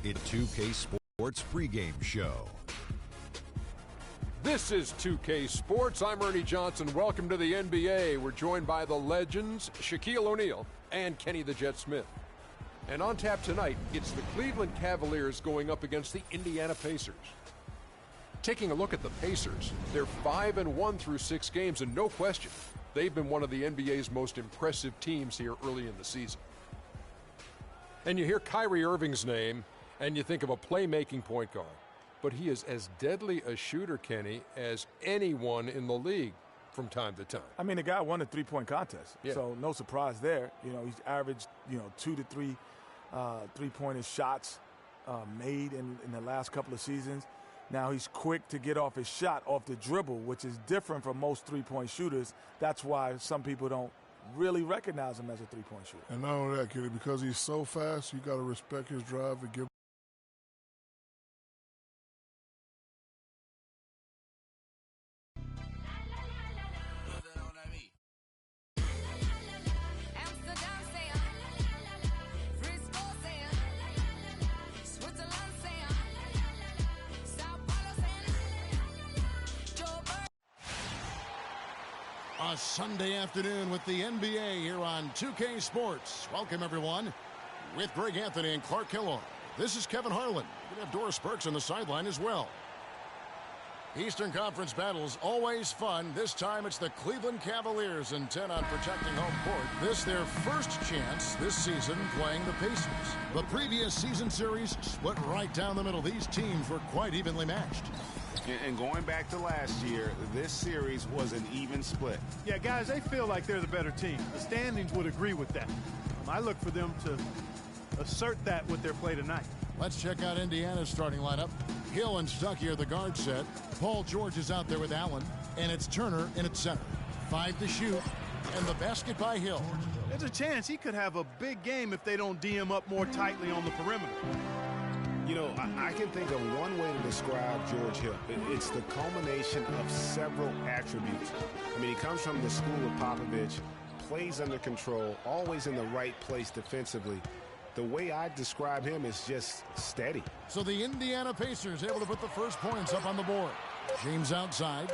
It's 2K Sports pregame show. This is 2K Sports. I'm Ernie Johnson. Welcome to the NBA. We're joined by the legends Shaquille O'Neal and Kenny the Jet Smith. And on tap tonight, it's the Cleveland Cavaliers going up against the Indiana Pacers. Taking a look at the Pacers, they're 5-1 through 6 games, and no question, they've been one of the NBA's most impressive teams here early in the season. And you hear Kyrie Irving's name, and you think of a playmaking point guard. But he is as deadly a shooter, Kenny, as anyone in the league from time to time. I mean, the guy won a three-point contest, so no surprise there. You know, he's averaged, 2 to 3 three-pointer shots made in the last couple of seasons. Now he's quick to get off his shot off the dribble, which is different from most three-point shooters. That's why some people don't really recognize him as a three-point shooter. And not only that, Kenny, because he's so fast, you got to respect his drive and give. A Sunday afternoon with the NBA here on 2K Sports. Welcome, everyone, with Greg Anthony and Clark Kellogg. This is Kevin Harlan. We have Doris Burks on the sideline as well. Eastern Conference battles, always fun. This time it's the Cleveland Cavaliers intent on protecting home court. This their first chance this season playing the Pacers. The previous season series split right down the middle. These teams were quite evenly matched. And going back to last year, this series was an even split. Yeah, guys, they feel like they're the better team. The standings would agree with that. I look for them to assert that with their play tonight. Let's check out Indiana's starting lineup. Hill and Stuckey are the guard set. Paul George is out there with Allen. And it's Turner in at center. 5 to shoot. And the basket by Hill. There's a chance he could have a big game if they don't D him up more tightly on the perimeter. You know, I can think of one way to describe George Hill. It's the culmination of several attributes. I mean, he comes from the school of Popovich, plays under control, always in the right place defensively. The way I describe him is just steady. So the Indiana Pacers able to put the first points up on the board. James outside.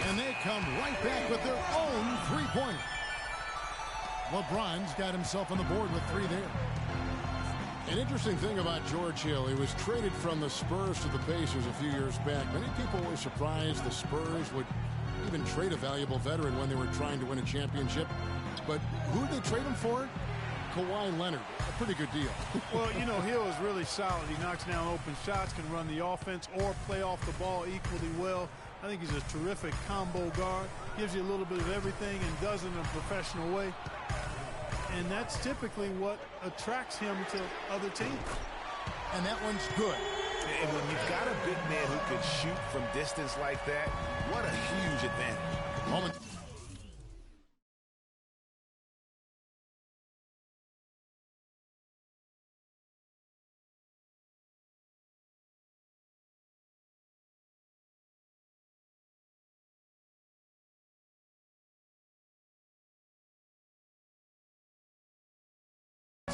And they come right back with their own three-pointer. LeBron's got himself on the board with 3 there. An interesting thing about George Hill, he was traded from the Spurs to the Pacers a few years back. Many people were surprised the Spurs would even trade a valuable veteran when they were trying to win a championship. But who did they trade him for? Kawhi Leonard. A pretty good deal. Well, Hill is really solid. He knocks down open shots, can run the offense or play off the ball equally well. I think he's a terrific combo guard. Gives you a little bit of everything and does it in a professional way. And that's typically what attracts him to other teams. And that one's good. And when you've got a big man who can shoot from distance like that, what a huge advantage. Moment.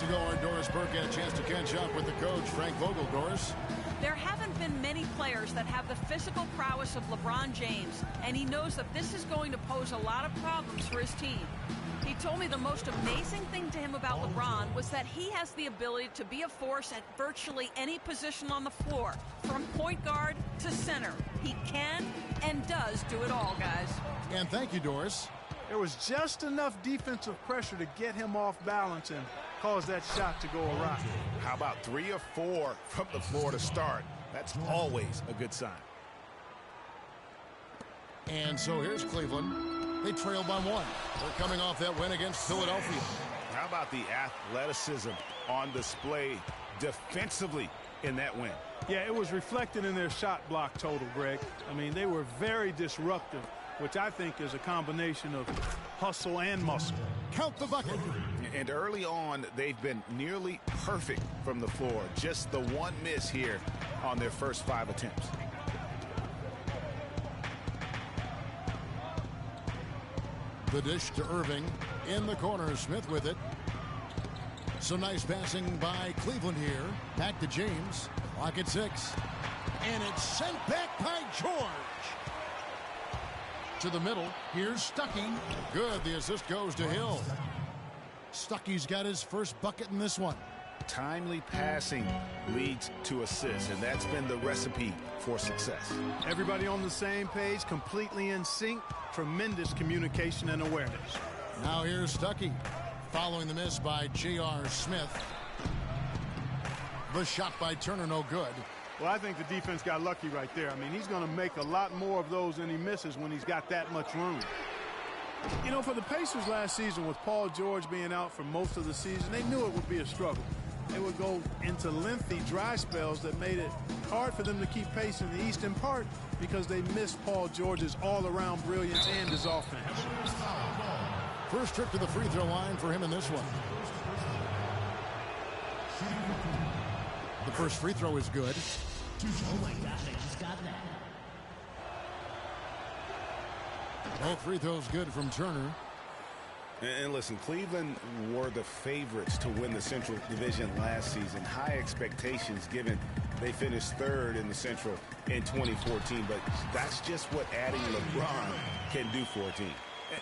Ago, our Doris Burke had a chance to catch up with the coach, Frank Vogel. Doris? There haven't been many players that have the physical prowess of LeBron James, and he knows that this is going to pose a lot of problems for his team. He told me the most amazing thing to him about LeBron was that he has the ability to be a force at virtually any position on the floor, from point guard to center. He can and does do it all, guys. And thank you, Doris. There was just enough defensive pressure to get him off balance and cause that shot to go awry. How about 3 or 4 from the floor to start? That's always a good sign. And so here's Cleveland. They trail by 1. They're coming off that win against Philadelphia. How about the athleticism on display defensively in that win? Yeah, it was reflected in their shot block total, Greg. I mean, they were very disruptive, which I think is a combination of hustle and muscle. Count the bucket. And early on, they've been nearly perfect from the floor. Just the one miss here on their first 5 attempts. The dish to Irving. In the corner, Smith with it. So nice passing by Cleveland here. Back to James. Clock at 6. And it's sent back by George. To the middle. Here's Stuckey. Good. The assist goes to Hill. Stuckey's got his first bucket in this one. Timely passing leads to assists, and that's been the recipe for success. Everybody on the same page, completely in sync. Tremendous communication and awareness. Now here's Stuckey. Following the miss by J.R. Smith. The shot by Turner, no good. Well, I think the defense got lucky right there. I mean, he's going to make a lot more of those than he misses when he's got that much room. You know, for the Pacers last season, with Paul George being out for most of the season, they knew it would be a struggle. They would go into lengthy dry spells that made it hard for them to keep pace in the East, in part because they missed Paul George's all-around brilliance and his offense. First trip to the free throw line for him in this one. The first free throw is good. Oh my God, I just got that. Both free throws good from Turner. And listen, Cleveland were the favorites to win the Central Division last season. High expectations given they finished third in the Central in 2014. But that's just what adding LeBron can do for a team.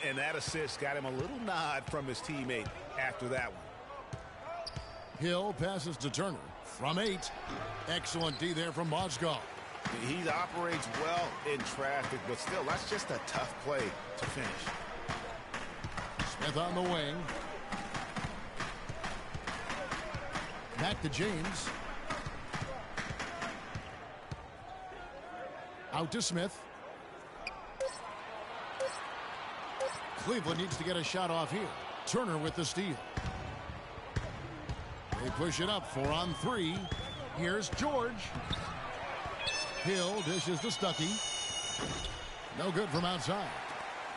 And that assist got him a little nod from his teammate after that one. Hill passes to Turner from 8. Excellent D there from Mozgov. He operates well in traffic, but still, that's just a tough play to finish. Smith on the wing. Back to James. Out to Smith. Cleveland needs to get a shot off here. Turner with the steal. They push it up 4 on 3. Here's George. Hill dishes to Stuckey. No good from outside.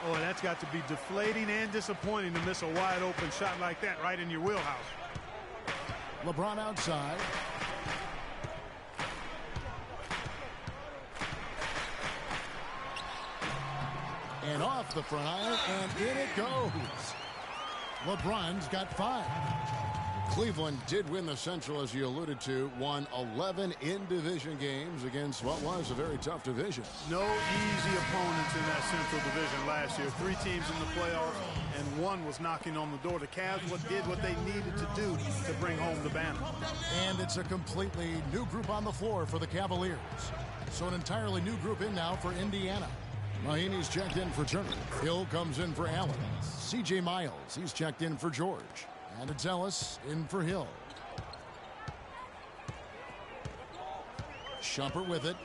Oh, that's got to be deflating and disappointing to miss a wide open shot like that right in your wheelhouse. LeBron outside. And off the front iron, and in it goes. LeBron's got 5. Cleveland did win the Central, as you alluded to, won 11 in-division games against what was a very tough division. No easy opponents in that Central Division last year. 3 teams in the playoffs, and 1 was knocking on the door. The Cavs did what they needed to do to bring home the banner. And it's a completely new group on the floor for the Cavaliers. So an entirely new group in now for Indiana. Mahinmi's checked in for Turner. Hill comes in for Allen. C.J. Miles, he's checked in for George. And it's Ellis in for Hill. Shumpert with it.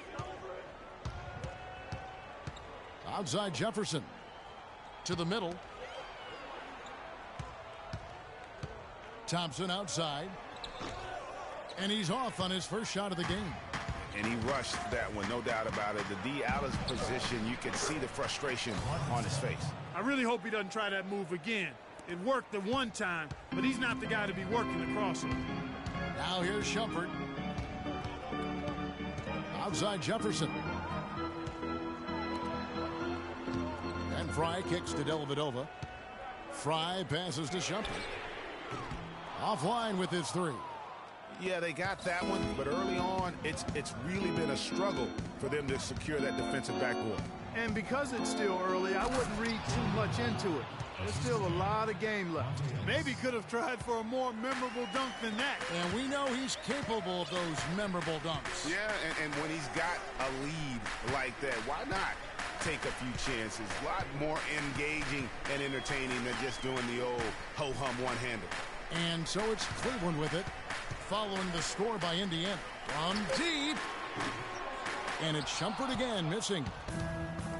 Outside Jefferson. To the middle. Thompson outside. And he's off on his first shot of the game. And he rushed that one, no doubt about it. The D out of position, you can see the frustration on his face. I really hope he doesn't try that move again. It worked the one time, but he's not the guy to be working across him. Now here's Shumpert. Outside Jefferson. And Fry kicks to Dellavedova. Fry passes to Shumpert. Offline with his 3. Yeah, they got that one, but early on, it's really been a struggle for them to secure that defensive backboard. And because it's still early, I wouldn't read too much into it. There's still a lot of game left. Maybe could have tried for a more memorable dunk than that. And we know he's capable of those memorable dunks. Yeah, and when he's got a lead like that, why not take a few chances? A lot more engaging and entertaining than just doing the old ho-hum one-hander. And so it's Cleveland with it, following the score by Indiana. From deep. And it's Shumpert again, missing.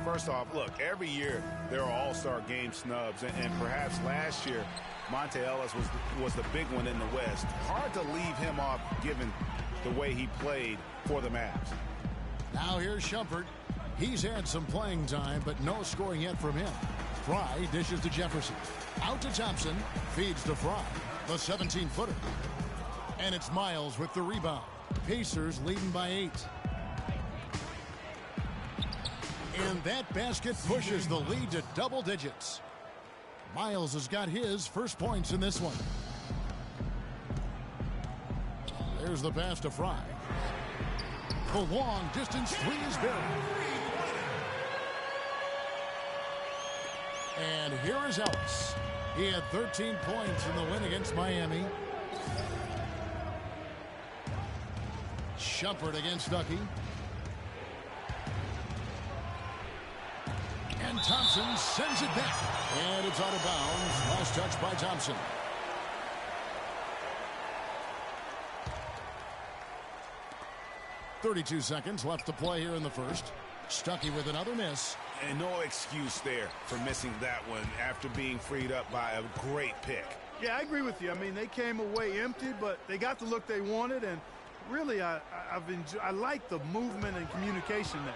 First off, look, every year there are all-star game snubs, and perhaps last year Monte Ellis was the big one in the West. Hard to leave him off given the way he played for the Mavs. Now here's Shumpert. He's had some playing time, but no scoring yet from him. Fry dishes to Jefferson. Out to Thompson. Feeds to Fry. The 17-footer. And it's Miles with the rebound. Pacers leading by 8. And that basket pushes the lead to double digits. Miles has got his first points in this one. Here's the pass to Fry. The long distance three is buried. And here is Ellis. He had 13 points in the win against Miami. Shumpert against Stuckey. And Thompson sends it back. And it's out of bounds. Last touch by Thompson. .32 seconds left to play here in the first. Stuckey with another miss. And no excuse there for missing that one after being freed up by a great pick. Yeah, I agree with you. I mean, they came away empty, but they got the look they wanted, and really, I like the movement and communication there.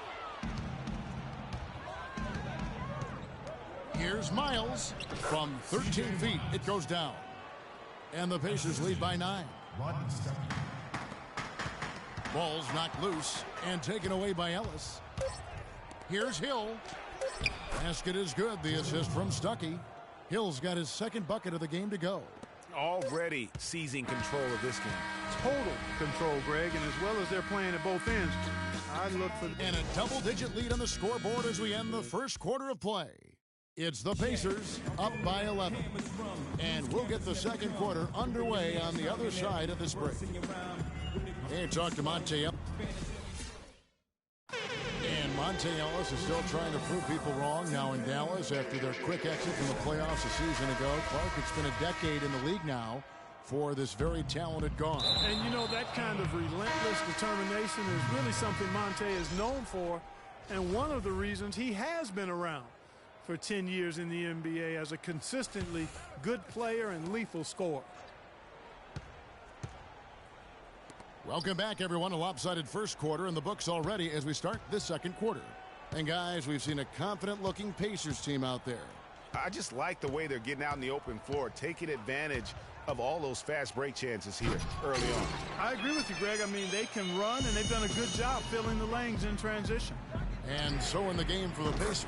Here's Miles from 13 feet. It goes down. And the Pacers lead by 9. Ball's knocked loose and taken away by Ellis. Here's Hill. Basket is good. The assist from Stuckey. Hill's got his second bucket of the game to go. Already seizing control of this game. Total control, Greg, and as well as they're playing at both ends, I look for... And a double-digit lead on the scoreboard as we end the first quarter of play. It's the Pacers up by 11. And we'll get the second quarter underway on the other side of this break. Hey, talk to Monte. And Monte Ellis is still trying to prove people wrong now in Dallas after their quick exit from the playoffs a season ago. Clark, it's been a decade in the league now for this very talented guard. And you know, that kind of relentless determination is really something Monte is known for, and one of the reasons he has been around for 10 years in the NBA as a consistently good player and lethal scorer. Welcome back, everyone. A lopsided first quarter in the books already as we start this second quarter. And, guys, we've seen a confident-looking Pacers team out there. I just like the way they're getting out in the open floor, taking advantage of all those fast break chances here early on. I agree with you, Greg. I mean, they can run, and they've done a good job filling the lanes in transition. And so in the game for the Pacers,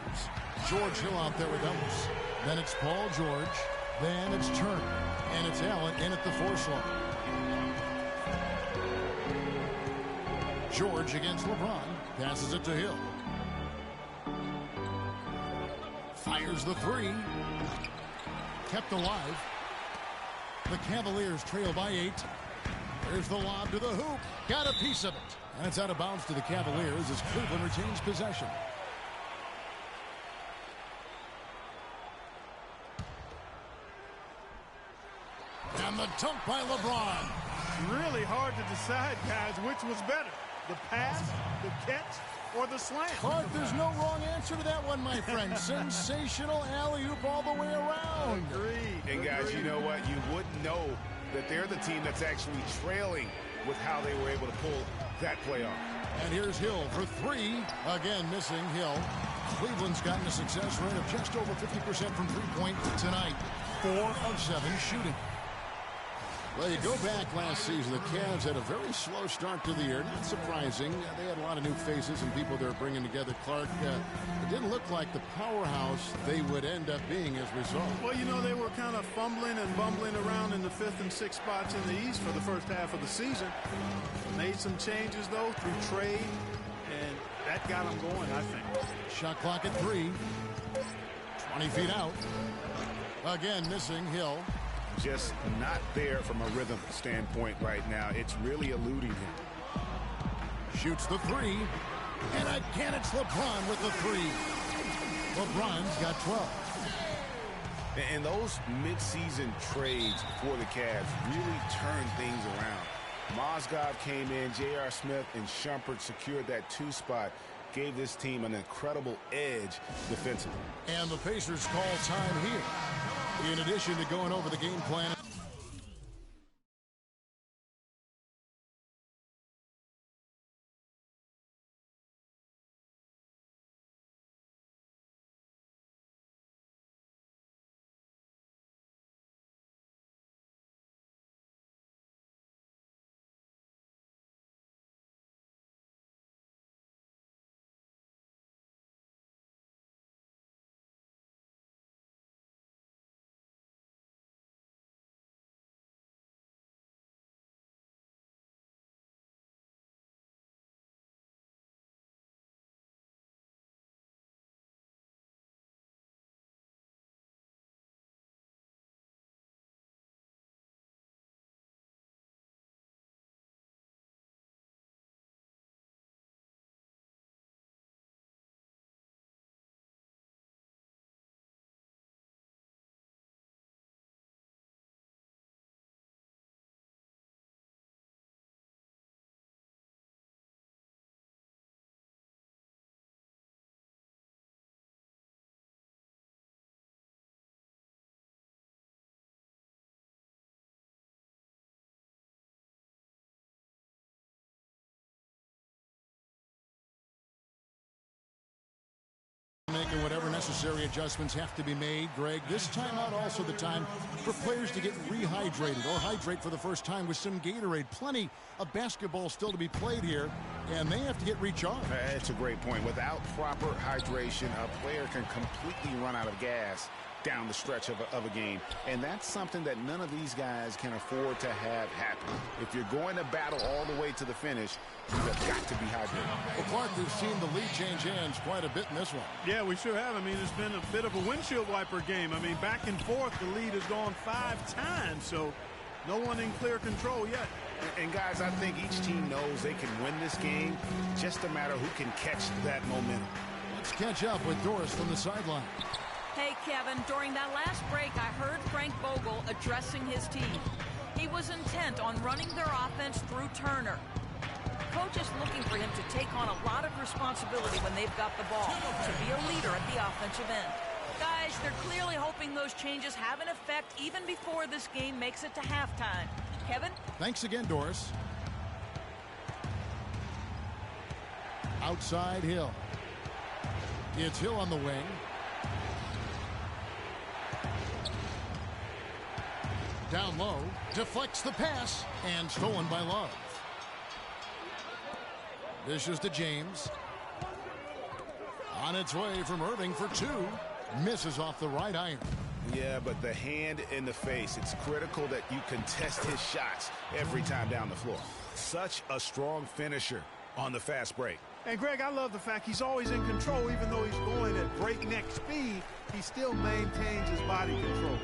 George Hill out there with Ellis. Then it's Paul George. Then it's Turner. And it's Allen in at the force line. George against LeBron. Passes it to Hill. Fires the three. Kept alive. The Cavaliers trail by 8. There's the lob to the hoop. Got a piece of it. And it's out of bounds to the Cavaliers as Cleveland retains possession. And the dunk by LeBron. Really hard to decide, guys, which was better. The pass, the catch, or the slam? Clark, there's no wrong answer to that one, my friend. Sensational alley-oop all the way around. Agreed. And, guys, you know what? You wouldn't know that they're the team that's actually trailing with how they were able to pull that play off. And here's Hill for 3. Again, missing Hill. Cleveland's gotten a success rate of just over 50% from three-point tonight. 4 of 7 shooting. Well, you go back last season, the Cavs had a very slow start to the year. Not surprising. They had a lot of new faces and people they were bringing together. Clark, it didn't look like the powerhouse they would end up being as a result. Well, you know, they were kind of fumbling and bumbling around in the 5th and 6th spots in the East for the first half of the season. Made some changes, though, through trade, and that got them going, I think. Shot clock at 3. 20 feet out. Again, missing Hill. Just not there from a rhythm standpoint right now. It's really eluding him. Shoots the 3. And again, it's LeBron with the 3. LeBron's got 12. And those midseason trades for the Cavs really turned things around. Mozgov came in, J.R. Smith and Shumpert secured that 2 spot. Gave this team an incredible edge defensively. And the Pacers call time here. In addition to going over the game plan necessary adjustments have to be made, Greg. This timeout also the time for players to get rehydrated or hydrate for the first time with some Gatorade. Plenty of basketball still to be played here, and they have to get recharged. That's a great point. Without proper hydration, a player can completely run out of gas down the stretch of a game. And that's something that none of these guys can afford to have happen. If you're going to battle all the way to the finish, you've got to be hydrated. Well, Clark, we've seen the lead change hands quite a bit in this one. Yeah, we sure have. I mean, it's been a bit of a windshield wiper game. I mean, back and forth, the lead has gone 5 times, so no one in clear control yet. And guys, I think each team knows they can win this game, just a matter who can catch that momentum. Let's catch up with Doris from the sideline. Hey, Kevin, during that last break, I heard Frank Vogel addressing his team. He was intent on running their offense through Turner. Coach is looking for him to take on a lot of responsibility when they've got the ball, to be a leader at the offensive end. Guys, they're clearly hoping those changes have an effect even before this game makes it to halftime. Kevin? Thanks again, Doris. Outside Hill. It's Hill on the wing. Down low, deflects the pass, and stolen by Love. Dishes to James. On its way from Irving for 2. Misses off the right iron. Yeah, but the hand in the face, it's critical that you contest his shots every time down the floor. Such a strong finisher on the fast break. And, Greg, I love the fact he's always in control. Even though he's going at breakneck speed, he still maintains his body control.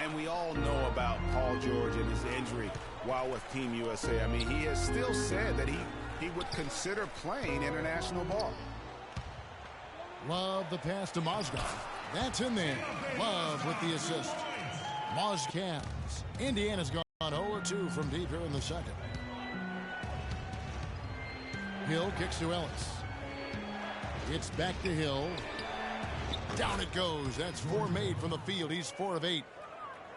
And we all know about Paul George and his injury while with Team USA. I mean, he has still said that he would consider playing international ball. Love the pass to Mozgov. That's in there. Love with the assist. Mozgov. Indiana's gone 0-2 from deep here in the second. Hill kicks to Ellis. It's back to Hill. Down it goes. That's 4 made from the field. He's 4 of 8.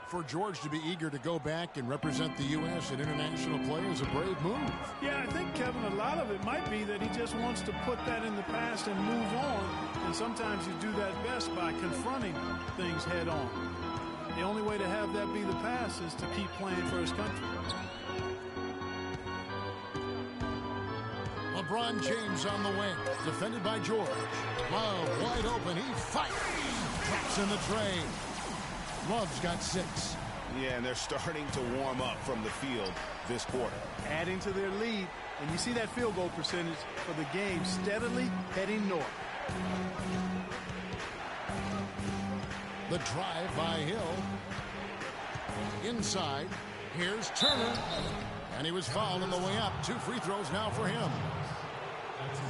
For George to be eager to go back and represent the U.S. at international play is a brave move. Yeah, I think, Kevin, a lot of it might be that he just wants to put that in the past and move on. And sometimes you do that best by confronting things head on. The only way to have that be the past is to keep playing for his country. LeBron James on the wing, defended by George. Love wide open. He fires. Drops in the tray. Love's got 6. Yeah, and they're starting to warm up from the field this quarter. Adding to their lead, and you see that field goal percentage for the game steadily heading north. The drive by Hill. Inside, here's Turner. And he was fouled on the way up. 2 free throws now for him.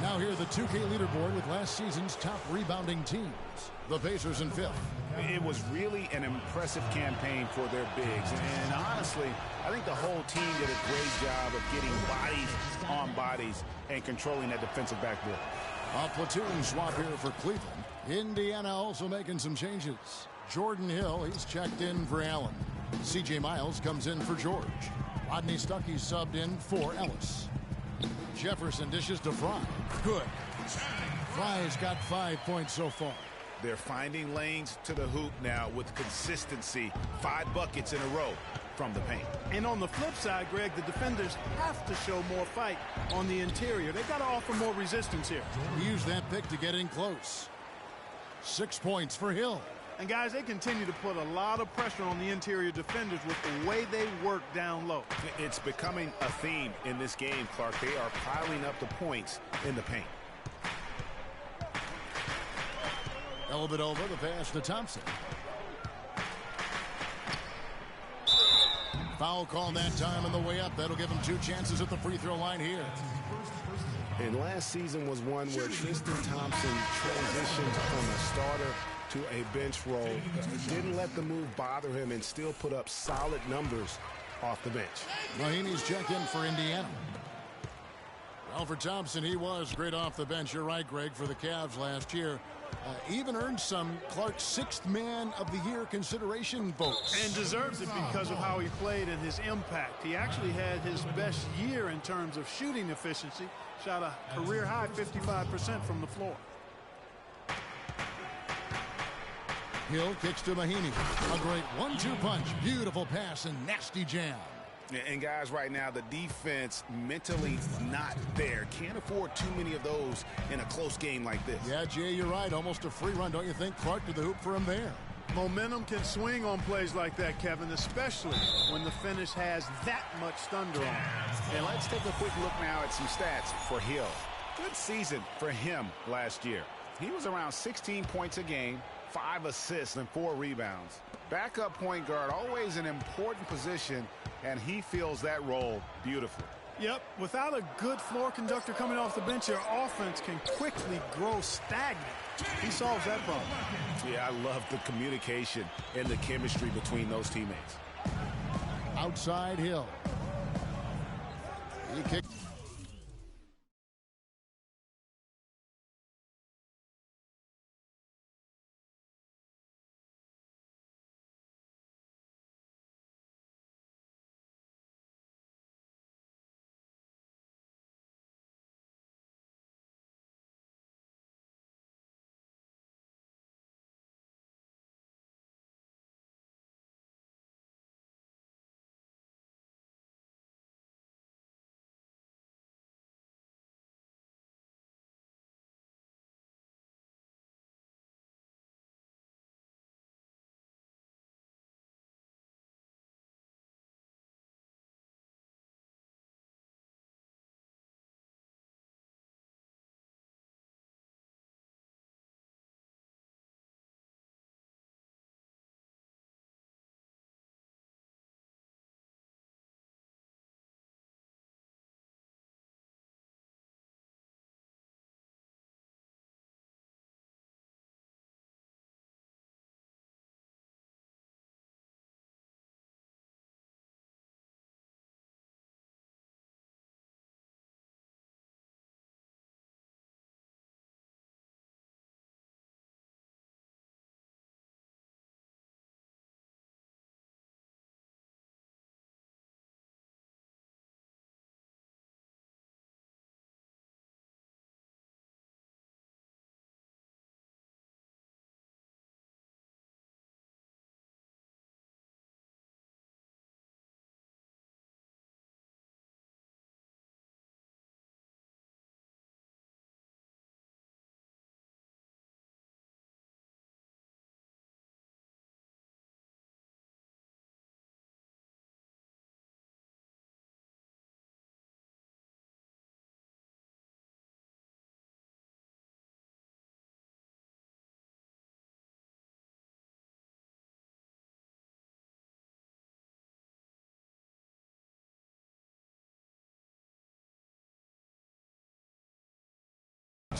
Now here the 2K leaderboard with last season's top rebounding teams. The Pacers in 5th. It was really an impressive campaign for their bigs. And honestly, I think the whole team did a great job of getting bodies on bodies and controlling that defensive backboard. A platoon swap here for Cleveland. Indiana also making some changes. Jordan Hill, he's checked in for Allen. C.J. Miles comes in for George. Rodney Stuckey subbed in for Ellis. Jefferson dishes to Fry. Good. Fry's got 5 points so far. They're finding lanes to the hoop now with consistency. 5 buckets in a row from the paint. And on the flip side, Greg, the defenders have to show more fight on the interior. They've got to offer more resistance here. Use that pick to get in close. 6 points for Hill. And, guys, they continue to put a lot of pressure on the interior defenders with the way they work down low. It's becoming a theme in this game, Clark. They are piling up the points in the paint. Elbit over the pass to Thompson. Foul call that time on the way up. That'll give him 2 chances at the free throw line here. And last season was one where Tristan Thompson transitioned from a starter to a bench role. Didn't let the move bother him and still put up solid numbers off the bench. Mahinmi's checked in for Indiana. Well, for Thompson, he was great off the bench. You're right, Greg, for the Cavs last year. Even earned some Clark's 6th man of the year consideration votes. And deserves it because of how he played and his impact. He actually had his best year in terms of shooting efficiency. Shot a career high 55% from the floor. Hill kicks to Mahinmi. A great 1-2 punch. Beautiful pass and nasty jam. And guys, right now, the defense mentally not there. Can't afford too many of those in a close game like this. Yeah, Jay, you're right. Almost a free run, don't you think? Clark to the hoop for him there. Momentum can swing on plays like that, Kevin, especially when the finish has that much thunder on it. And let's take a quick look now at some stats for Hill. Good season for him last year. He was around 16 points a game, 5 assists, and 4 rebounds. Backup point guard, always an important position, and he fills that role beautifully. Yep, without a good floor conductor coming off the bench, your offense can quickly grow stagnant. He solves that problem. Yeah, I love the communication and the chemistry between those teammates. Outside Hill. He kicks.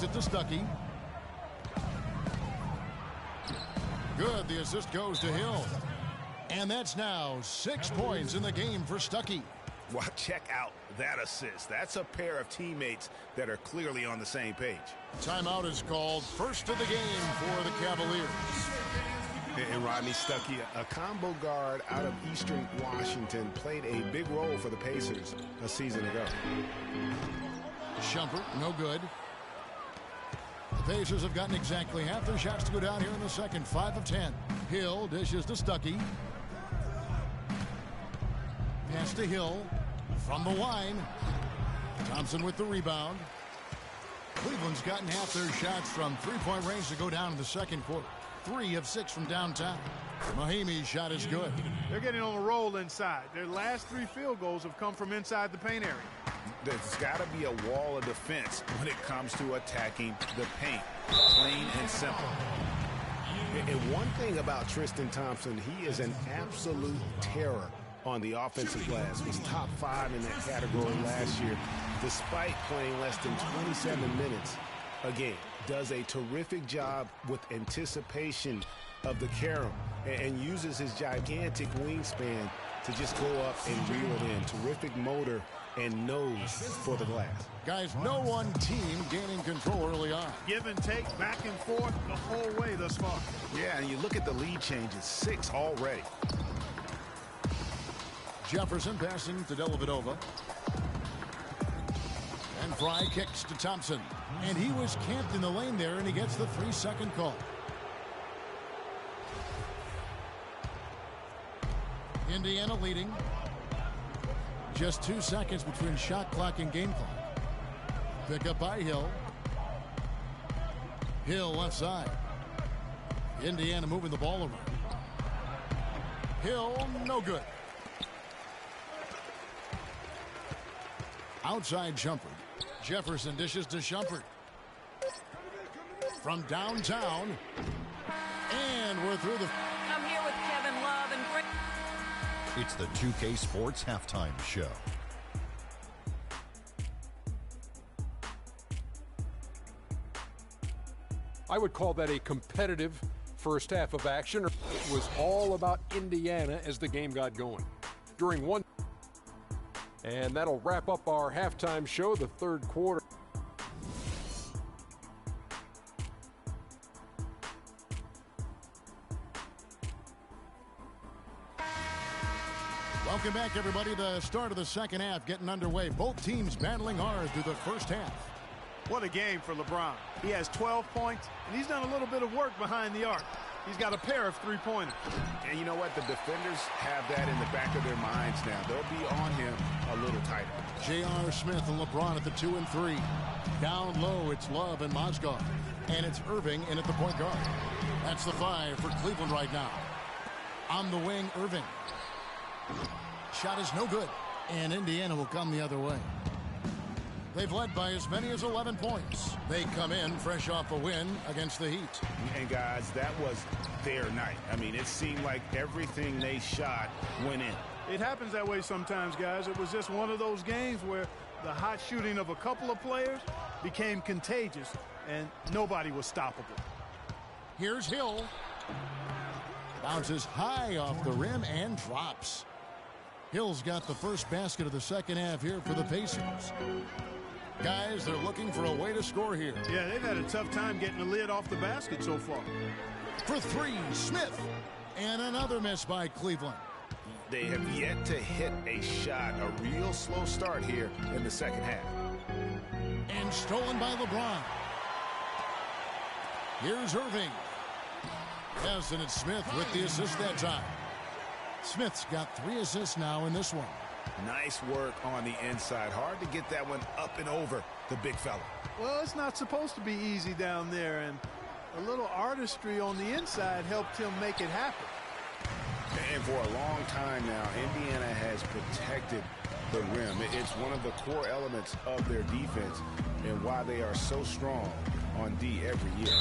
It to Stuckey. Good. The assist goes to Hill. And that's now 6 points in the game for Stuckey. Well, check out that assist. That's a pair of teammates that are clearly on the same page. Timeout is called. First of the game for the Cavaliers. And Rodney Stuckey, a combo guard out of Eastern Washington, played a big role for the Pacers a season ago. Shumpert, no good. The Pacers have gotten exactly half their shots to go down here in the second. 5 of 10. Hill dishes to Stuckey. Pass to Hill from the line. Thompson with the rebound. Cleveland's gotten half their shots from three-point range to go down in the second quarter. 3 of 6 from downtown. Mahinmi's shot is good. They're getting on a roll inside. Their last 3 field goals have come from inside the paint area. There's got to be a wall of defense when it comes to attacking the paint. Plain and simple. And one thing about Tristan Thompson, he is an absolute terror on the offensive glass. Was top 5 in that category last year, despite playing less than 27 minutes a game. Does a terrific job with anticipation of the carom and uses his gigantic wingspan to just go up and reel it in. Terrific motor and nose for the glass. Guys, no one team gaining control early on. Give and take, back and forth the whole way thus far. Yeah, and you look at the lead changes, 6 already. Jefferson passing to Dellavedova. And Fry kicks to Thompson. And he was camped in the lane there, and he gets the 3-second call. Indiana leading. Just 2 seconds between shot clock and game clock. Pick up by Hill. Hill left side. Indiana moving the ball around. Hill, no good. Outside Shumpert. Jefferson dishes to Shumpert. From downtown. And we're through the... I'm here with Kevin Love and Greg. It's the 2K Sports Halftime Show. I would call that a competitive first half of action. It was all about Indiana as the game got going. During one... And that'll wrap up our halftime show, the third quarter. Welcome back, everybody. The start of the second half getting underway. Both teams battling hard through the first half. What a game for LeBron. He has 12 points, and he's done a little bit of work behind the arc. He's got a pair of three-pointers. And you know what? The defenders have that in the back of their minds now. They'll be on him a little tighter. J.R. Smith and LeBron at the 2 and 3. Down low, it's Love and Mozgov. And it's Irving in at the point guard. That's the 5 for Cleveland right now. On the wing, Irving. Shot is no good. And Indiana will come the other way. They've led by as many as 11 points. They come in fresh off a win against the Heat. And guys, that was their night. I mean, it seemed like everything they shot went in. It happens that way sometimes, guys. It was just one of those games where the hot shooting of a couple of players became contagious, and nobody was stoppable. Here's Hill. Bounces high off the rim and drops. Hill's got the first basket of the second half here for the Pacers. Guys, they're looking for a way to score here. Yeah, they've had a tough time getting the lid off the basket so far. For 3, Smith. And another miss by Cleveland. They have yet to hit a shot, a real slow start here in the second half. And stolen by LeBron. Here's Irving. Yes, and it's Smith with the assist that time. Smith's got 3 assists now in this one. Nice work on the inside. Hard to get that one up and over the big fella. Well, it's not supposed to be easy down there, and a little artistry on the inside helped him make it happen. And for a long time now, Indiana has protected the rim. It's one of the core elements of their defense and why they are so strong on D every year.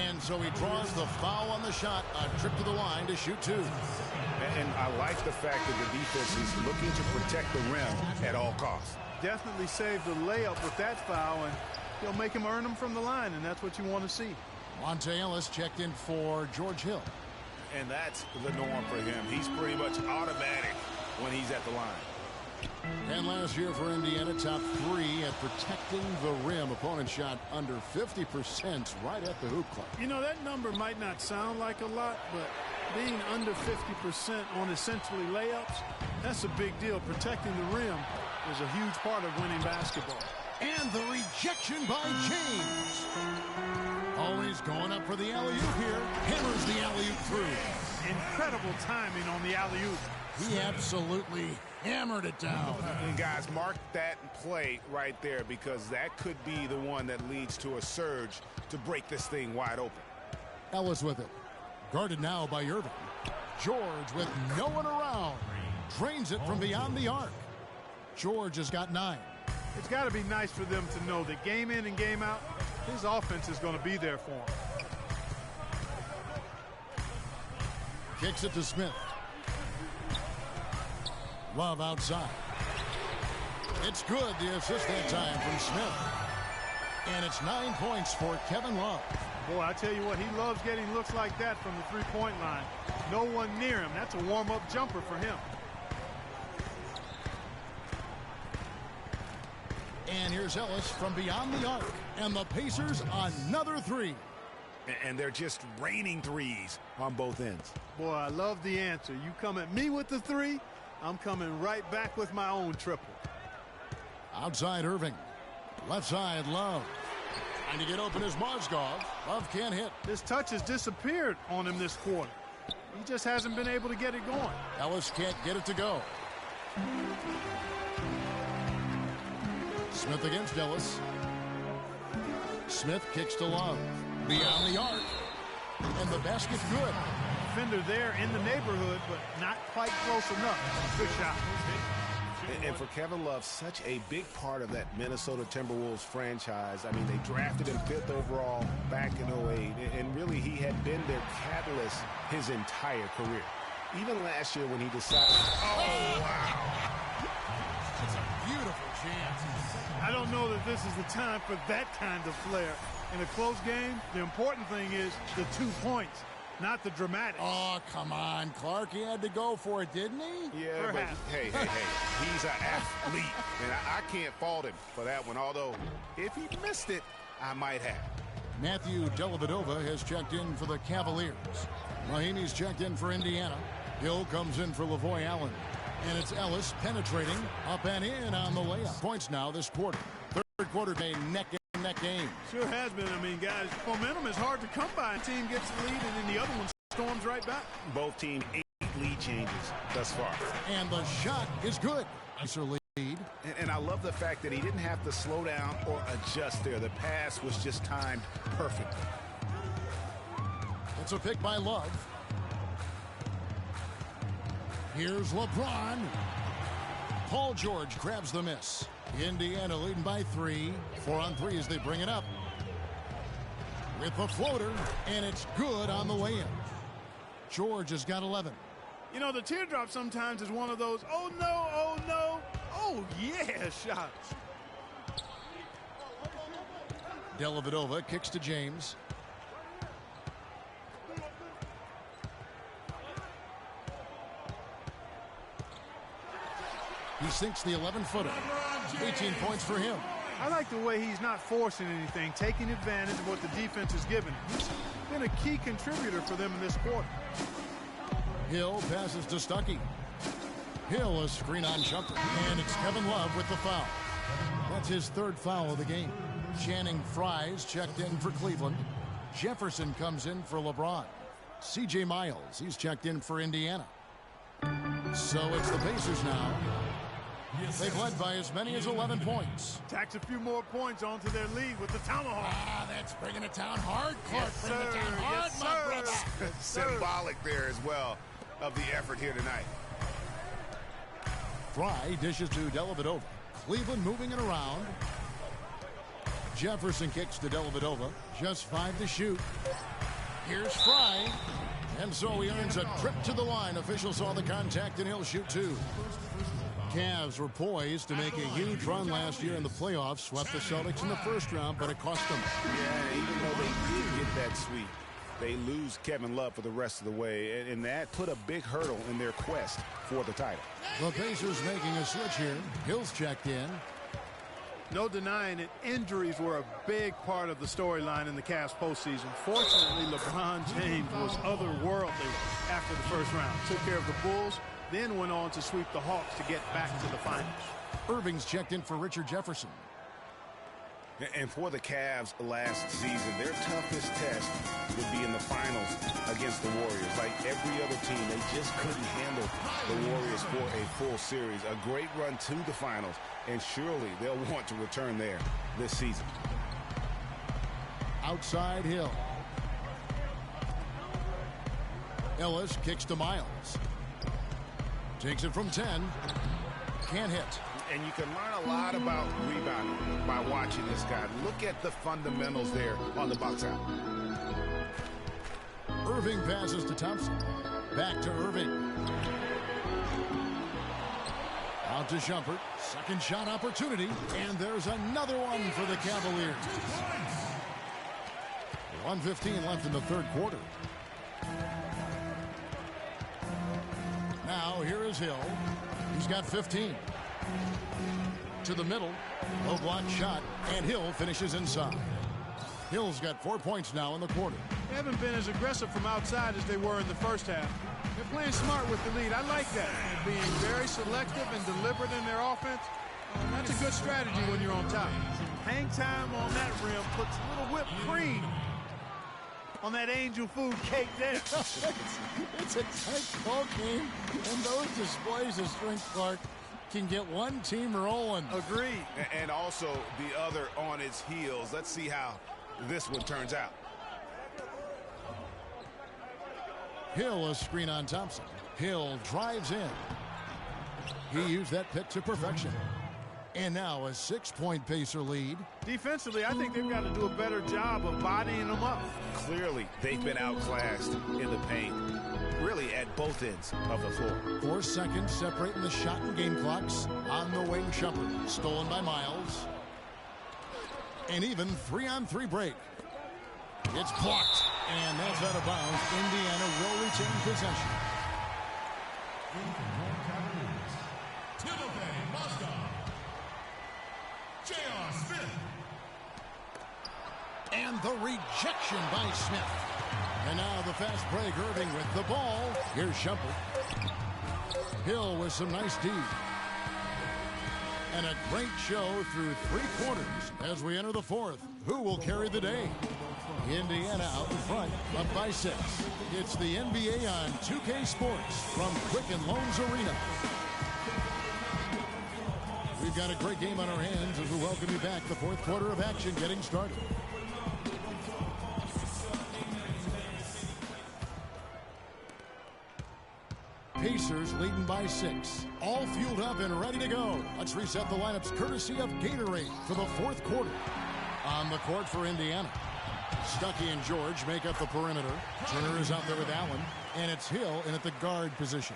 And so he draws the foul on the shot, a trip to the line to shoot 2. And I like the fact that the defense is looking to protect the rim at all costs. Definitely saved the layup with that foul, and he'll make him earn them from the line, and that's what you want to see. Monte Ellis checked in for George Hill. And that's the norm for him. He's pretty much automatic when he's at the line. And last year for Indiana, top 3 at protecting the rim. Opponent shot under 50% right at the hoop clock. You know, that number might not sound like a lot, but being under 50% on essentially layups, that's a big deal. Protecting the rim is a huge part of winning basketball. And the rejection by James. Always going up for the alley-oop here. Hammers the alley-oop through. Incredible timing on the alley-oop. He absolutely hammered it down. And guys, mark that play right there, because that could be the one that leads to a surge to break this thing wide open. Ellis with it. Guarded now by Irving. George with no one around. Drains it from beyond the arc. George has got 9. It's got to be nice for them to know that game in and game out, his offense is going to be there for him. Kicks it to Smith. Love outside. It's good, the assist that time from Smith. And it's 9 points for Kevin Love. Boy, I tell you what, he loves getting looks like that from the three-point line. No one near him. That's a warm-up jumper for him. And here's Ellis from beyond the arc. And the Pacers another 3. And they're just raining threes on both ends. Boy, I love the answer. You come at me with the 3, I'm coming right back with my own triple. Outside Irving. Left side, Love. Trying to get open is Mozgov. Love can't hit. His touch has disappeared on him this quarter. He just hasn't been able to get it going. Ellis can't get it to go. Smith against Ellis. Smith kicks to Love. Beyond the arc. And the basket good. Defender there in the neighborhood, but not quite close enough. Good shot. And for Kevin Love, such a big part of that Minnesota Timberwolves franchise. I mean, they drafted him 5th overall back in 08, and really he had been their catalyst his entire career. Even last year when he decided... Oh, wow. That's a beautiful chance. I don't know that this is the time for that kind of flair. In a close game, the important thing is the 2 points, not the dramatics. Oh, come on, Clark. He had to go for it, didn't he? Yeah, Perhaps. but hey, he's an athlete, and I can't fault him for that one, although if he missed it, I might have. Matthew Dellavedova has checked in for the Cavaliers. Mahimi's checked in for Indiana. Hill comes in for Lavoy Allen. And it's Ellis penetrating up and in on the layup. Points now this quarter. Third quarter, a neck-and-neck game. Sure has been. I mean, guys, momentum is hard to come by. A team gets the lead, and then the other one storms right back. Both teams 8 lead changes thus far. And the shot is good. Nicer lead. And I love the fact that he didn't have to slow down or adjust there. The pass was just timed perfectly. It's a pick by Love. Here's LeBron. Paul George grabs the miss. Indiana leading by 3. 4 on 3 as they bring it up. With the floater, and it's good on the way in. George has got 11. You know, the teardrop sometimes is one of those, oh no, oh no, oh yeah shots. Dellavedova kicks to James. He sinks the 11-footer. 18 points for him. I like the way he's not forcing anything, taking advantage of what the defense is giving. He's been a key contributor for them in this quarter. Hill passes to Stuckey. Hill a screen on jumper. And it's Kevin Love with the foul. That's his 3rd foul of the game. Channing Frye's checked in for Cleveland. Jefferson comes in for LeBron. C.J. Miles, he's checked in for Indiana. So it's the Pacers now. They've led by as many as 11 points. Tacks a few more points onto their lead with the tomahawk. Ah, that's bringing it down hard. Clark, Yes, bring it down hard, yes, my brother. Yes, Symbolic there as well of the effort here tonight. Fry dishes to Dellavedova. Cleveland moving it around. Jefferson kicks to Dellavedova. Just 5 to shoot. Here's Fry. And so he earns a trip to the line. Officials saw the contact, and he'll shoot 2. Cavs were poised to make a huge run last year in the playoffs. Swept the Celtics in the first round, but it cost them. Yeah, even though they did get that sweep, they lose Kevin Love for the rest of the way, and that put a big hurdle in their quest for the title. The Pacers making a switch here. Hill's checked in. No denying it, injuries were a big part of the storyline in the Cavs postseason. Fortunately, LeBron James was otherworldly after the first round. Took care of the Bulls, then went on to sweep the Hawks to get back to the finals. Irving's checked in for Richard Jefferson. And for the Cavs last season, their toughest test would be in the finals against the Warriors. Like every other team, they just couldn't handle the Warriors for a full series. A great run to the finals, and surely they'll want to return there this season. Outside Hill. Ellis kicks to Miles. Takes it from 10. Can't hit. And you can learn a lot about rebounding by watching this guy. Look at the fundamentals there on the box out. Irving passes to Thompson. Back to Irving. Out to Shumpert. Second shot opportunity. And there's another one for the Cavaliers. 1:15 left in the third quarter. Now here is Hill. He's got 15. To the middle. Low block shot. And Hill finishes inside. Hill's got 4 points now in the quarter. They haven't been as aggressive from outside as they were in the first half. They're playing smart with the lead. I like that. They're being very selective and deliberate in their offense. That's a good strategy when you're on top. Hang time on that rim puts a little whipped cream on that angel food cake there. It's a tight ball game, and those displays of strength, Clark, can get one team rolling. Agreed. And also the other on its heels. Let's see how this one turns out. Hill, a screen on Thompson. Hill drives in. He used that pick to perfection. And now a 6-point Pacer lead. Defensively, I think they've got to do a better job of bodying them up. Clearly, they've been outclassed in the paint, really at both ends of the floor. 4 seconds separating the shot and game clocks. On the wing, Shumpert. Stolen by Miles. And even 3-on-3 break. It's blocked. And that's out of bounds. Indiana will retain possession. And the rejection by Smith. And now the fast break, Irving with the ball. Here's Shumpert. Hill with some nice D. And a great show through 3 quarters as we enter the 4th. Who will carry the day? Indiana out in front, up by 6. It's the NBA on 2K Sports from Quicken Loans Arena. We've got a great game on our hands as we welcome you back. The 4th quarter of action getting started. Pacers leading by 6. All fueled up and ready to go. Let's reset the lineups courtesy of Gatorade for the 4th quarter. On the court for Indiana. Stuckey and George make up the perimeter. Turner is out there with Allen. And it's Hill in at the guard position.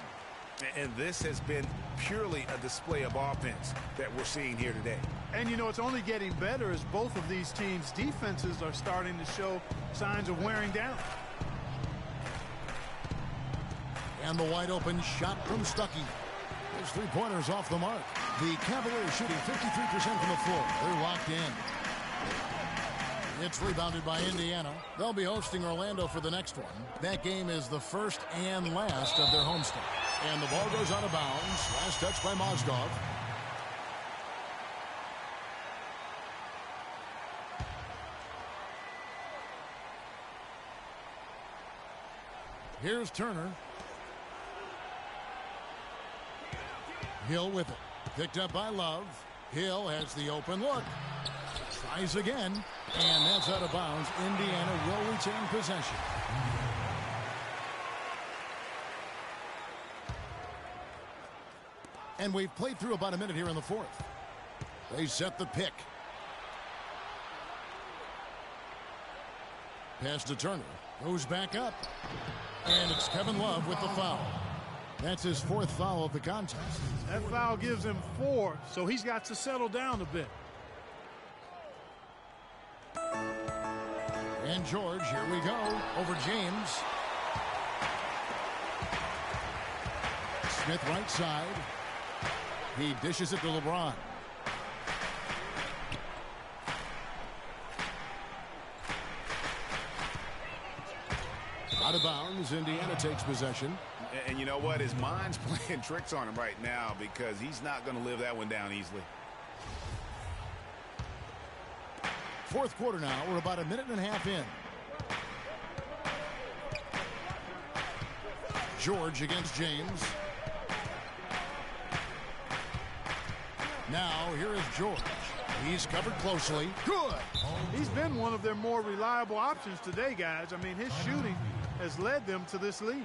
And this has been purely a display of offense that we're seeing here today. And, you know, it's only getting better as both of these teams' defenses are starting to show signs of wearing down. And the wide open shot from Stuckey. His 3-pointers off the mark. The Cavaliers shooting 53% from the floor. They're locked in. It's rebounded by Indiana. They'll be hosting Orlando for the next one. That game is the first and last of their homestand. And the ball goes out of bounds. Last touch by Mozdov. Here's Turner. Hill with it. Picked up by Love. Hill has the open look. Tries again. And that's out of bounds. Indiana will retain possession. And we've played through about a minute here in the 4th. They set the pick. Pass to Turner. Goes back up. And it's Kevin Love with the foul. That's his 4th foul of the contest. That foul gives him 4, so he's got to settle down a bit. And George, here we go, over James. Smith right side. He dishes it to LeBron. Out of bounds, Indiana takes possession. And you know what? His mind's playing tricks on him right now because he's not going to live that one down easily. 4th quarter now. We're about a minute and a half in. George against James. Now here is George. He's covered closely. Good. He's been one of their more reliable options today, guys. I mean, his shooting has led them to this lead.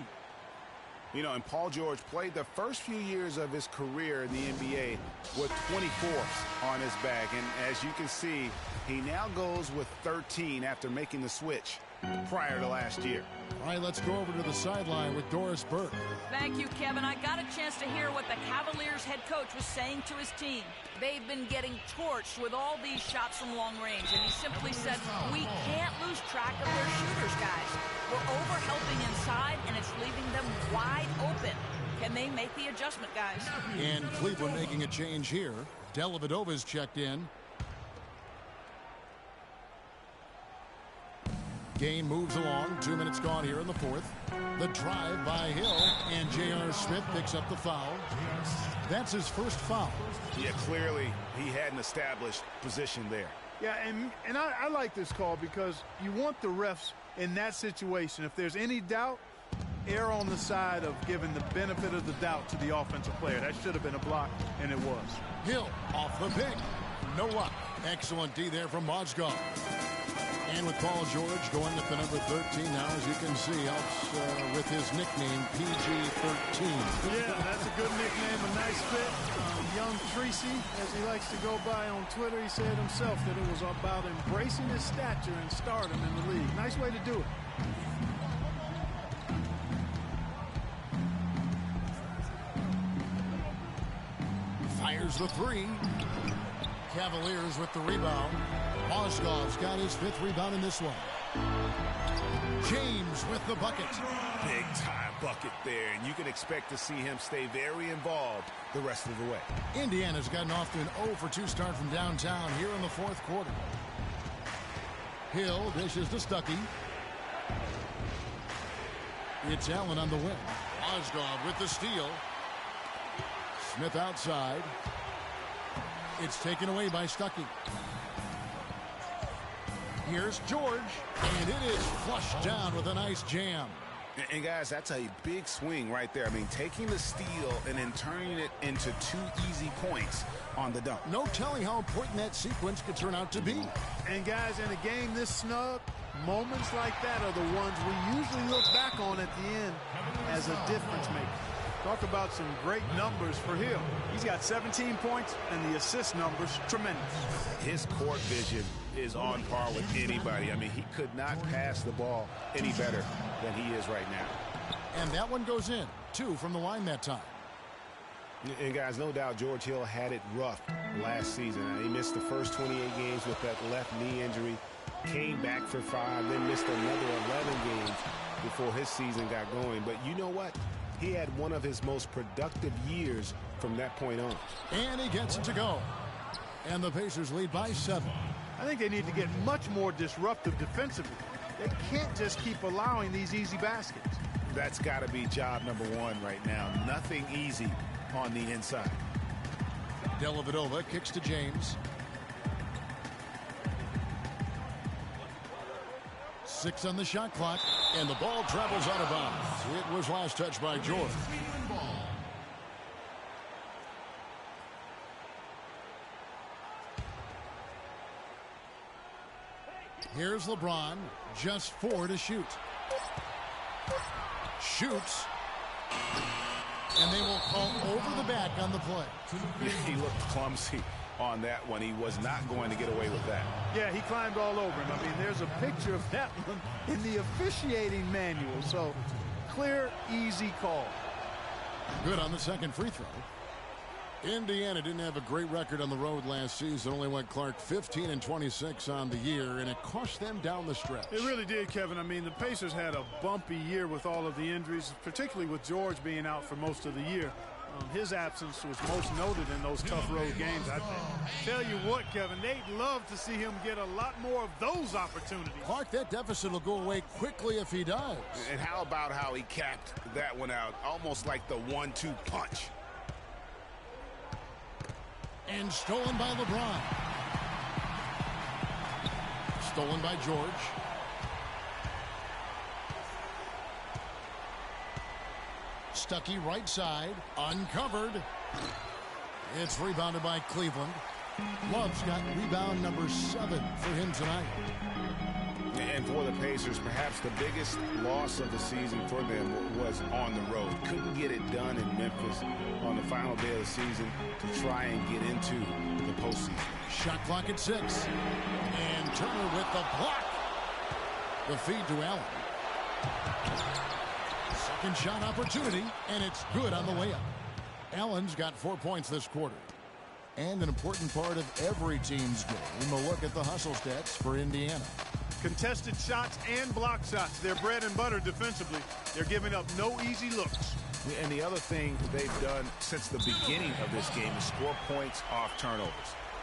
You know, and Paul George played the first few years of his career in the NBA with 24s on his back. And as you can see, he now goes with 13 after making the switch prior to last year. All right, let's go over to the sideline with Doris Burke. Thank you, Kevin. I got a chance to hear what the Cavaliers head coach was saying to his team. They've been getting torched with all these shots from long range, and he simply said, we can't lose track of their shooters, guys. We're over-helping inside, and it's leaving them wide open. Can they make the adjustment, guys? And Cleveland making a change here. Dellavedova's checked in. Game moves along. 2 minutes gone here in the 4th. The drive by Hill, and J.R. Smith picks up the foul. That's his 1st foul. Yeah, clearly he had an established position there. Yeah, and I like this call because you want the refs in that situation, if there's any doubt, err on the side of giving the benefit of the doubt to the offensive player. That should have been a block, and it was. Hill off the pick. No luck. Excellent D there from Mozgov. And with Paul George going at the number 13 now, as you can see, helps with his nickname, PG-13. Yeah, that's a good nickname, a nice fit. Young Tracy, as he likes to go by on Twitter, he said himself that it was about embracing his stature and stardom in the league. Nice way to do it. Fires the three. Cavaliers with the rebound. Mozgov's got his 5th rebound in this one. James with the bucket. Big time bucket there, and you can expect to see him stay very involved the rest of the way. Indiana's gotten off to an 0-for-2 start from downtown here in the 4th quarter. Hill dishes to Stuckey. It's Allen on the wing. Mozgov with the steal. Smith outside. It's taken away by Stuckey. Here's George, and it is flushed down with a nice jam. And guys, that's a big swing right there. I mean, taking the steal and then turning it into 2 easy points on the dunk. No telling how important that sequence could turn out to be. And guys, in a game this snug, moments like that are the ones we usually look back on at the end as a difference maker. Talk about some great numbers for Hill. He's got 17 points, and the assist numbers, tremendous. His court vision is on par with anybody. I mean, he could not pass the ball any better than he is right now. And that one goes in. 2 from the line that time. And guys, no doubt George Hill had it rough last season. He missed the first 28 games with that left knee injury, came back for 5, then missed another 11 games before his season got going. But you know what? He had one of his most productive years from that point on. And he gets it to go. And the Pacers lead by 7. I think they need to get much more disruptive defensively. They can't just keep allowing these easy baskets. That's got to be job number 1 right now. Nothing easy on the inside. Dellavedova kicks to James. 6 on the shot clock, and the ball travels out of bounds. It was last touched by George. Here's LeBron, just 4 to shoot. Shoots. And they will call over the back on the play. He looked clumsy on that one. He was not going to get away with that. Yeah, he climbed all over him. I mean, there's a picture of that one in the officiating manual. So, clear, easy call. Good on the second free throw. Indiana didn't have a great record on the road last season. Only went Clark 15-26 on the year, and it cost them down the stretch. It really did, Kevin. I mean, the Pacers had a bumpy year with all of the injuries, particularly with George being out for most of the year. His absence was most noted in those tough road games, I think. Tell you what, Kevin, they'd love to see him get a lot more of those opportunities. Clark, that deficit will go away quickly if he does. And how about how he capped that one out, almost like the 1-2 punch. And stolen by LeBron. Stolen by George. Stuckey right side. Uncovered. It's rebounded by Cleveland. Love's got rebound number 7 for him tonight. And for the Pacers, perhaps the biggest loss of the season for them was on the road. Couldn't get it done in Memphis on the final day of the season to try and get into the postseason. Shot clock at 6. And Turner with the block. The feed to Allen. Second shot opportunity, and it's good on the way up. Allen's got 4 points this quarter. And an important part of every team's game, a look at the hustle stats for Indiana. Contested shots and block shots. They're bread and butter defensively. They're giving up no easy looks. And the other thing they've done since the beginning of this game is score points off turnovers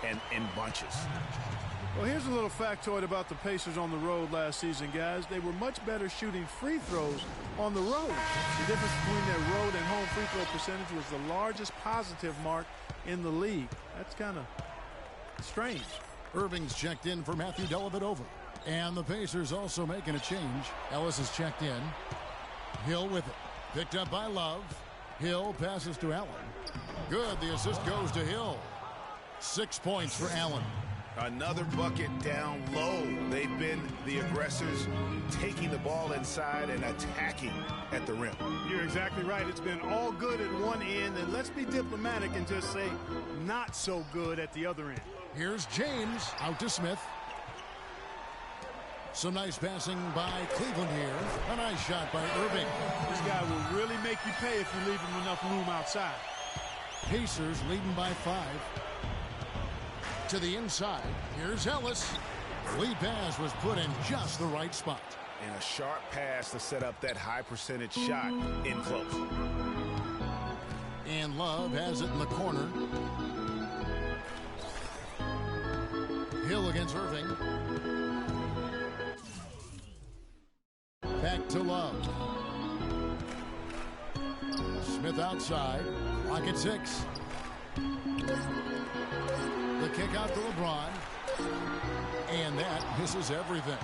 and in bunches. Well, here's a little factoid about the Pacers on the road last season, guys. They were much better shooting free throws on the road. The difference between their road and home free throw percentage was the largest positive mark in the league. That's kind of strange. Irving's checked in for Matthew Dellavedova. And the Pacers also making a change. Ellis is checked in. Hill with it. Picked up by Love. Hill passes to Allen. Good. The assist goes to Hill. 6 points for Allen. Another bucket down low. They've been the aggressors, taking the ball inside and attacking at the rim. You're exactly right. It's been all good at one end, and let's be diplomatic and just say not so good at the other end. Here's James out to Smith. Some nice passing by Cleveland here. A nice shot by Irving. This guy will really make you pay if you leave him enough room outside. Pacers leading by 5. To the inside. Here's Ellis. Lead pass was put in just the right spot. And a sharp pass to set up that high percentage shot in close. And Love has it in the corner. Hill against Irving. Back to Love. Smith outside. Clock at 6. The kick out to LeBron. And that misses everything.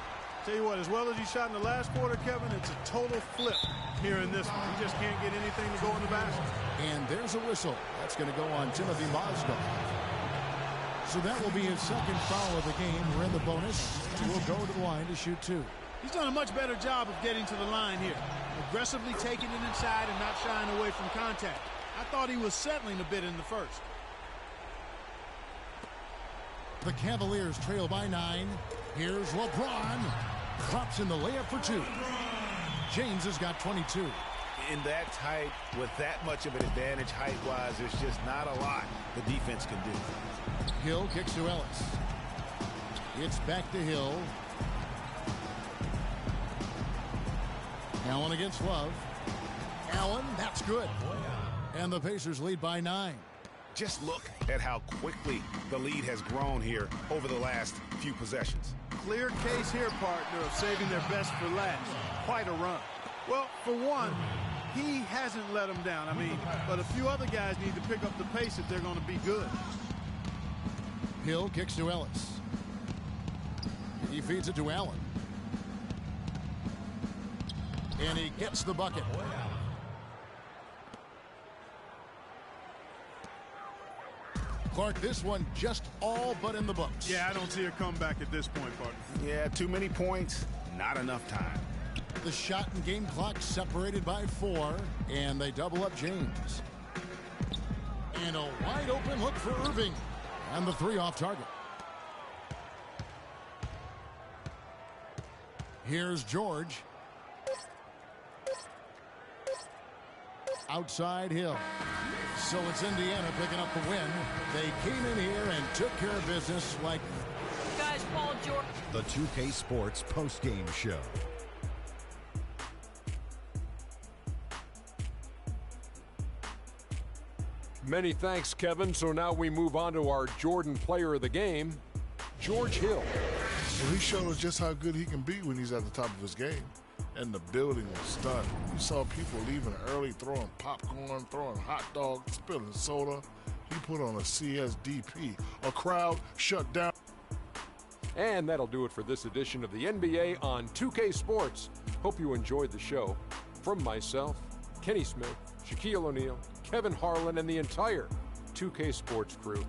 Tell you what, as well as he shot in the last quarter, Kevin, it's a total flip here in this one. He just can't get anything to go in the basket. And there's a whistle. That's going to go on Timothy Mozgov. So that will be his second foul of the game. We're in the bonus. He will go to the line to shoot 2. He's done a much better job of getting to the line here. Aggressively taking it inside and not shying away from contact. I thought he was settling a bit in the first. The Cavaliers trail by 9. Here's LeBron. Drops in the layup for 2. James has got 22. In that tight, with that much of an advantage height-wise, there's just not a lot the defense can do. Hill kicks to Ellis. It's back to Hill. Allen against Love. Allen, that's good. And the Pacers lead by 9. Just look at how quickly the lead has grown here over the last few possessions. Clear case here, partner, of saving their best for last. Quite a run. Well, for one, he hasn't let them down. I mean, but a few other guys need to pick up the pace if they're going to be good. Hill kicks to Ellis. He feeds it to Allen. And he gets the bucket. Clark, this one just all but in the books. Yeah, I don't see a comeback at this point, partner. Yeah, too many points, not enough time. The shot and game clock separated by 4, and they double up James. And a wide open look for Irving. And the 3 off target. Here's George. Outside Hill. So it's Indiana picking up the win. They came in here and took care of business like... Guys, Paul George. The 2K Sports postgame show. Many thanks, Kevin. So now we move on to our Jordan player of the game, George Hill. Well, he showed us just how good he can be when he's at the top of his game. And the building was stunned. You saw people leaving early, throwing popcorn, throwing hot dogs, spilling soda. He put on a CSDP. A crowd shut down. And that'll do it for this edition of the NBA on 2K Sports. Hope you enjoyed the show. From myself, Kenny Smith, Shaquille O'Neal, Kevin Harlan, and the entire 2K Sports crew.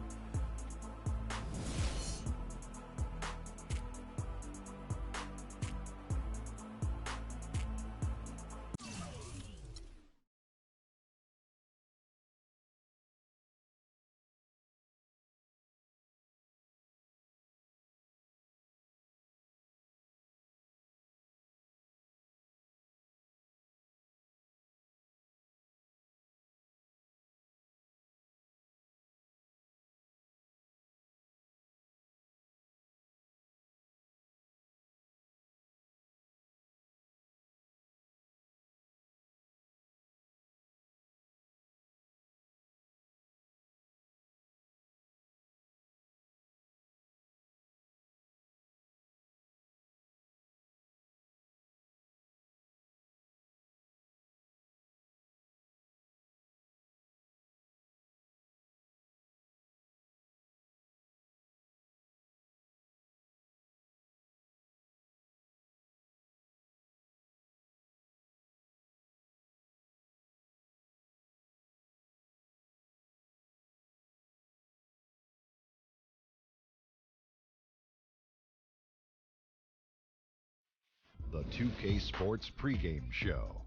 2K Sports pregame show.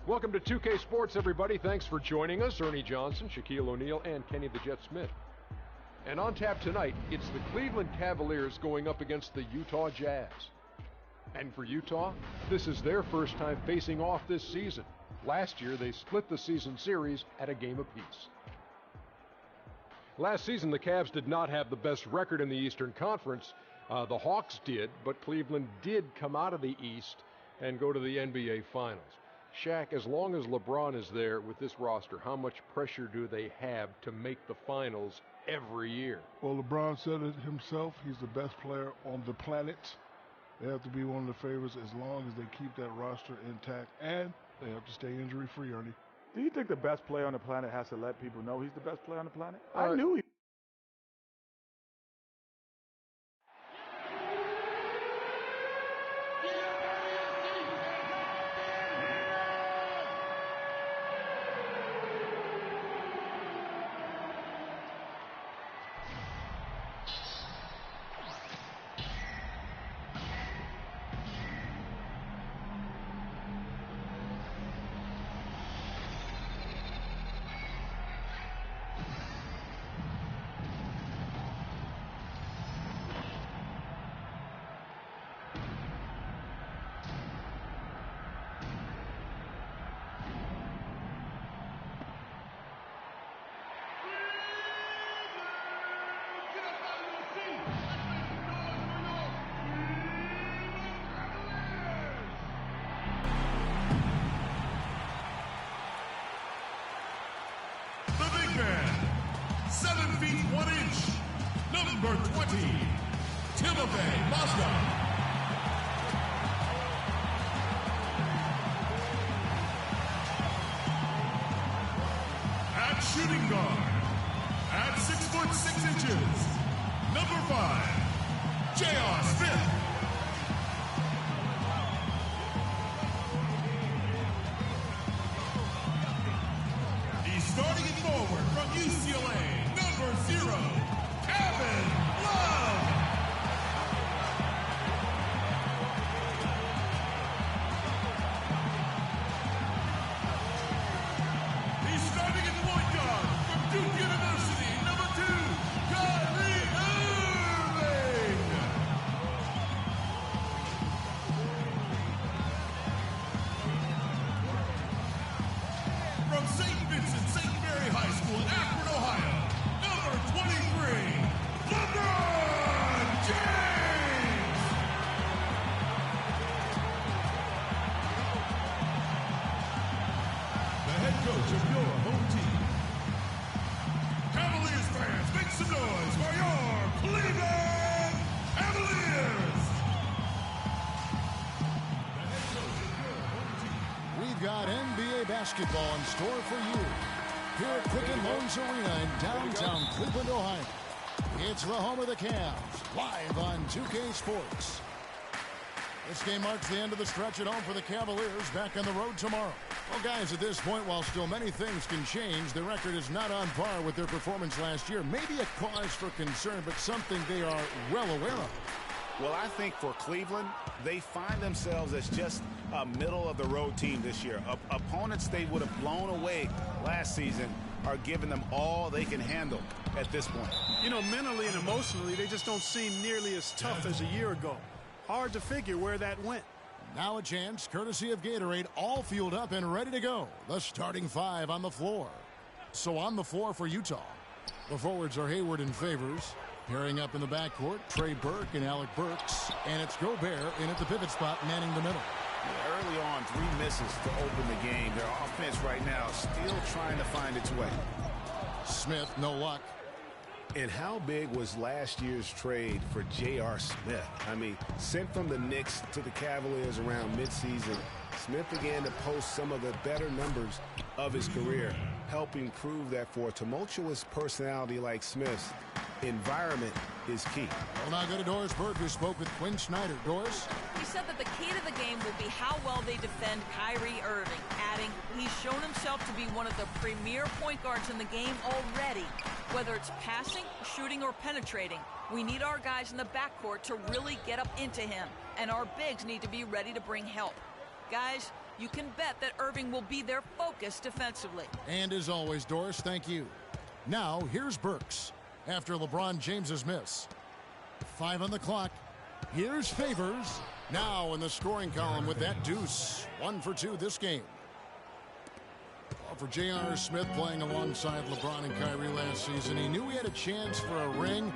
Welcome to 2K Sports, everybody. Thanks for joining us. Ernie Johnson, Shaquille O'Neal, and Kenny the Jet Smith. And on tap tonight, it's the Cleveland Cavaliers going up against the Utah Jazz. And for Utah, this is their first time facing off this season. Last year, they split the season series at a game apiece. Last season, the Cavs did not have the best record in the Eastern Conference. The Hawks did, but Cleveland did come out of the East and go to the NBA Finals. Shaq, as long as LeBron is there with this roster, how much pressure do they have to make the finals every year? Well, LeBron said it himself. He's the best player on the planet. They have to be one of the favorites as long as they keep that roster intact, and they have to stay injury-free, Ernie. Do you think the best player on the planet has to let people know he's the best player on the planet? I knew he. The big man, 7 feet 1 inch, number 20, Timothy Mozgov. At shooting guard, at 6 foot 6 inches, number 5, J.R. Smith. Starting it forward from UCLA, number 0, Kevin Love. He's starting at point guard from Duke University, number 2, Kyrie Irving. From St. Vincent, St. Mary High School in Akron, Ohio, number 23, LeBron James! The head coach of your home team. Cavaliers fans, make some noise for your Cleveland Cavaliers! The head coach of your home team. We've got NBA basketball in store for you here at Quicken Loans Arena in downtown Cleveland, Ohio. It's the home of the Cavs, live on 2K Sports. This game marks the end of the stretch at home for the Cavaliers, back on the road tomorrow. Well, guys, at this point, while still many things can change, the record is not on par with their performance last year. Maybe a cause for concern, but something they are well aware of. Well, I think for Cleveland, they find themselves as just a middle-of-the-road team this year. Opponents they would have blown away last season are giving them all they can handle at this point. You know, mentally and emotionally, they just don't seem nearly as tough as a year ago. Hard to figure where that went. Now a chance, courtesy of Gatorade, all fueled up and ready to go. The starting 5 on the floor. So on the floor for Utah, the forwards are Hayward and Favors. Pairing up in the backcourt, Trey Burke and Alec Burks. And it's Gobert in at the pivot spot, manning the middle. Early on, 3 misses to open the game. Their offense right now still trying to find its way. Smith, no luck. And how big was last year's trade for J.R. Smith? I mean, sent from the Knicks to the Cavaliers around midseason, Smith began to post some of the better numbers of his career, helping prove that for a tumultuous personality like Smith's, environment is key. Well, now go to Doris Burke, who spoke with Quinn Snyder. Doris? He said that the key to the game will be how well they defend Kyrie Irving, adding he's shown himself to be one of the premier point guards in the game already. Whether it's passing, shooting, or penetrating, we need our guys in the backcourt to really get up into him, and our bigs need to be ready to bring help. Guys, you can bet that Irving will be their focus defensively. And as always, Doris, thank you. Now, here's Burks after LeBron James's miss. 5 on the clock. Here's Favors. Now in the scoring column with that deuce. 1 for 2 this game. For J.R. Smith playing alongside LeBron and Kyrie last season, he knew he had a chance for a ring.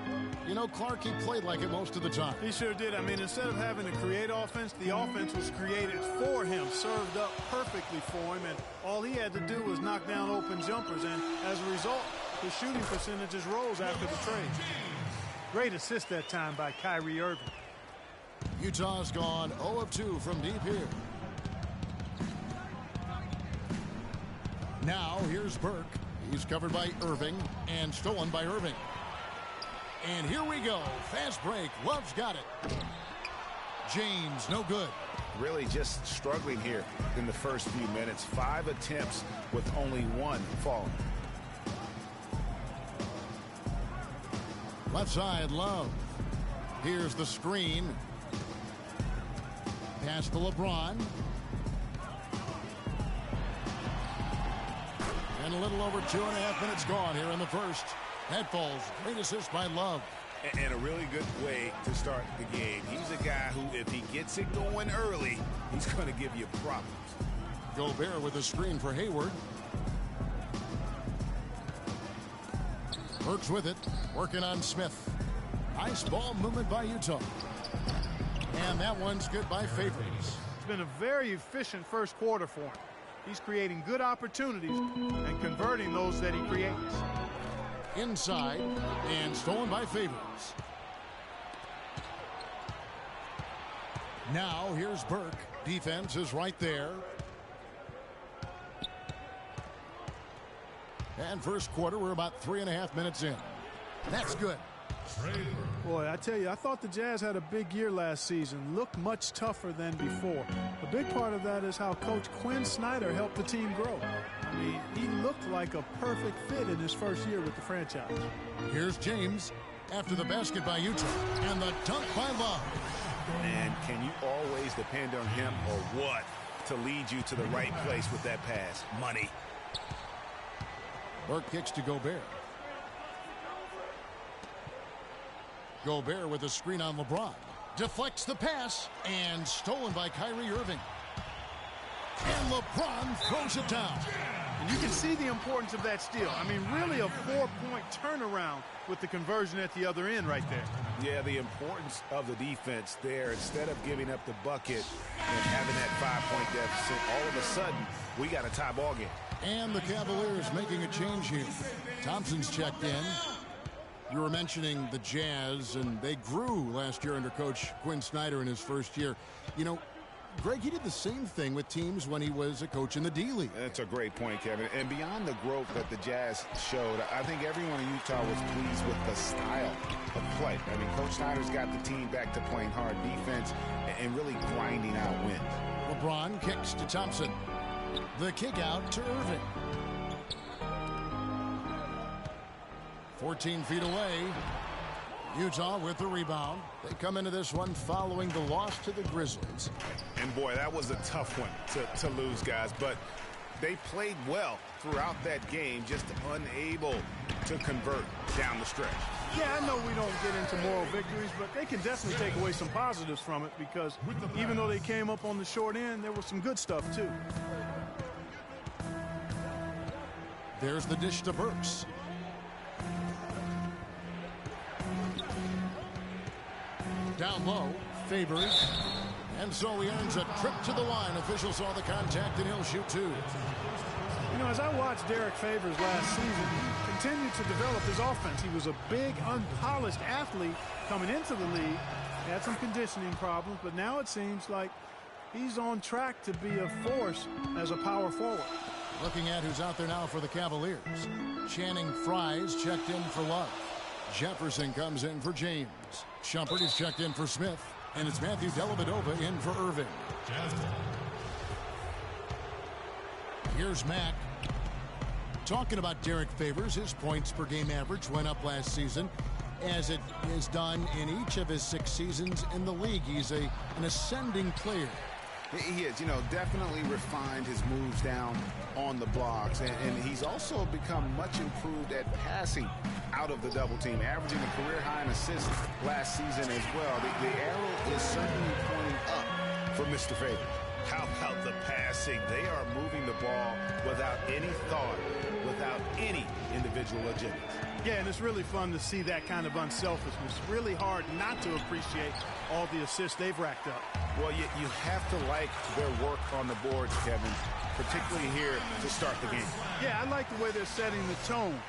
You know, Clark, he played like it most of the time. He sure did. I mean, instead of having to create offense, the offense was created for him, served up perfectly for him, and all he had to do was knock down open jumpers, and as a result, his shooting percentages rose after the trade. Great assist that time by Kyrie Irving. Utah's gone 0 of 2 from deep here. Now here's Burke. He's covered by Irving and stolen by Irving. And here we go. Fast break. Love's got it. James, no good. Really just struggling here in the first few minutes. 5 attempts with only 1 falling. Left side, Love. Here's the screen. Pass to LeBron. And a little over 2.5 minutes gone here in the first. That falls. Great assist by Love. And a really good way to start the game. He's a guy who, if he gets it going early, he's going to give you problems. Gobert with a screen for Hayward. Burks with it. Working on Smith. Nice ball movement by Utah. And that one's good by Favors. It's been a very efficient first quarter for him. He's creating good opportunities and converting those that he creates. Inside and stolen by Favors. Now here's Burke. Defense is right there. And first quarter, we're about 3.5 minutes in. That's good. Boy, I tell you, I thought the Jazz had a big year last season. Looked much tougher than before. A big part of that is how Coach Quinn Snyder helped the team grow. I mean, he looked like a perfect fit in his first year with the franchise. Here's James after the basket by Utah. And the dunk by Love. And can you always depend on him or what to lead you to the right place with that pass? Money. Burke kicks to Gobert. Gobert with a screen on LeBron. Deflects the pass and stolen by Kyrie Irving. And LeBron throws it down. And you can see the importance of that steal. I mean, really a 4-point turnaround with the conversion at the other end right there. Yeah, the importance of the defense there. Instead of giving up the bucket and having that 5-point deficit, all of a sudden, we got a tie ball game. And the Cavaliers making a change here. Thompson's checked in. You were mentioning the Jazz, and they grew last year under Coach Quinn Snyder in his first year. You know, Greg, he did the same thing with teams when he was a coach in the D-League. That's a great point, Kevin. And beyond the growth that the Jazz showed, I think everyone in Utah was pleased with the style of play. I mean, Coach Snyder's got the team back to playing hard defense and really grinding out wins. LeBron kicks to Thompson. The kick out to Irving. 14 feet away. Utah with the rebound. They come into this one following the loss to the Grizzlies. And boy, that was a tough one to lose, guys. But they played well throughout that game, just unable to convert down the stretch. Yeah, I know we don't get into moral victories, but they can definitely take away some positives from it because even though they came up on the short end, there was some good stuff too. There's the dish to Burks. Down low, Favors. And so he earns a trip to the line. Officials saw the contact, and he'll shoot 2. You know, as I watched Derek Favors last season, he continued to develop his offense. He was a big, unpolished athlete coming into the league. He had some conditioning problems, but now it seems like he's on track to be a force as a power forward. Looking at who's out there now for the Cavaliers. Channing Frye's checked in for Love. Jefferson comes in for James. Shumpert is checked in for Smith. And it's Matthew Dellavedova in for Irving. Here's Mack Talking about Derek Favors, his points per game average went up last season, as it is done in each of his 6 seasons in the league. He's an ascending player. He is, definitely refined his moves down on the blocks, and he's also become much improved at passing out of the double team, averaging a career high in assists last season as well. The arrow is certainly pointing up for Mr. Favors. How about the passing? They are moving the ball without any thought, without any individual agenda. Yeah, and it's really fun to see that kind of unselfishness. Really hard not to appreciate all the assists they've racked up. Well, you have to like their work on the boards, Kevin, particularly here to start the game. Yeah, I like the way they're setting the tone.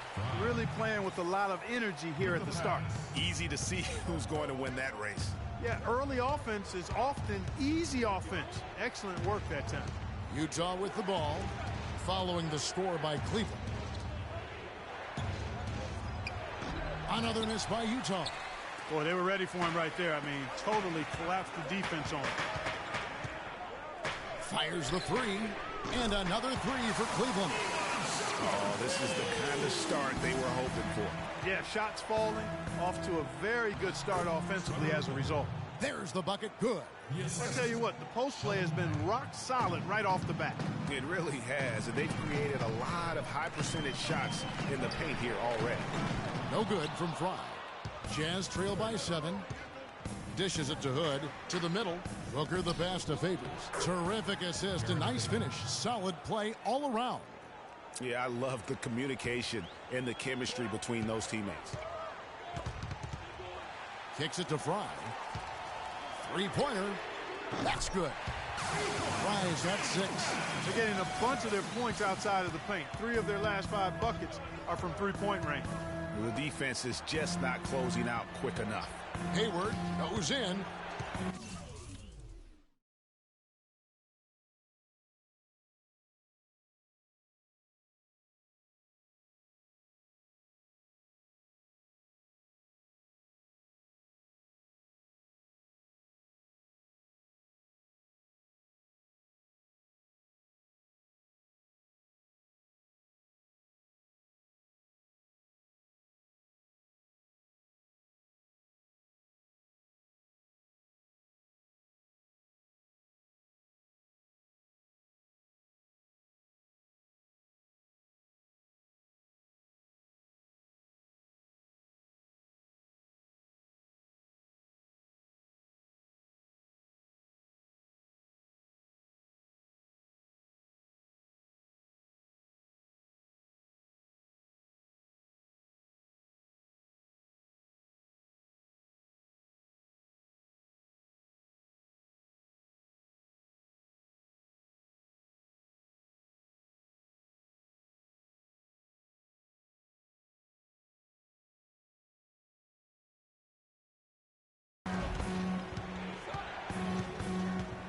Really playing with a lot of energy here at the start. Easy to see who's going to win that race. Yeah, early offense is often easy offense. Excellent work that time. Utah with the ball, following the score by Cleveland. Another miss by Utah. Boy, they were ready for him right there. I mean, totally collapsed the defense on him. Fires the 3, and another 3 for Cleveland. Oh, this is the kind of start they were hoping for. Yeah, shots falling, off to a very good start offensively as a result. There's the bucket, good. I'll tell you what, the post play has been rock solid right off the bat. It really has, and they've created a lot of high percentage shots in the paint here already. No good from Fry. Jazz trail by 7. Dishes it to Hood, to the middle. Booker the pass to Favors. Terrific assist, a nice finish. Solid play all around. Yeah, I love the communication and the chemistry between those teammates. Kicks it to Fry. 3-pointer. That's good. Fry's at 6. They're getting a bunch of their points outside of the paint. 3 of their last 5 buckets are from three-point range. The defense is just not closing out quick enough. Hayward goes in.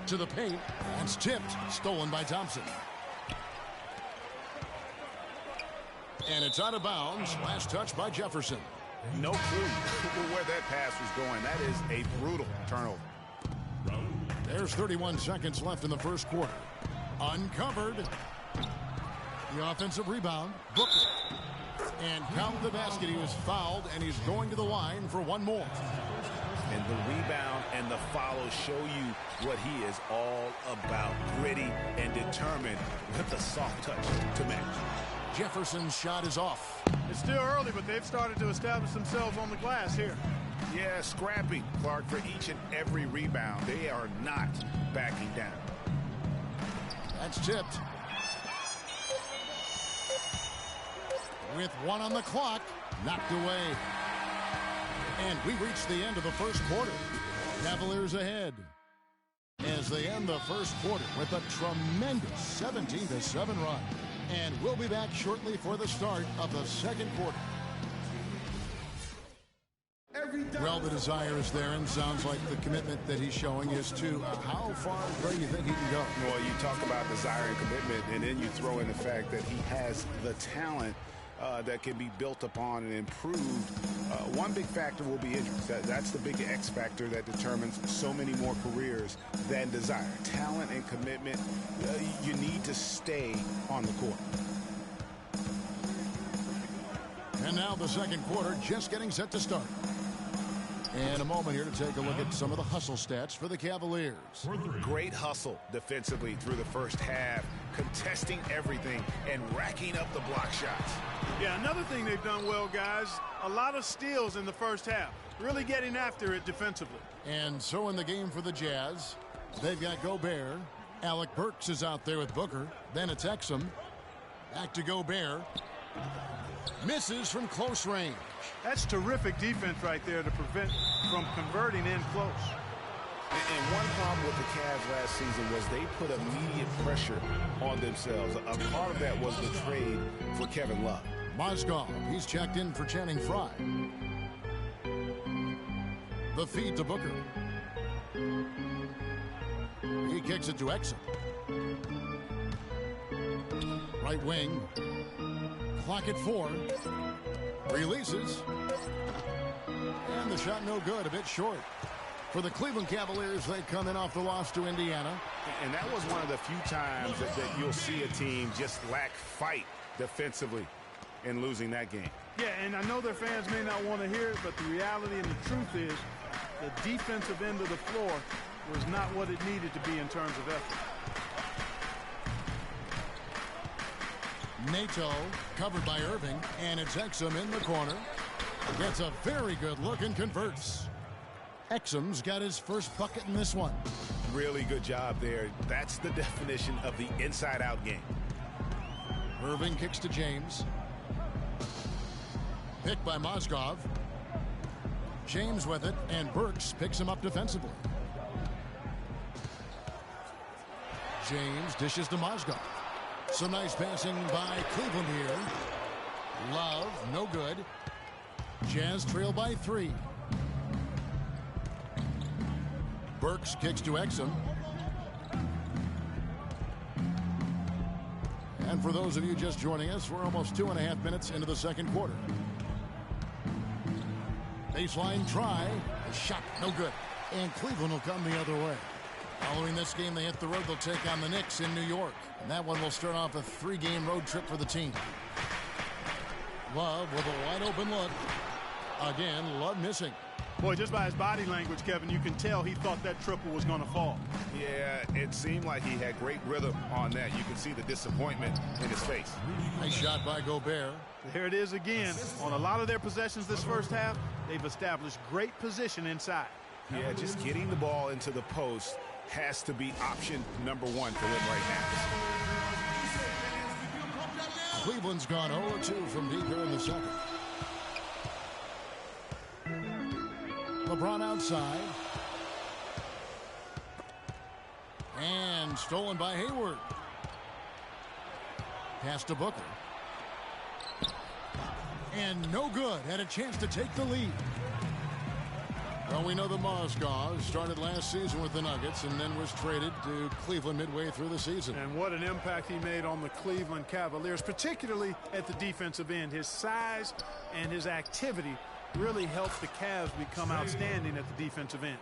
To the paint. That's tipped. Stolen by Thompson. And it's out of bounds. Last touch by Jefferson. No clue where that pass was going. That is a brutal turnover. There's 31 seconds left in the first quarter. Uncovered. The offensive rebound. Booker. And count the basket. He was fouled, and he's going to the line for one more. And the rebound and the follow show you what he is all about. Gritty and determined with a soft touch to match. Jefferson's shot is off. It's still early, but they've started to establish themselves on the glass here. Yeah, scrapping, Clark, for each and every rebound. They are not backing down. That's tipped. With 1 on the clock, knocked away. And we reach the end of the first quarter. Cavaliers ahead as they end the first quarter with a tremendous 17-7 run. And we'll be back shortly for the start of the second quarter. Well, the desire is there, and sounds like the commitment that he's showing is to how far where you think he can go. Well, you talk about desire and commitment, and then you throw in the fact that he has the talent that can be built upon and improved. One big factor will be injuries. That's the big X factor that determines so many more careers than desire. Talent and commitment, you need to stay on the court. And now the second quarter just getting set to start. And a moment here to take a look at some of the hustle stats for the Cavaliers. Great hustle defensively through the first half, contesting everything and racking up the block shots. Yeah, another thing they've done well, guys, a lot of steals in the first half, really getting after it defensively. And so in the game for the Jazz, they've got Gobert. Alec Burks is out there with Booker. Then it's Exum. Back to Gobert. Misses from close range. That's terrific defense right there to prevent from converting in close. And one problem with the Cavs last season was they put immediate pressure on themselves. A part of that was the trade for Kevin Love. Mozgov, he's checked in for Channing Frye. The feed to Booker. He kicks it to Exum. Right wing. Clock at 4. Releases. And the shot no good, a bit short. For the Cleveland Cavaliers, they come in off the loss to Indiana. And that was one of the few times that you'll see a team just lack fight defensively in losing that game. Yeah, and I know their fans may not want to hear it, but the reality and the truth is the defensive end of the floor was not what it needed to be in terms of effort. Nato covered by Irving, and it's Exum in the corner. Gets a very good look and converts. Exum's got his first bucket in this one. Really good job there. That's the definition of the inside-out game. Irving kicks to James. Picked by Mozgov. James with it, and Burks picks him up defensively. James dishes to Mozgov. Some nice passing by Cleveland here. Love, no good. Jazz trail by 3. Burks kicks to Exum. And for those of you just joining us, we're almost 2.5 minutes into the second quarter. Baseline try. The shot no good. And Cleveland will come the other way. Following this game, they hit the road. They'll take on the Knicks in New York. And that one will start off a 3-game road trip for the team. Love with a wide open look. Again, Love missing. Boy, just by his body language, Kevin, you can tell he thought that triple was going to fall. Yeah, it seemed like he had great rhythm on that. You can see the disappointment in his face. Nice shot by Gobert. There it is again. On a lot of their possessions this first half, they've established great position inside. Yeah, just getting the ball into the post has to be option number 1 for them right now. Cleveland's gone 0-2 from deep here in the second. LeBron outside. And stolen by Hayward. Pass to Booker. And no good. Had a chance to take the lead. Well, we know the Mozgov started last season with the Nuggets and then was traded to Cleveland midway through the season. And what an impact he made on the Cleveland Cavaliers, particularly at the defensive end. His size and his activity really helped the Cavs become outstanding at the defensive end.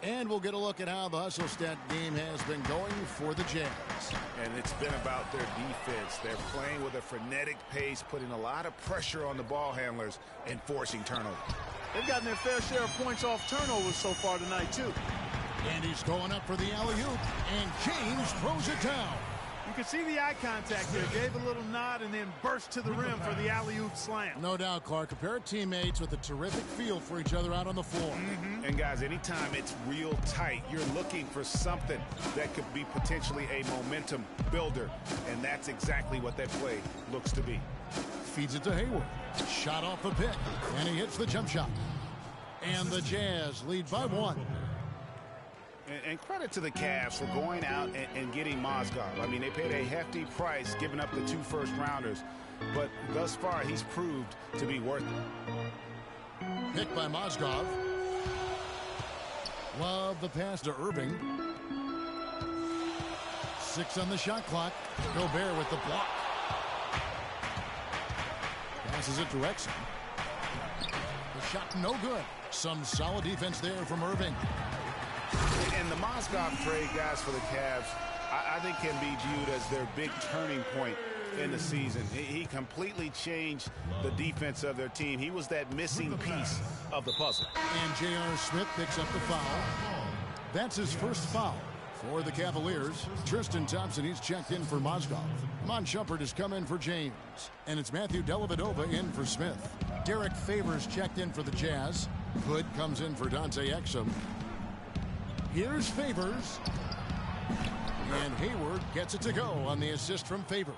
And we'll get a look at how the hustle stat game has been going for the Jazz. And it's been about their defense. They're playing with a frenetic pace, putting a lot of pressure on the ball handlers and forcing turnovers. They've gotten their fair share of points off turnovers so far tonight, too. And he's going up for the alley-oop, and James throws it down. You can see the eye contact there. Gave a little nod and then burst to the rim for the alley-oop slam. No doubt, Clark. A pair of teammates with a terrific feel for each other out on the floor. And, guys, anytime it's real tight, you're looking for something that could be potentially a momentum builder. And that's exactly what that play looks to be. Feeds it to Hayward. Shot off the pick, and he hits the jump shot. And the Jazz lead by 1. And credit to the Cavs for going out and getting Mozgov. I mean, they paid a hefty price giving up the 2 first-rounders. But thus far, he's proved to be worth it. Picked by Mozgov. Love the pass to Irving. 6 on the shot clock. Gobert with the block. Passes it to Exum. The shot no good. Some solid defense there from Irving. And the Mozgov trade, guys, for the Cavs, I think can be viewed as their big turning point in the season. He completely changed the defense of their team. He was that missing piece of the puzzle. And J.R. Smith picks up the foul. That's his first foul for the Cavaliers. Tristan Thompson, he's checked in for Mozgov. Iman Shumpert has come in for James. And it's Matthew Dellavedova in for Smith. Derek Favors checked in for the Jazz. Hood comes in for Dante Exum. Here's Favors. And Hayward gets it to go on the assist from Favors.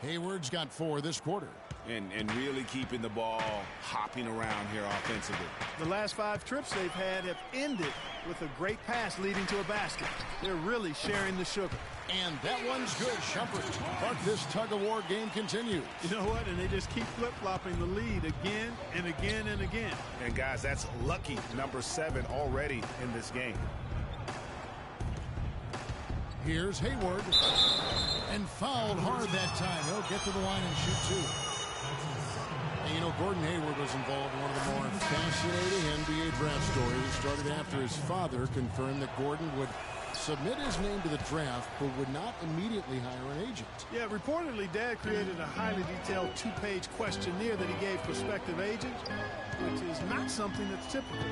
Hayward's got 4 this quarter. And really keeping the ball hopping around here offensively. The last 5 trips they've had have ended with a great pass leading to a basket. They're really sharing the sugar. And that one's good, Shumpert. But this tug-of-war game continues. You know what? And they just keep flip-flopping the lead again and again and again. And, guys, that's lucky number 7 already in this game. Here's Hayward. And fouled hard that time. He'll get to the line and shoot 2. And, you know, Gordon Hayward was involved in one of the more fascinating NBA draft stories. It started after his father confirmed that Gordon would submit his name to the draft but would not immediately hire an agent. Yeah, reportedly, Dad created a highly detailed 2-page questionnaire that he gave prospective agents, which is not something that's typical.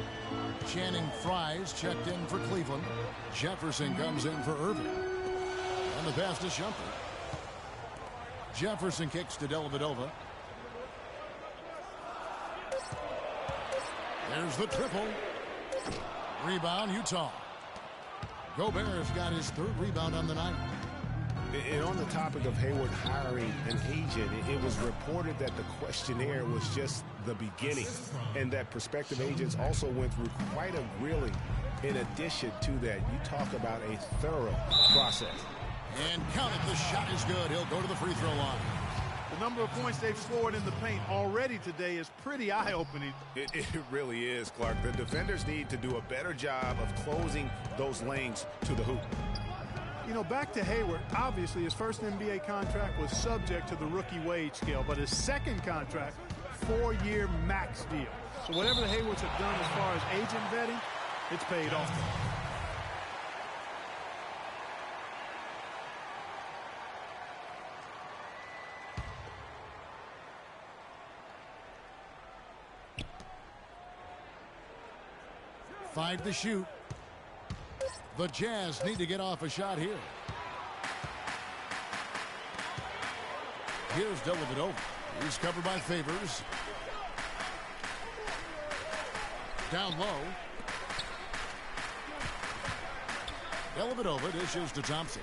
Channing Frye's checked in for Cleveland. Jefferson comes in for Irving. And the pass to Shumpert. Jefferson kicks to Dellavedova. There's the triple. Rebound, Utah. Gobert's got his 3rd rebound on the night. And on the topic of Hayward hiring an agent, it was reported that the questionnaire was just the beginning and that prospective agents also went through quite a grilling. In addition to that, you talk about a thorough process. And count it, the shot is good. He'll go to the free throw line. The number of points they've scored in the paint already today is pretty eye-opening. It really is, Clark. The defenders need to do a better job of closing those lanes to the hoop. You know, back to Hayward, obviously his first NBA contract was subject to the rookie wage scale, but his second contract, 4-year max deal. So whatever the Haywards have done as far as agent vetting, it's paid off. Five to shoot. The Jazz need to get off a shot here. Here's Dellavedova. He's covered by Favors. Down low. Dellavedova dishes to Thompson.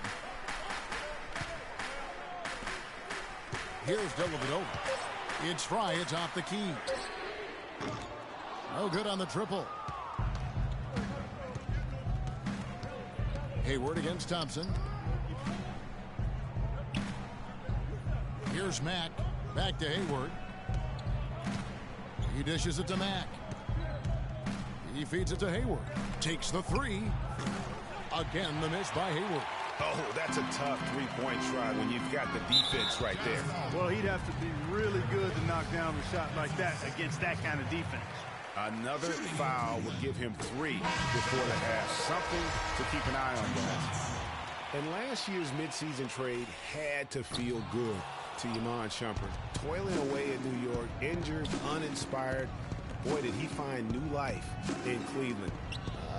Here's Dellavedova. It's Fry. It's off the key. No good on the triple. Hayward against Thompson. Here's Mack. Back to Hayward. He dishes it to Mack. He feeds it to Hayward. Takes the 3. Again, the miss by Hayward. Oh, that's a tough 3-point try when you've got the defense right there. Well, he'd have to be really good to knock down a shot like that against that kind of defense. Another foul would give him 3 before the half. Something to keep an eye on, guys. And last year's midseason trade had to feel good to Iman Shumpert. Toiling away in New York, injured, uninspired. Boy, did he find new life in Cleveland.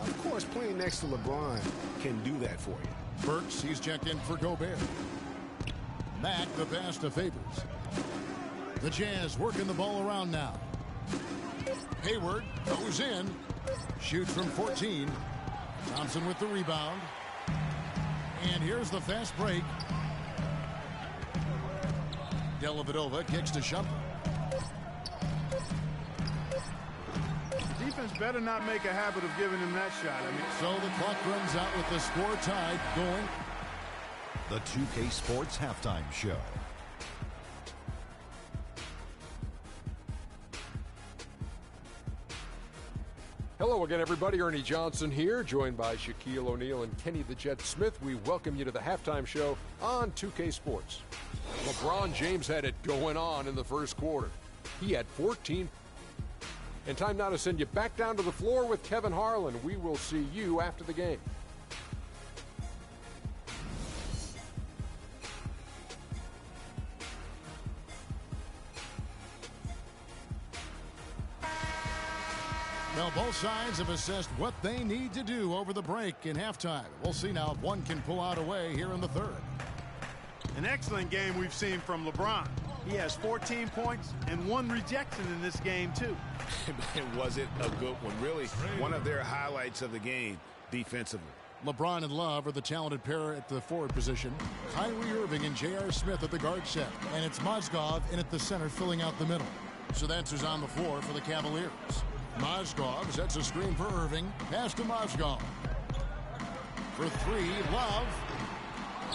Of course, playing next to LeBron can do that for you. Burks, he's checked in for Gobert. Mack, the pass to Favors. The Jazz working the ball around now. Hayward goes in. Shoots from 14. Thompson with the rebound. And here's the fast break. Dellavedova kicks to Shumpert. Defense better not make a habit of giving him that shot. So the clock runs out with the score tied going. The 2K Sports Halftime Show. Hello again, everybody. Ernie Johnson here, joined by Shaquille O'Neal and Kenny the Jet Smith. We welcome you to the halftime show on 2K Sports. LeBron James had it going on in the first quarter. He had 14. And time now to send you back down to the floor with Kevin Harlan. We will see you after the game. Well, both sides have assessed what they need to do over the break in halftime. We'll see now if one can pull out away here in the third. An excellent game we've seen from LeBron. He has 14 points and 1 rejection in this game, too. Was it a good one? Really, one of their highlights of the game defensively. LeBron and Love are the talented pair at the forward position. Kyrie Irving and J.R. Smith at the guard set. And it's Mozgov in at the center filling out the middle. So that's who's on the floor for the Cavaliers. Mozgov sets a screen for Irving. Pass to Mozgov. For 3, Love.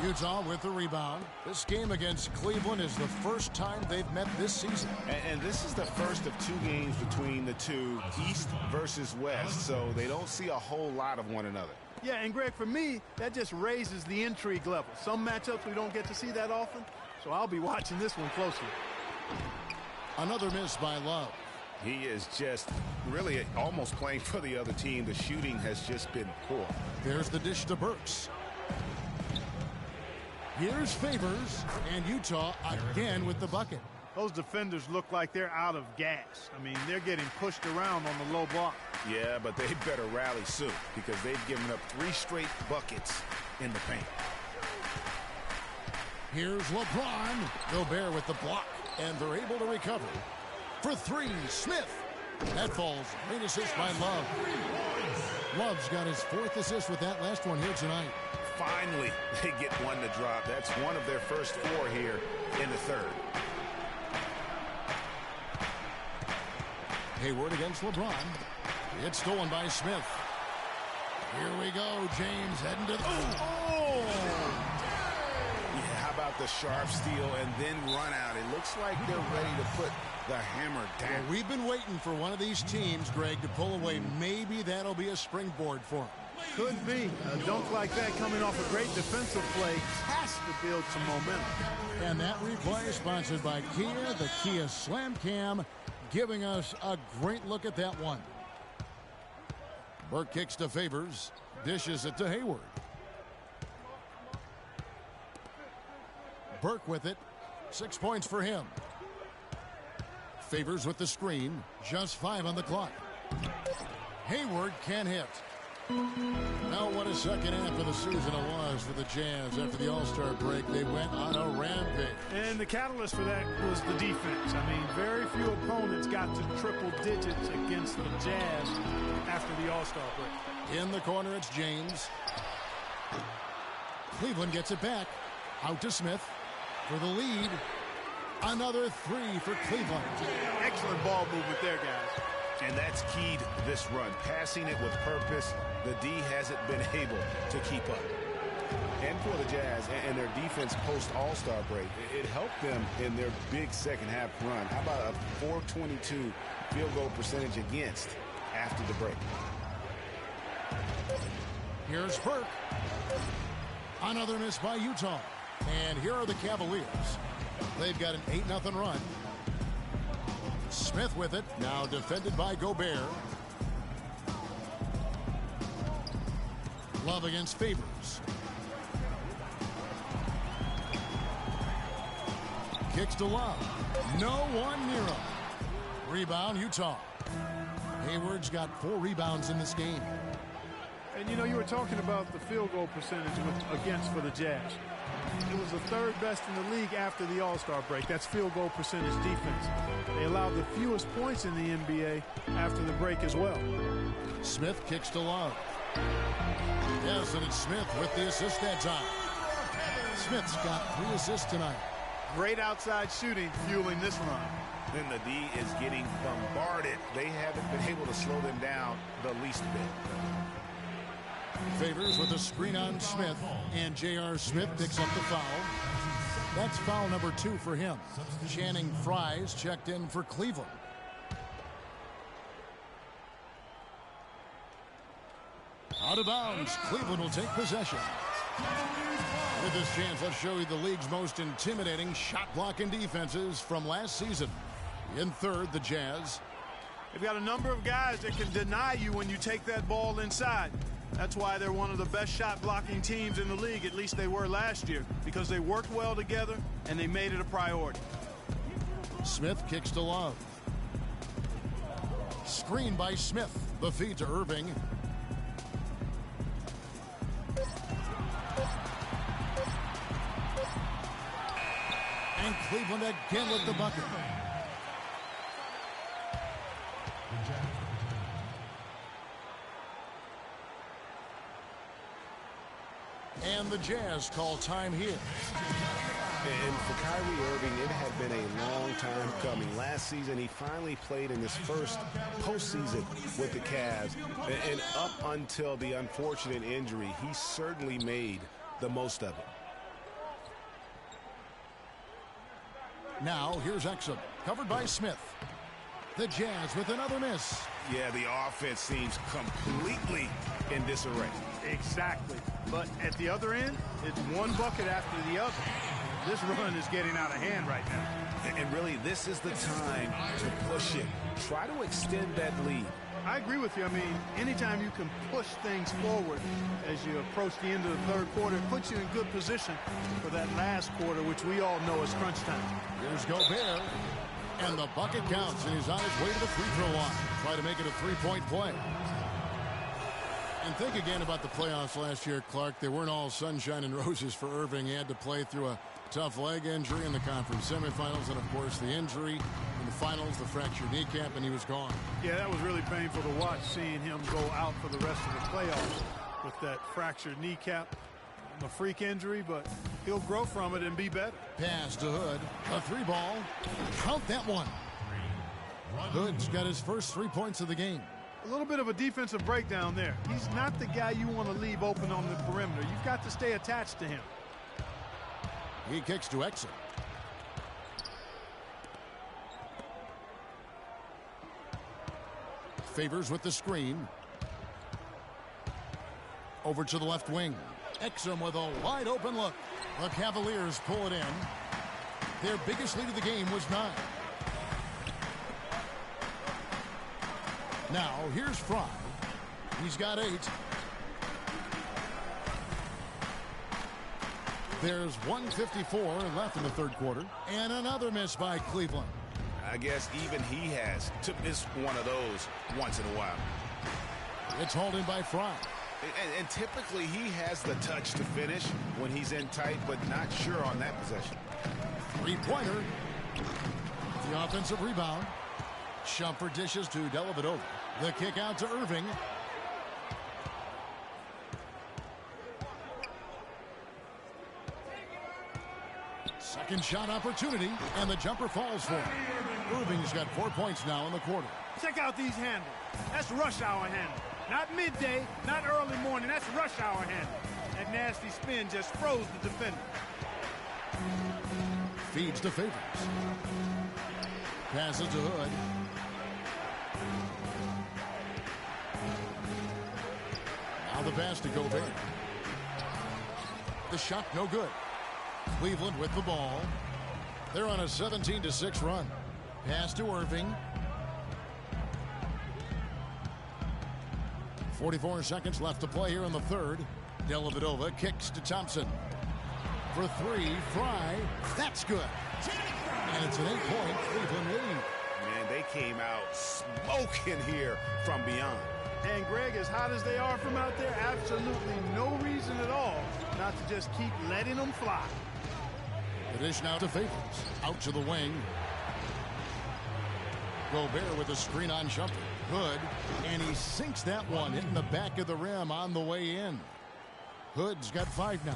Utah with the rebound. This game against Cleveland is the first time they've met this season. And this is the first of 2 games between the two, East versus West, so they don't see a whole lot of one another. Yeah, and Greg, for me, that just raises the intrigue level. Some matchups we don't get to see that often, so I'll be watching this one closely. Another miss by Love. He is just really almost playing for the other team. The shooting has just been poor. There's the dish to Burks. Here's Favors, and Utah again with the bucket. Those defenders look like they're out of gas. I mean, they're getting pushed around on the low block. Yeah, but they better rally soon because they've given up 3 straight buckets in the paint. Here's LeBron. Gobert with the block, and they're able to recover. For 3, Smith. That falls. Great assist by Love. Love's got his 4th assist with that last one here tonight. Finally, they get one to drop. That's one of their first 4 here in the third. Hayward against LeBron. It's stolen by Smith. Here we go. James heading to the... Oh! Yeah, how about the sharp steal and then run out? It looks like they're ready to put the hammer down. Well, we've been waiting for one of these teams, Greg, to pull away. Maybe that'll be a springboard for them. Could be. A dunk like that coming off a great defensive play has to build some momentum. And that replay sponsored by Kia, the Kia Slam Cam, giving us a great look at that one. Burke kicks to Favors, dishes it to Hayward. Burke with it, 6 points for him. Favors with the screen, just 5 on the clock. Hayward can hit. Now what a second half of the season it was for the Jazz. After the All-Star break, they went on a rampage. And the catalyst for that was the defense. I mean, very few opponents got to triple digits against the Jazz after the All-Star break. In the corner, it's James. Cleveland gets it back. Out to Smith for the lead. Another 3 for Cleveland. Excellent ball movement there, guys. And that's keyed this run. Passing it with purpose. The D hasn't been able to keep up. And for the Jazz and their defense post-All-Star break, it helped them in their big second-half run. How about a .422 field goal percentage against after the break? Here's Burke. Another miss by Utah. And here are the Cavaliers. They've got an 8-0 run. Smith with it, now defended by Gobert. Love against Favors. Kicks to Love. No one near him. Rebound, Utah. Hayward's got 4 rebounds in this game. And, you know, you were talking about the field goal percentage against for the Jazz. It was the 3rd best in the league after the All-Star break. That's field goal percentage defense. They allowed the fewest points in the NBA after the break as well. Smith kicks to Love. Yes, and it's Smith with the assist that time. Smith's got 3 assists tonight. Great outside shooting fueling this run. Then the D is getting bombarded. They haven't been able to slow them down the least bit. Favors with a screen on Smith, and J.R. Smith picks up the foul. That's foul number 2 for him. Channing Frye's checked in for Cleveland. Out of bounds, Cleveland will take possession. With this chance, let's show you the league's most intimidating shot blocking defenses from last season. In third, the Jazz. They've got a number of guys that can deny you when you take that ball inside. That's why they're one of the best shot blocking teams in the league, at least they were last year, because they worked well together and they made it a priority. Smith kicks to Love. Screen by Smith. The feed to Irving. And Cleveland again with the bucket. And the Jazz call time here. And for Kyrie Irving, it had been a long time coming. Last season, he finally played in his first postseason with the Cavs. And up until the unfortunate injury, he certainly made the most of it. Now, here's Exum, covered by Smith. The Jazz with another miss. Yeah, the offense seems completely in disarray. Exactly. But at the other end, it's one bucket after the other. This run is getting out of hand right now. And really, this is the time to push it. Try to extend that lead. I agree with you. I mean, anytime you can push things forward as you approach the end of the third quarter, it puts you in good position for that last quarter, which we all know is crunch time. Here's Gobert. And the bucket counts, and he's on his way to the free throw line. Try to make it a three-point play. And think again about the playoffs last year, Clark. They weren't all sunshine and roses for Irving. He had to play through a tough leg injury in the conference semifinals, and, of course, the injury in the finals, the fractured kneecap, and he was gone. Yeah, that was really painful to watch, seeing him go out for the rest of the playoffs with that fractured kneecap. A freak injury, but he'll grow from it and be better. Pass to Hood. A three ball. Count that one. Hood's got his first 3 points of the game. A little bit of a defensive breakdown there. He's not the guy you want to leave open on the perimeter. You've got to stay attached to him. He kicks to Exum. Favors with the screen. Over to the left wing. Exum with a wide open look. The Cavaliers pull it in. Their biggest lead of the game was 9. Now here's Fry. He's got 8. There's 1:54 left in the third quarter. And another miss by Cleveland. I guess even he has to miss one of those once in a while. It's hauled in by Fry. And typically he has the touch to finish when he's in tight, but not sure on that possession. Three-pointer. The offensive rebound. Shumpert dishes to Dellavedova. The kick out to Irving. Second shot opportunity, and the jumper falls for him. Irving's got 4 points now in the quarter. Check out these handles. That's rush hour handle. Not midday, not early morning. That's rush hour handle. That nasty spin just froze the defender. Feeds to Favors. Passes to Hood. Now the pass to Gobert. The shot no good. Cleveland with the ball. They're on a 17-6 run. Pass to Irving. 44 seconds left to play here in the third. Dellavedova kicks to Thompson. For 3, Fry. That's good. And it's an 8-point Cleveland lead. Man, they came out smoking here from beyond. And Greg, as hot as they are from out there, absolutely no reason at all not to just keep letting them fly. The dish now to Favors. Out to the wing. Gobert with a screen on Shumpert. Hood, and he sinks that one, hitting the back of the rim on the way in. Hood's got 5 now.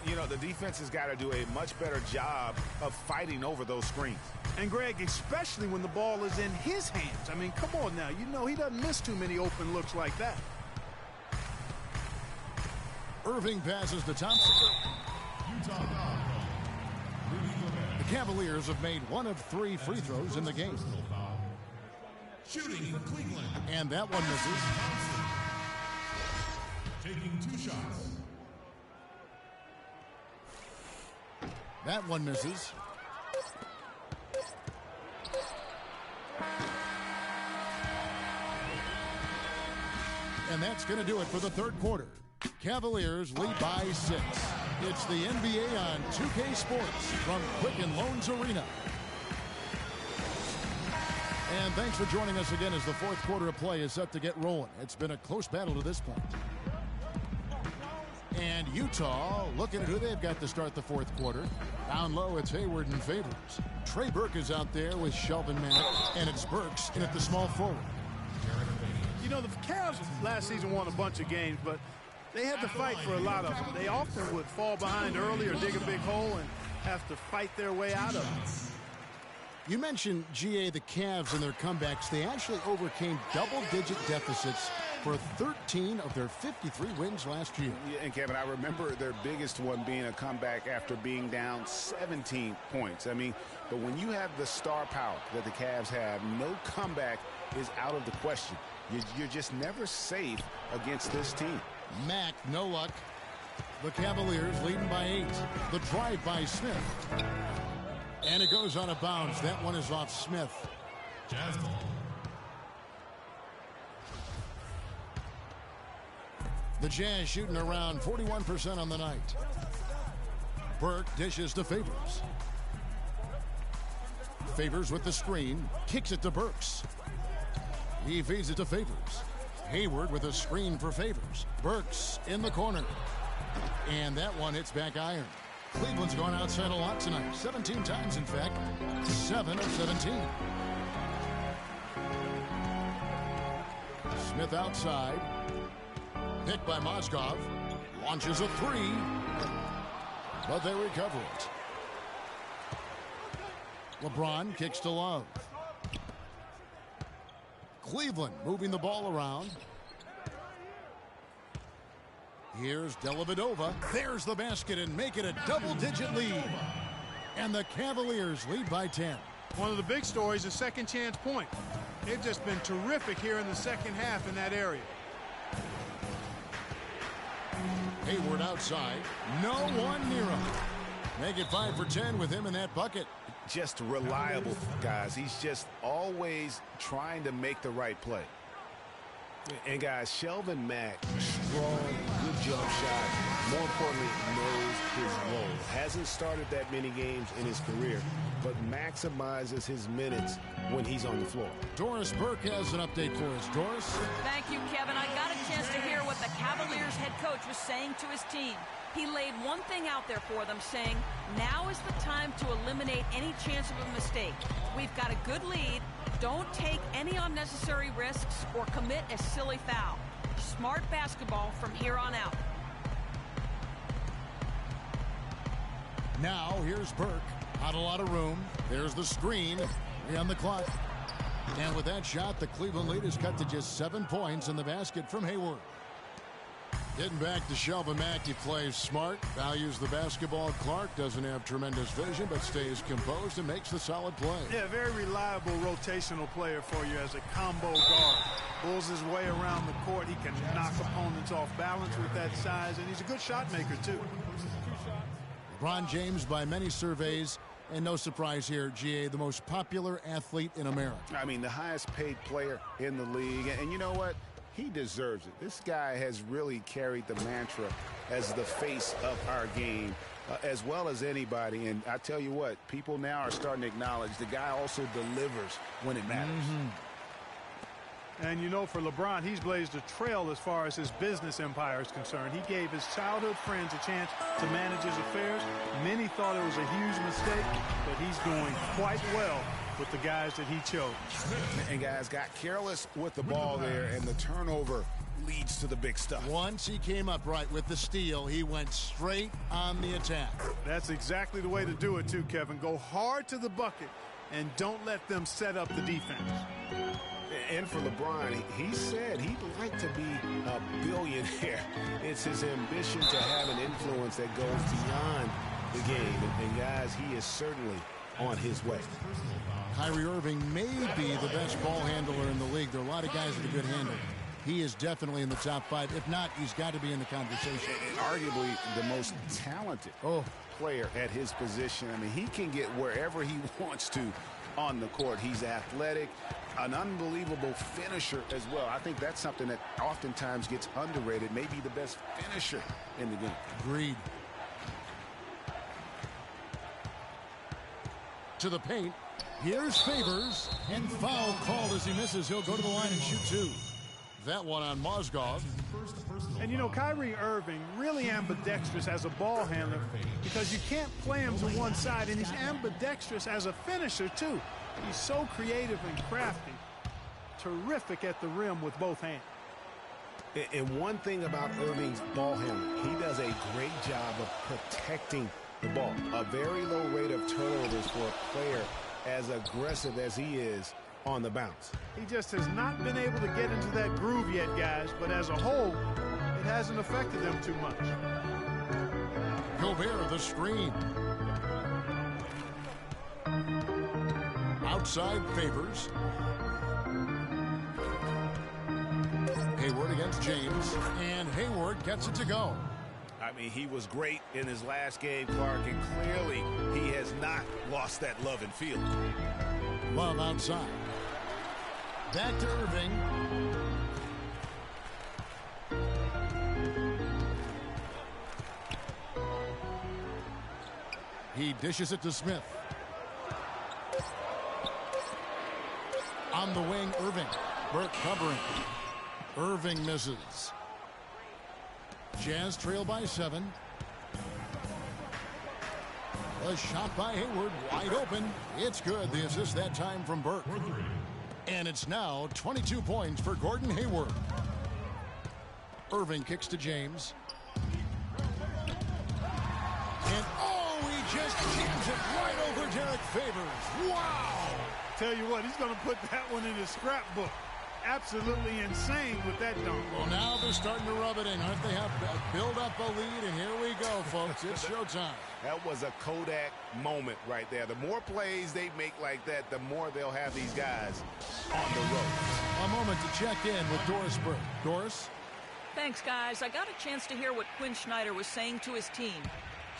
You know, the defense has got to do a much better job of fighting over those screens. And Greg, especially when the ball is in his hands. I mean, come on now. You know he doesn't miss too many open looks like that. Irving passes to Thompson. The Cavaliers have made 1 of 3 free throws in the game. Shooting for Cleveland. And that one misses. Taking 2 shots. That one misses. And that's going to do it for the third quarter. Cavaliers lead by 6. It's the NBA on 2K Sports from Quicken Loans Arena. And thanks for joining us again as the fourth quarter of play is set to get rolling. It's been a close battle to this point. And Utah looking at who they've got to start the fourth quarter. Down low, it's Hayward and Favors. Trey Burke is out there with Shelvin Mack, and it's Burks in at the small forward. You know, the Cavs last season won a bunch of games, but they had to fight for a lot of them. They often would fall behind early or dig a big hole and have to fight their way out of it. You mentioned, GA, the Cavs and their comebacks. They actually overcame double-digit deficits for 13 of their 53 wins last year. Yeah, and Kevin, I remember their biggest one being a comeback after being down 17 points. I mean, but when you have the star power that the Cavs have, no comeback is out of the question. You're just never safe against this team. Mack, no luck. The Cavaliers leading by 8. The drive by Smith. And it goes on a bounce. That one is off Smith. The Jazz shooting around 41% on the night. Burke dishes to Favors. Favors with the screen. Kicks it to Burks. He feeds it to Favors. Hayward with a screen for Favors. Burks in the corner. And that one hits back iron. Cleveland's gone outside a lot tonight. 17 times, in fact. 7 of 17. Smith outside. Picked by Mozgov. Launches a 3. But they recover it. LeBron kicks to Love. Cleveland moving the ball around. Here's Dellavedova. There's the basket and make it a double-digit lead. And the Cavaliers lead by 10. One of the big stories is second chance point. They've just been terrific here in the second half in that area. Hayward outside. No one near him. Make it 5 for 10 with him in that bucket. Just reliable, guys. He's just always trying to make the right play. And guys, Shelvin Mack, strong, good jump shot. More importantly, knows his role. Hasn't started that many games in his career, but maximizes his minutes when he's on the floor. Doris Burke has an update for us. Doris? Thank you, Kevin. I got a chance to hear what the Cavaliers head coach was saying to his team. He laid one thing out there for them, saying, now is the time to eliminate any chance of a mistake. We've got a good lead. Don't take any unnecessary risks or commit a silly foul. Smart basketball from here on out. Now, here's Burke. Not a lot of room. There's the screen. On the clock. And with that shot, the Cleveland lead is cut to just 7 points in the basket from Hayward. Getting back to Shelvin Mack, he plays smart, values the basketball. Clark doesn't have tremendous vision, but stays composed and makes the solid play. Yeah, very reliable rotational player for you as a combo guard. Pulls his way around the court. He can knock opponents off balance with that size, and he's a good shot maker, too. LeBron James, by many surveys, and no surprise here, GA, the most popular athlete in America. I mean, the highest paid player in the league. And you know what? He deserves it. This guy has really carried the mantra as the face of our game, as well as anybody. And I tell you what, people now are starting to acknowledge the guy also delivers when it matters. And you know, for LeBron, he's blazed a trail as far as his business empire is concerned. He gave his childhood friends a chance to manage his affairs. Many thought it was a huge mistake, but he's doing quite well with the guys that he chose. And guys got careless with the ball there, and the turnover leads to the big stuff. Once he came up right with the steal, he went straight on the attack. That's exactly the way to do it too, Kevin. Go hard to the bucket and don't let them set up the defense. And for LeBron, he said he'd like to be a billionaire. It's his ambition to have an influence that goes beyond the game. And guys, he is certainly on his way. Kyrie Irving may be the best ball handler in the league. There are a lot of guys with a good handle. He is definitely in the top 5. If not, he's got to be in the conversation. And arguably the most talented player at his position. I mean, he can get wherever he wants to on the court. He's athletic, an unbelievable finisher as well. I think that's something that oftentimes gets underrated. Maybe the best finisher in the game. Agreed. To the paint. Here's Favors, and foul called as he misses. He'll go to the line and shoot two. That one on Mozgov. And you know, Kyrie Irving really ambidextrous as a ball handler because you can't play him to one side, and he's ambidextrous as a finisher too. He's so creative and crafty. Terrific at the rim with both hands. And one thing about Irving's ball handling, he does a great job of protecting the ball. A very low rate of turnovers for a player as aggressive as he is on the bounce. He just has not been able to get into that groove yet, guys, but as a whole, it hasn't affected them too much. Gobert, the screen. Outside Favors. Hayward against James, and Hayward gets it to go. I mean, he was great in his last game, Clark, and clearly he has not lost that love and feeling. Love outside. Back to Irving. He dishes it to Smith. On the wing, Irving. Burke covering. Irving misses. Jazz trail by 7. A shot by Hayward, wide open. It's good. The assist that time from Burke. And it's now 22 points for Gordon Hayward. Irving kicks to James. And oh, he just jams it right over Derek Favors. Wow! Tell you what, he's going to put that one in his scrapbook. Absolutely insane with that dunk. Well, now they're starting to rub it in, aren't they? Have build up a lead, and here we go, folks. It's showtime. That was a Kodak moment right there. The more plays they make like that, the more they'll have these guys on the road. A moment to check in with Doris Burke. Doris? Thanks, guys. I got a chance to hear what Quinn Snyder was saying to his team.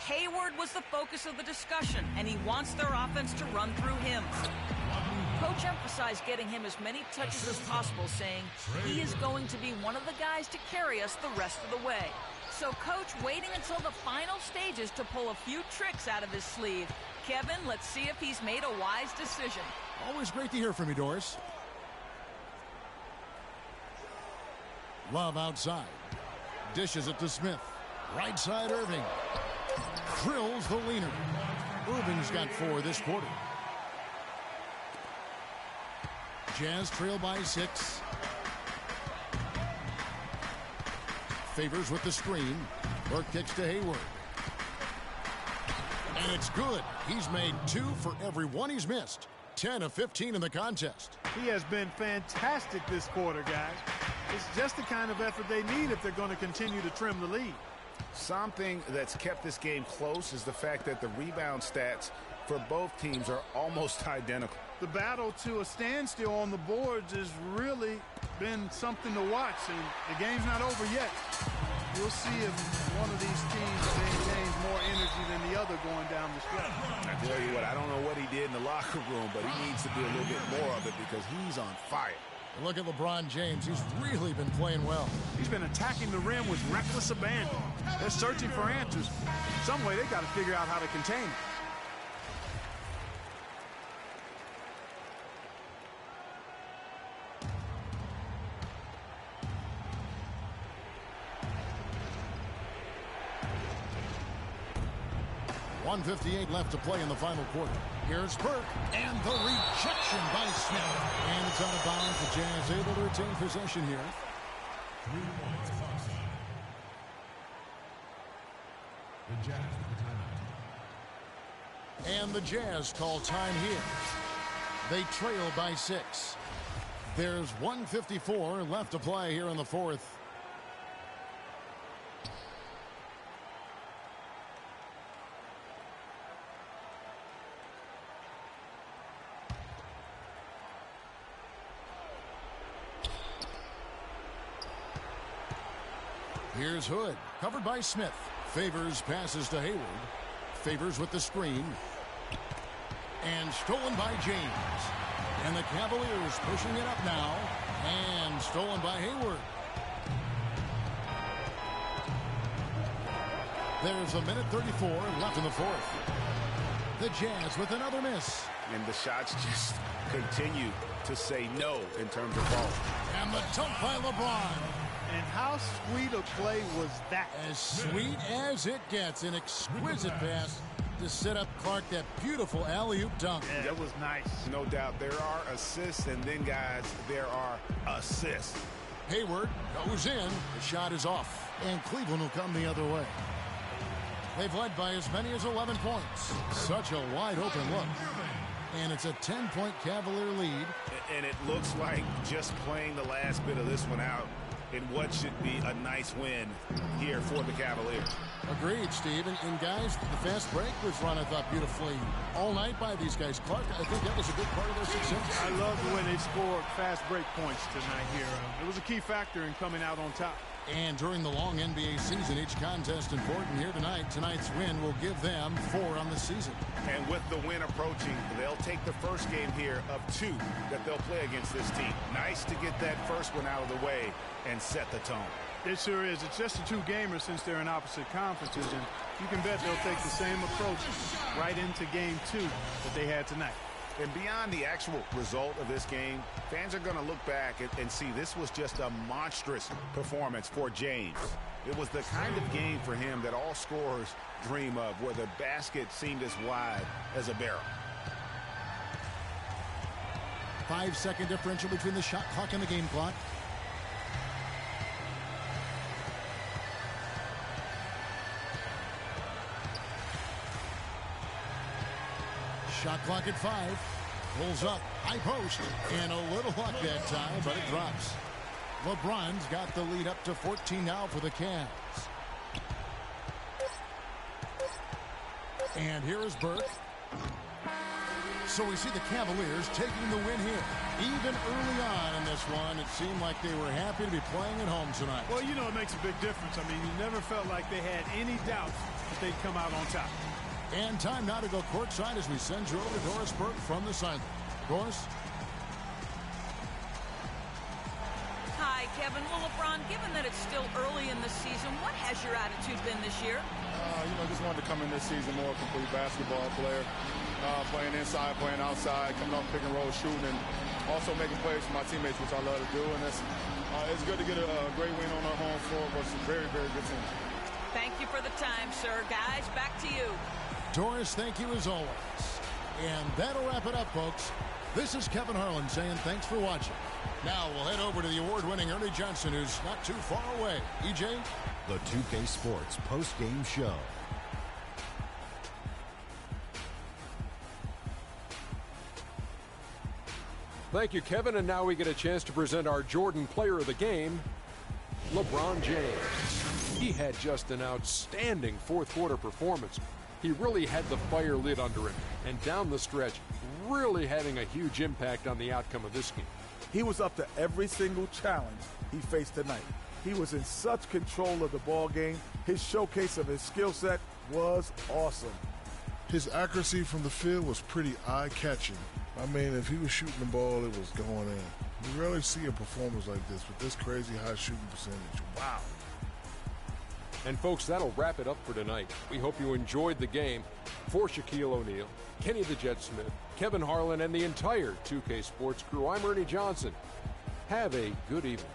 Hayward was the focus of the discussion, and he wants their offense to run through him. Coach emphasized getting him as many touches as possible, saying he is going to be one of the guys to carry us the rest of the way. So Coach waiting until the final stages to pull a few tricks out of his sleeve. Kevin, let's see if he's made a wise decision. Always great to hear from you, Doris. Love outside. Dishes it to Smith. Right side, Irving. Drills the leaner. Irving's got 4 this quarter. Jazz trail by 6. Favors with the screen. Burke kicks to Hayward. And it's good. He's made 2 for every one he's missed. 10 of 15 in the contest. He has been fantastic this quarter, guys. It's just the kind of effort they need if they're going to continue to trim the lead. Something that's kept this game close is the fact that the rebound stats for both teams are almost identical. The battle to a standstill on the boards has really been something to watch, and the game's not over yet. We'll see if one of these teams maintains more energy than the other going down the stretch. I tell you what, I don't know what he did in the locker room, but he needs to do a little bit more of it because he's on fire. Look at LeBron James. He's really been playing well. He's been attacking the rim with reckless abandon. They're searching for answers. Some way they got to figure out how to contain it. .158 left to play in the final quarter. Here's Burke, and the rejection by Smith. And it's out of bounds. The Jazz able to retain possession here. 3 points offside. The Jazz with the timeout. And the Jazz call time here. They trail by 6. There's 1:54 left to play here in the fourth. Here's Hood, covered by Smith. Favors passes to Hayward. Favors with the screen. And stolen by James. And the Cavaliers pushing it up now. And stolen by Hayward. There's 1:34 left in the fourth. The Jazz with another miss. and the shots just continue to say no in terms of ball. And the dunk by LeBron. And how sweet a play was that? As sweet as it gets. An exquisite pass to set up Clark, that beautiful alley-oop dunk. Yeah, that was nice. No doubt there are assists, and then, guys, there are assists. Hayward goes in. The shot is off. And Cleveland will come the other way. They've led by as many as 11 points. Such a wide-open look. And it's a 10-point Cavalier lead. And it looks like just playing the last bit of this one out in what should be a nice win here for the Cavaliers. Agreed, Steve. And guys, the fast break was run, I thought, beautifully all night by these guys. Clark, I think that was a big part of their success. I love the way they scored fast break points tonight here. It was a key factor in coming out on top. And during the long NBA season, each contest important here tonight. Tonight's win will give them 4 on the season. And with the win approaching, they'll take the first game here of 2 that they'll play against this team. Nice to get that first one out of the way and set the tone. It sure is. It's just a 2-gamer since they're in opposite conferences, and you can bet they'll take the same approach right into game 2 that they had tonight. And beyond the actual result of this game, fans are going to look back and see this was just a monstrous performance for James. It was the kind of game for him that all scorers dream of, where the basket seemed as wide as a barrel. 5-second differential between the shot clock and the game clock. Shot clock at 5. Pulls up. High post. And a little luck that time, but it drops. LeBron's got the lead up to 14 now for the Cavs. And here is Burke. So we see the Cavaliers taking the win here. Even early on in this one, it seemed like they were happy to be playing at home tonight. Well, you know, it makes a big difference. I mean, you never felt like they had any doubts that they'd come out on top. And time now to go courtside as we send you over to Doris Burke from the sideline. Doris? Hi, Kevin. Well, LeBron, given that it's still early in the season, what has your attitude been this year? Just wanted to come in this season more complete basketball player. Playing inside, playing outside, coming off pick and roll, shooting, and also making plays for my teammates, which I love to do. And it's good to get a great win on our home floor versus a very, very good team. Thank you for the time, sir. Guys, back to you. Doris, thank you as always. And that'll wrap it up, folks. This is Kevin Harlan saying thanks for watching. Now we'll head over to the award-winning Ernie Johnson, who's not too far away. EJ? The 2K Sports post-game show. Thank you, Kevin. And now we get a chance to present our Jordan Player of the Game, LeBron James. He had just an outstanding fourth-quarter performance. He really had the fire lit under him, and down the stretch, really having a huge impact on the outcome of this game. He was up to every single challenge he faced tonight. He was in such control of the ball game. His showcase of his skill set was awesome. His accuracy from the field was pretty eye-catching. I mean, if he was shooting the ball, it was going in. You rarely see a performance like this with this crazy high shooting percentage. Wow. And folks, that'll wrap it up for tonight. We hope you enjoyed the game. For Shaquille O'Neal, Kenny the Jet Smith, Kevin Harlan, and the entire 2K Sports crew, I'm Ernie Johnson. Have a good evening.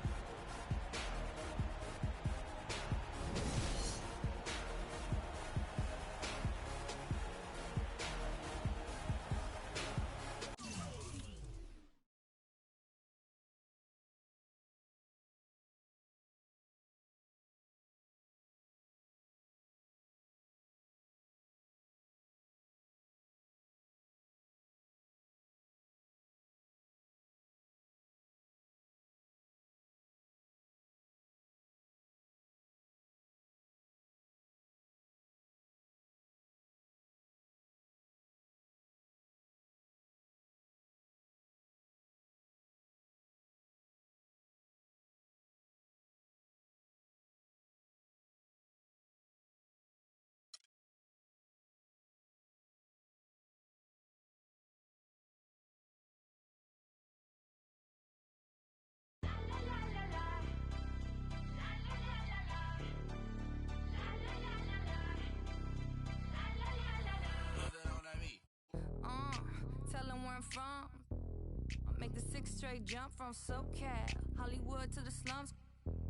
straight jump from SoCal, Hollywood to the slums.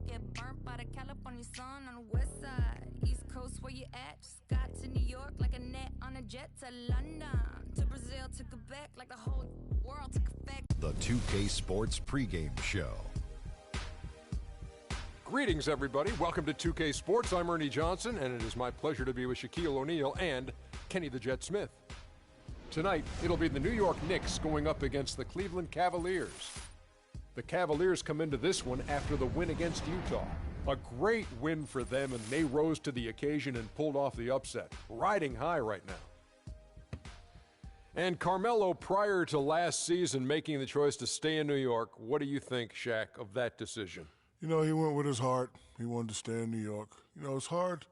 Get burnt by the California sun on the west side. East Coast, where you at? Just got to New York like a net on a jet to London. To Brazil, to Quebec, like the whole world took effect. The 2K Sports pregame show. Greetings, everybody. Welcome to 2K Sports. I'm Ernie Johnson, and it is my pleasure to be with Shaquille O'Neal and Kenny the Jet Smith. Tonight, it'll be the New York Knicks going up against the Cleveland Cavaliers. The Cavaliers come into this one after the win against Utah. A great win for them, and they rose to the occasion and pulled off the upset. Riding high right now. And Carmelo, prior to last season making the choice to stay in New York, what do you think, Shaq, of that decision? You know, he went with his heart. He wanted to stay in New York. You know, it's hard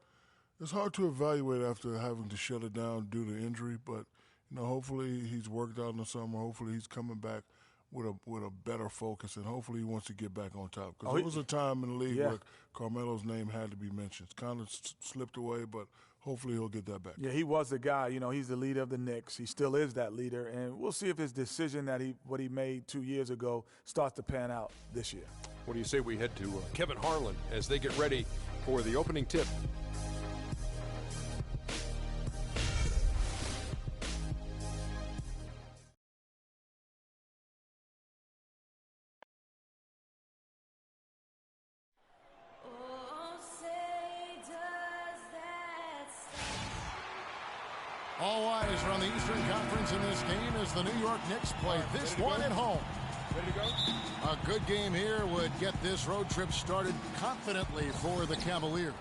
to evaluate after having to shut it down due to injury, but, you know, hopefully he's worked out in the summer. Hopefully he's coming back with a better focus, and hopefully he wants to get back on top. Because there was a time in the league where Carmelo's name had to be mentioned. It's kind of slipped away, but hopefully he'll get that back. Yeah, he was the guy. You know, he's the leader of the Knicks. He still is that leader, and we'll see if his decision what he made 2 years ago starts to pan out this year. What do you say we head to Kevin Harlan as they get ready for the opening tip? All eyes are on the Eastern Conference in this game as the New York Knicks play this one at home. Ready to go? A good game here would get this road trip started confidently for the Cavaliers.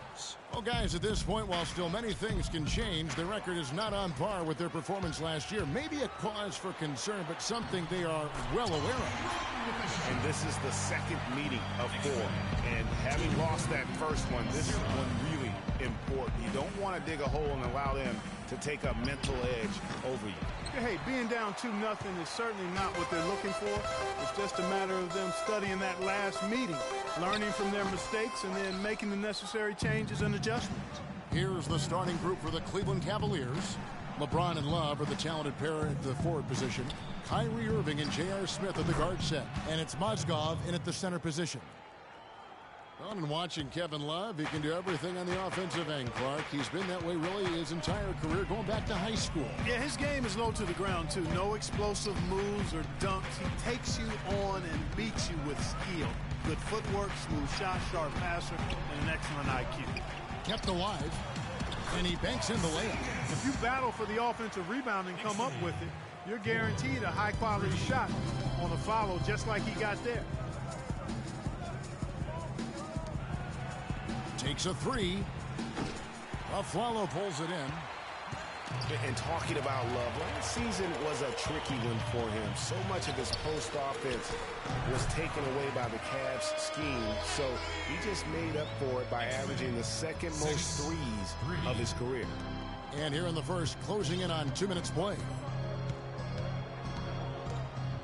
Well, guys, at this point, while still many things can change, the record is not on par with their performance last year. Maybe a cause for concern, but something they are well aware of. And this is the second meeting of 4. And having lost that first one, this is one really important. You don't want to dig a hole and allow them to take a mental edge over you. Hey, being down 2-0 is certainly not what they're looking for. It's just a matter of them studying that last meeting, learning from their mistakes, and then making the necessary changes and adjustments. Here's the starting group for the Cleveland Cavaliers. LeBron and Love are the talented pair at the forward position. Kyrie Irving and J.R. Smith at the guard set. And it's Mozgov in at the center position. Well, and watching Kevin Love, he can do everything on the offensive end, Clark. He's been that way really his entire career, going back to high school. Yeah, his game is low to the ground, too. No explosive moves or dunks. He takes you on and beats you with skill. Good footwork, smooth shot, sharp passer, and an excellent IQ. Kept alive, and he banks in the layup. If you battle for the offensive rebound and come up with it, you're guaranteed a high-quality shot on a follow just like he got there. Takes a 3. Aflalo pulls it in. And talking about Love, last season was a tricky one for him. So much of his post offense was taken away by the Cavs scheme. So he just made up for it by averaging the second most threes of his career. And here in the first, closing in on 2 minutes play.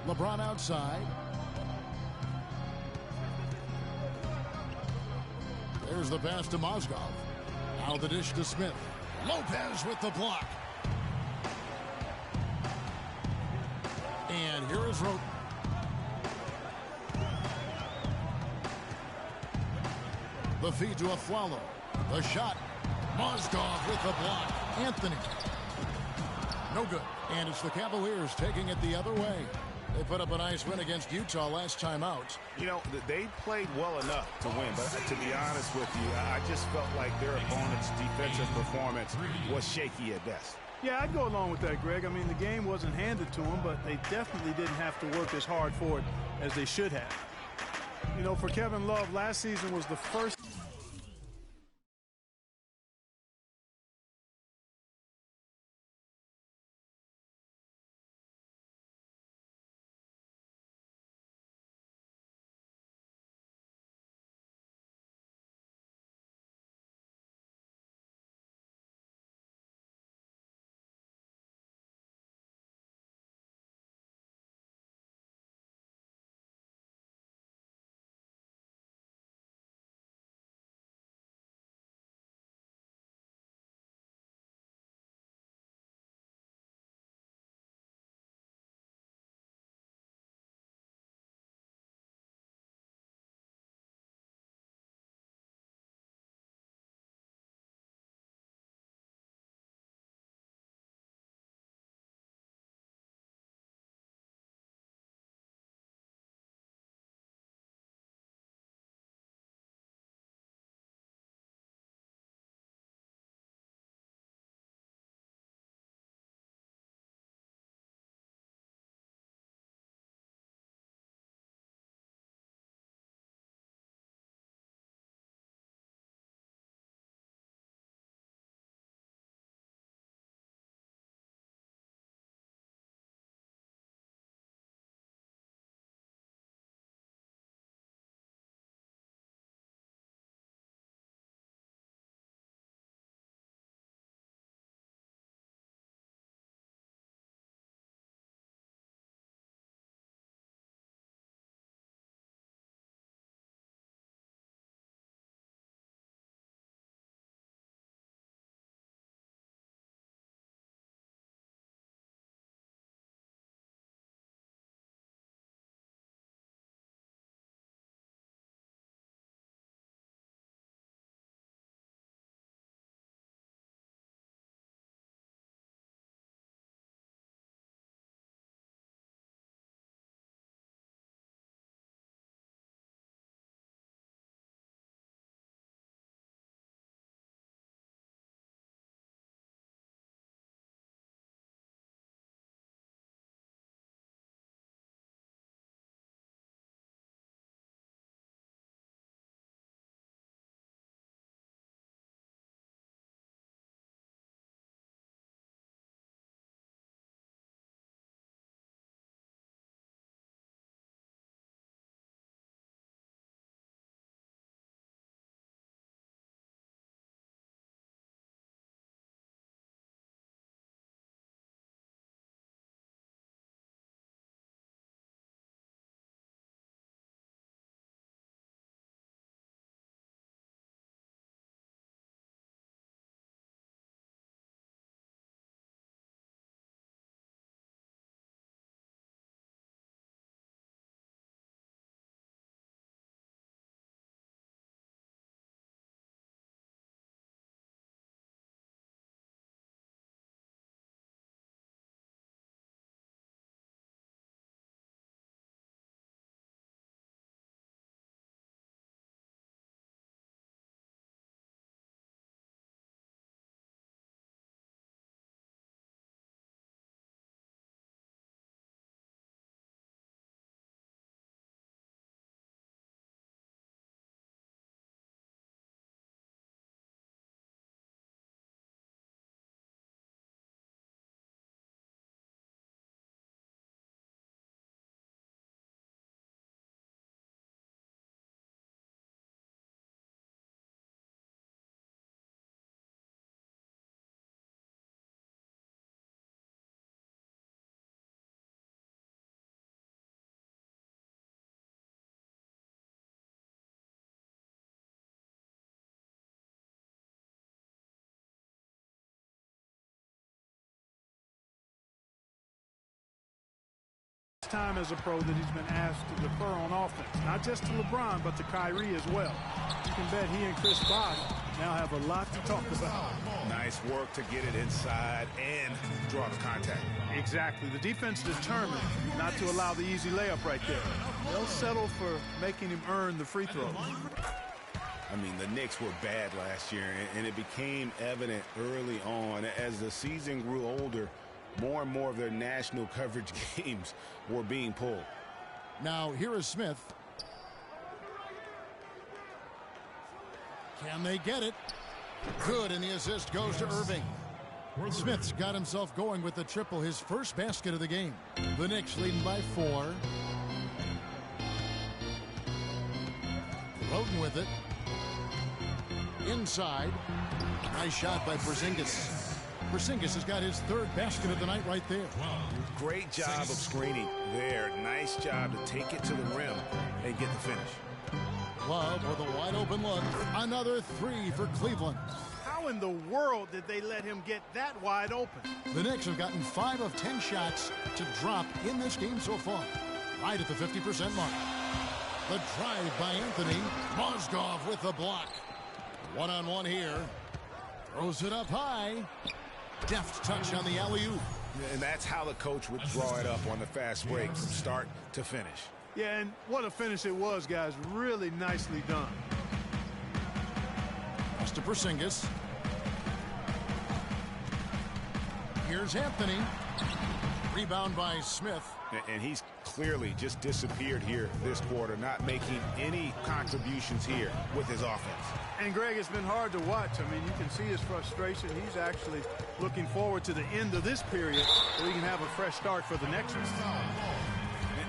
LeBron outside. There's the pass to Mozgov. Now the dish to Smith. Lopez with the block. And here is Roten. The feed to Aflalo. The shot. Mozgov with the block. Anthony. No good. And it's the Cavaliers taking it the other way. They put up a nice win against Utah last time out. You know, they played well enough to win, but to be honest with you, I just felt like their opponent's defensive performance was shaky at best. Yeah, I'd go along with that, Greg. I mean, the game wasn't handed to them, but they definitely didn't have to work as hard for it as they should have. You know, for Kevin Love, last season was the first time as a pro that he's been asked to defer on offense. Not just to LeBron, but to Kyrie as well. You can bet he and Chris Bosh now have a lot to talk about. Nice work to get it inside and draw the contact. Exactly. The defense determined not to allow the easy layup right there. They'll settle for making him earn the free throws. I mean, the Knicks were bad last year, and it became evident early on. As the season grew older, more and more of their national coverage games were being pulled. Now, here is Smith. Can they get it? Good, and the assist goes to Irving. Smith's got himself going with the triple, his first basket of the game. The Knicks leading by 4. Roden with it. Inside. Nice shot by Porzingis. Porzingis has got his third basket of the night right there. Great job of screening there. Nice job to take it to the rim and get the finish. Love with a wide open look. Another 3 for Cleveland. How in the world did they let him get that wide open? The Knicks have gotten 5 of 10 shots to drop in this game so far. Right at the 50% mark. The drive by Anthony. Mozgov with the block. One-on-one here. Throws it up high. Deft touch on the alley-oop. And that's how the coach would draw it up on the fast break from start to finish. Yeah, and what a finish it was, guys. Really nicely done. Pass to Porzingis. Here's Anthony. Rebound by Smith. And he's clearly just disappeared here this quarter, not making any contributions here with his offense. And, Greg, it's been hard to watch. I mean, you can see his frustration. He's actually looking forward to the end of this period so he can have a fresh start for the next one.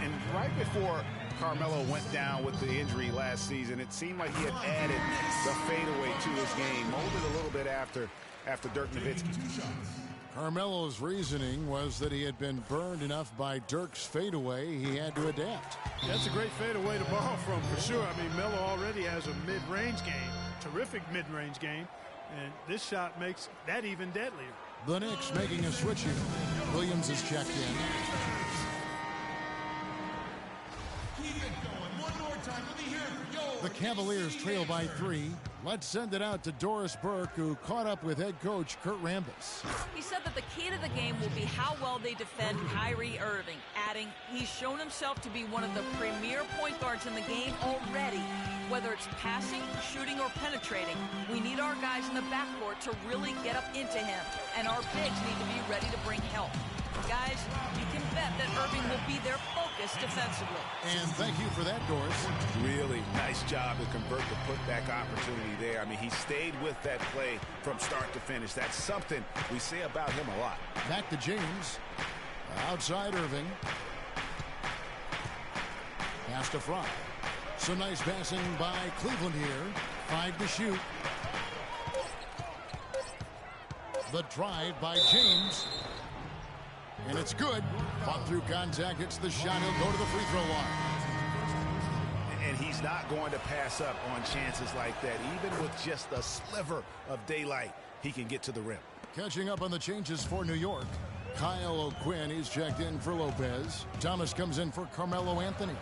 And right before Carmelo went down with the injury last season, it seemed like he had added the fadeaway to his game, molded a little bit after Dirk Nowitzki. Carmelo's reasoning was that he had been burned enough by Dirk's fadeaway, he had to adapt. That's a great fadeaway to borrow from, for sure. I mean, Melo already has a mid-range game, terrific mid-range game, and this shot makes that even deadlier. The Knicks making a switch here. Williams is checked in. The Cavaliers trail by 3. Let's send it out to Doris Burke, who caught up with head coach Kurt Rambis. He said that the key to the game will be how well they defend Kyrie Irving, adding he's shown himself to be one of the premier point guards in the game already. Whether it's passing, shooting, or penetrating, we need our guys in the backcourt to really get up into him, and our bigs need to be ready to bring help. Guys, you can bet that Irving will be their focus defensively. And thank you for that, Doris. Really nice job to convert the putback opportunity there. I mean, he stayed with that play from start to finish. That's something we say about him a lot. Back to James. Outside Irving. Pass to Fry. Some nice passing by Cleveland here. 5 to shoot. The drive by James. And it's good. Fought through contact. It's the shot. He'll go to the free throw line. And he's not going to pass up on chances like that. Even with just a sliver of daylight, he can get to the rim. Catching up on the changes for New York. Kyle O'Quinn is checked in for Lopez. Thomas comes in for Carmelo Anthony.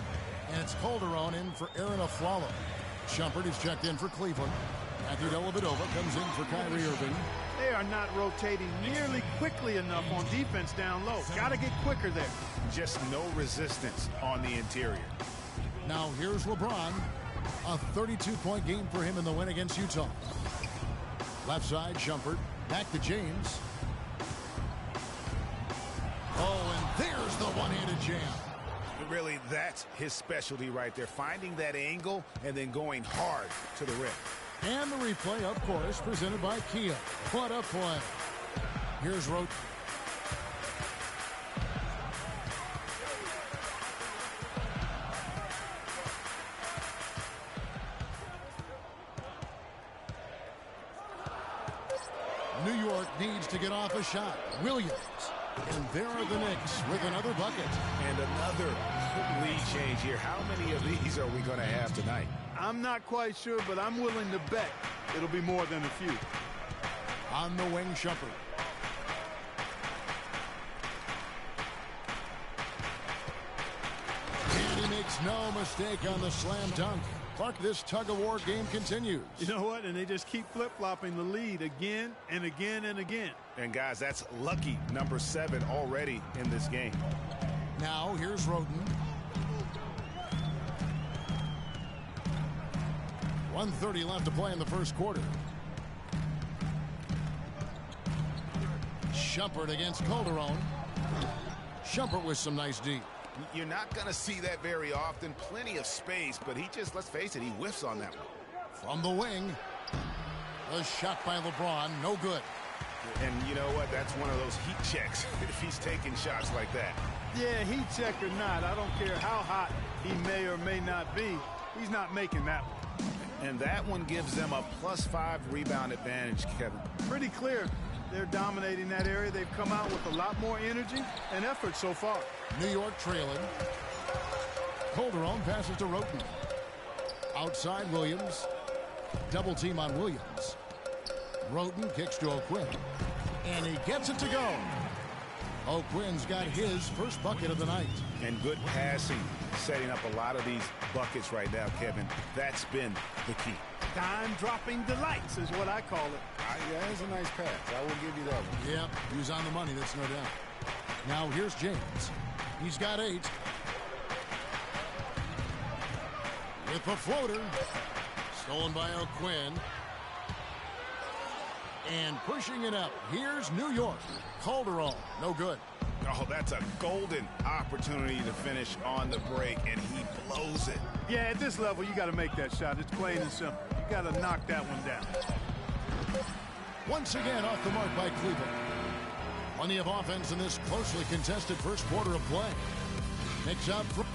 And it's Calderon in for Aaron Aflalo. Shumpert is checked in for Cleveland. Matthew Dellavedova comes in for Kyrie Irving. They are not rotating nearly quickly enough on defense down low. Got to get quicker there. Just no resistance on the interior. Now here's LeBron. A 32-point game for him in the win against Utah. Left side, Shumpert. Back to James. Oh, and there's the one-handed jam. Really, that's his specialty right there. Finding that angle and then going hard to the rim. And the replay, of course, presented by Kia. What a play. Here's Rote. New York needs to get off a shot. Williams. And there are the Knicks with another bucket. And another lead change here. How many of these are we going to have tonight? I'm not quite sure, but I'm willing to bet it'll be more than a few. On the wing, Shumpert. Makes no mistake on the slam dunk. Clark, this tug-of-war game continues. You know what? And they just keep flip-flopping the lead again and again and again. And, guys, that's lucky number 7 already in this game. Now, here's Roden. 1:30 left to play in the first quarter. Shumpert against Calderon. Shumpert with some nice deep. You're not going to see that very often. Plenty of space, but he just, let's face it, he whiffs on that one. From the wing. A shot by LeBron. No good. And you know what? That's one of those heat checks if he's taking shots like that. Yeah, heat check or not, I don't care how hot he may or may not be. He's not making that one. And that one gives them a +5 rebound advantage, Kevin. Pretty clear. They're dominating that area. They've come out with a lot more energy and effort so far. New York trailing. Calderon passes to Roten. Outside Williams. Double team on Williams. Roten kicks to O'Quinn. And he gets it to go. O'Quinn's got his first bucket of the night. And good passing, setting up a lot of these buckets right now, Kevin. That's been the key. Dime-dropping delights is what I call it. Yeah, it's a nice pass. I will give you that one. Yeah, he was on the money, that's no doubt. Now here's James. He's got 8. With the floater. Stolen by O'Quinn. And pushing it up. Here's New York. Calderon. No good. Oh, that's a golden opportunity to finish on the break, and he blows it. Yeah, at this level, you got to make that shot. It's plain and simple. You got to knock that one down. Once again, off the mark by Cleveland. Plenty of offense in this closely contested first quarter of play. Makes out for...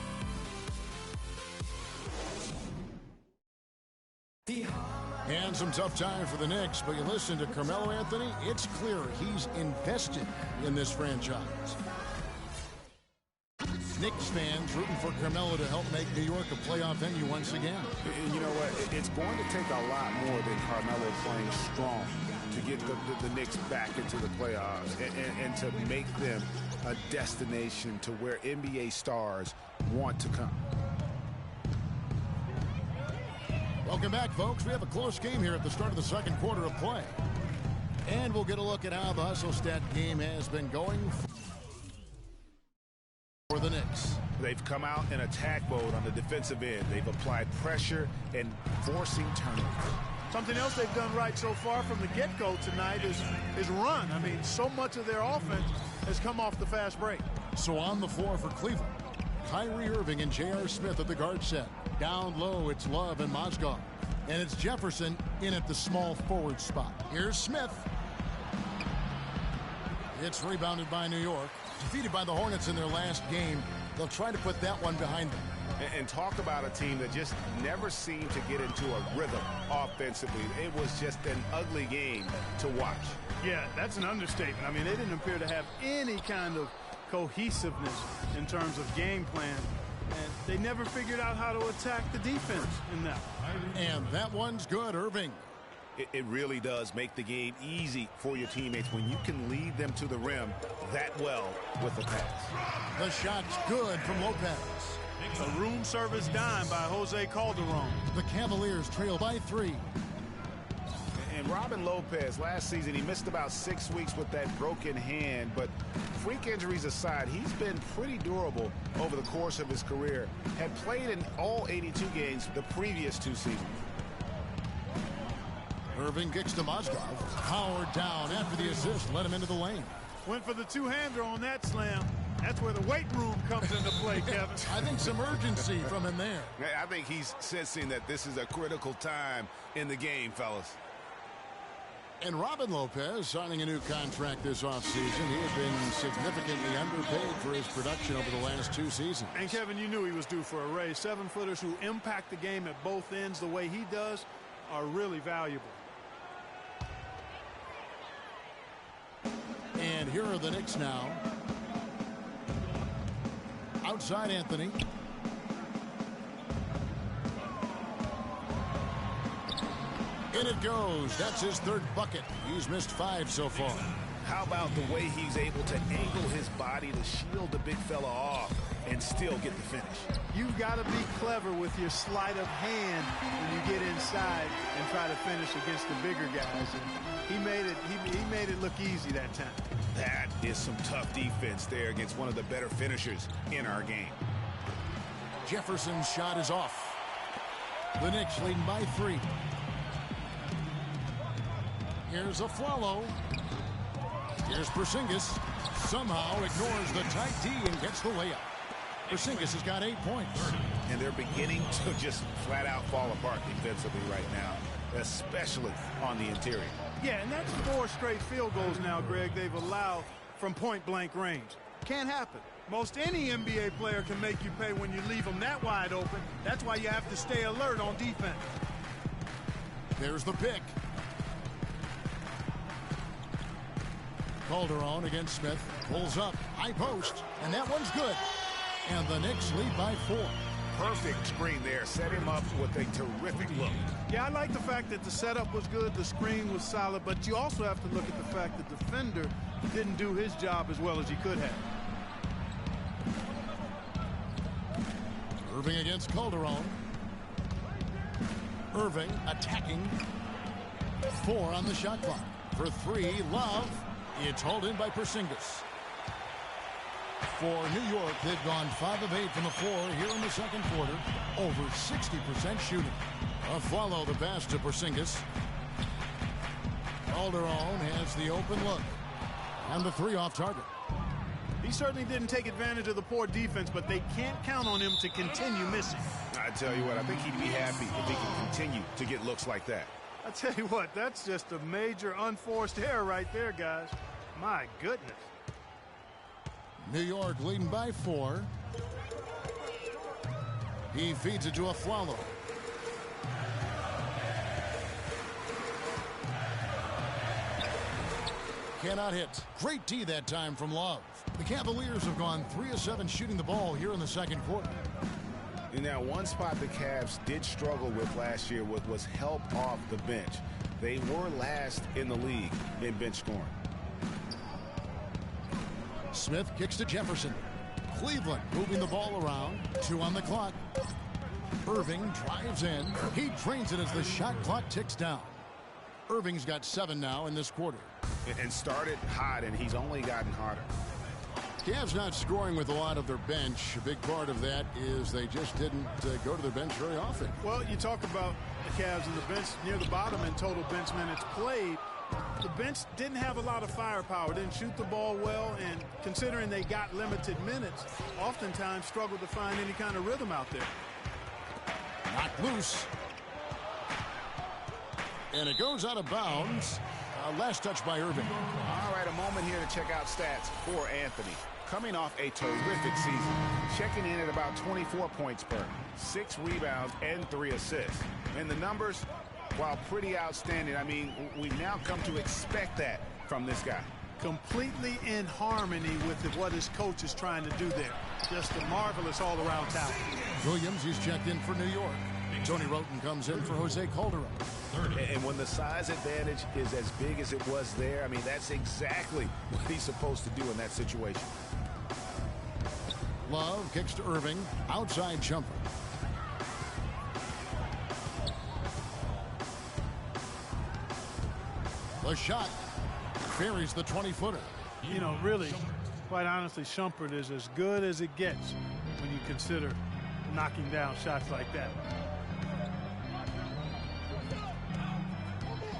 And some tough time for the Knicks, but you listen to Carmelo Anthony, it's clear he's invested in this franchise. Knicks fans rooting for Carmelo to help make New York a playoff venue once again. And you know what? It's going to take a lot more than Carmelo playing strong to get the Knicks back into the playoffs and to make them a destination to where NBA stars want to come. Welcome back, folks. We have a close game here at the start of the second quarter of play. And we'll get a look at how the hustle stat game has been going for the Knicks. They've come out in attack mode on the defensive end. They've applied pressure and forcing turnovers. Something else they've done right so far from the get-go tonight is run. I mean, so much of their offense has come off the fast break. So on the floor for Cleveland, Kyrie Irving and J.R. Smith at the guard set. Down low, it's Love and Mozgov. And it's Jefferson in at the small forward spot. Here's Smith. It's rebounded by New York. Defeated by the Hornets in their last game. They'll try to put that one behind them. And talk about a team that just never seemed to get into a rhythm offensively. It was just an ugly game to watch. Yeah, that's an understatement. I mean, they didn't appear to have any kind of cohesiveness in terms of game plan. And they never figured out how to attack the defense in that. And that one's good, Irving. It really does make the game easy for your teammates when you can lead them to the rim that well with a pass. The shot's good from Lopez. A room service dime by Jose Calderon. The Cavaliers trail by 3. And Robin Lopez, last season, he missed about 6 weeks with that broken hand. But freak injuries aside, he's been pretty durable over the course of his career. Had played in all 82 games the previous 2 seasons. Irving kicks to Mozgov. Howard down after the assist. Let him into the lane. Went for the two-hander on that slam. That's where the weight room comes into play, Kevin. I think some urgency from him there. I think he's sensing that this is a critical time in the game, fellas. And Robin Lopez signing a new contract this offseason. He had been significantly underpaid for his production over the last 2 seasons. And, Kevin, you knew he was due for a raise. 7-footers who impact the game at both ends the way he does are really valuable. And here are the Knicks now. Outside Anthony. In it goes. That's his 3rd bucket. He's missed 5 so far. How about the way he's able to angle his body to shield the big fella off? and still get the finish. You've got to be clever with your sleight of hand when you get inside and try to finish against the bigger guys. And he made it look easy that time. That is some tough defense there against one of the better finishers in our game. Jefferson's shot is off. The Knicks leading by 3. Here's a follow. Here's Porzingis. Somehow ignores the tight D and gets the layup. Porzingis has got 8 points. And they're beginning to just flat out fall apart defensively right now, especially on the interior. Yeah, and that's 4 straight field goals now, Greg, they've allowed from point-blank range. Can't happen. Most any NBA player can make you pay when you leave them that wide open. That's why you have to stay alert on defense. There's the pick. Calderon against Smith. Pulls up. High post. And that one's good. And the Knicks lead by 4. Perfect screen there. Set him up with a terrific look. Yeah, I like the fact that the setup was good, the screen was solid, but you also have to look at the fact that the defender didn't do his job as well as he could have. Irving against Calderon. Irving attacking. 4 on the shot clock. For 3, Love. It's hauled in by Porzingis. For New York, they've gone 5 of 8 from the floor here in the second quarter. Over 60% shooting. A follow the pass to Porzingis. Calderon has the open look. And the 3 off target. He certainly didn't take advantage of the poor defense, but they can't count on him to continue missing. I tell you what, I think he'd be happy if he can continue to get looks like that. I tell you what, that's just a major unforced error right there, guys. My goodness. New York leading by 4. He feeds it to Afflalo. Cannot hit. Great D that time from Love. The Cavaliers have gone 3 of 7 shooting the ball here in the second quarter. And now one spot the Cavs did struggle with last year was help off the bench. They were last in the league in bench scoring. Smith kicks to Jefferson. Cleveland moving the ball around. 2 on the clock. Irving drives in. He drains it as the shot clock ticks down. Irving's got 7 now in this quarter. And started hot, and he's only gotten harder. Cavs not scoring with a lot of their bench. A big part of that is they just didn't go to their bench very often. Well, you talk about the Cavs and the bench near the bottom in total bench minutes played. The bench didn't have a lot of firepower, didn't shoot the ball well, and considering they got limited minutes, oftentimes struggled to find any kind of rhythm out there. Knocked loose. And it goes out of bounds. Last touch by Irving. All right, a moment here to check out stats for Anthony. Coming off a terrific season, checking in at about 24 points per, 6 rebounds, and 3 assists. And the numbers, while pretty outstanding, I mean, we now come to expect that from this guy. Completely in harmony with what his coach is trying to do there. Just a marvelous all-around talent. Williams, he's checked in for New York. Tony Roten comes in for Jose Calderon. And when the size advantage is as big as it was there, I mean, that's exactly what he's supposed to do in that situation. Love kicks to Irving. Outside jumper. The shot buries the 20-footer. You know, really, quite honestly, Shumpert is as good as it gets when you consider knocking down shots like that.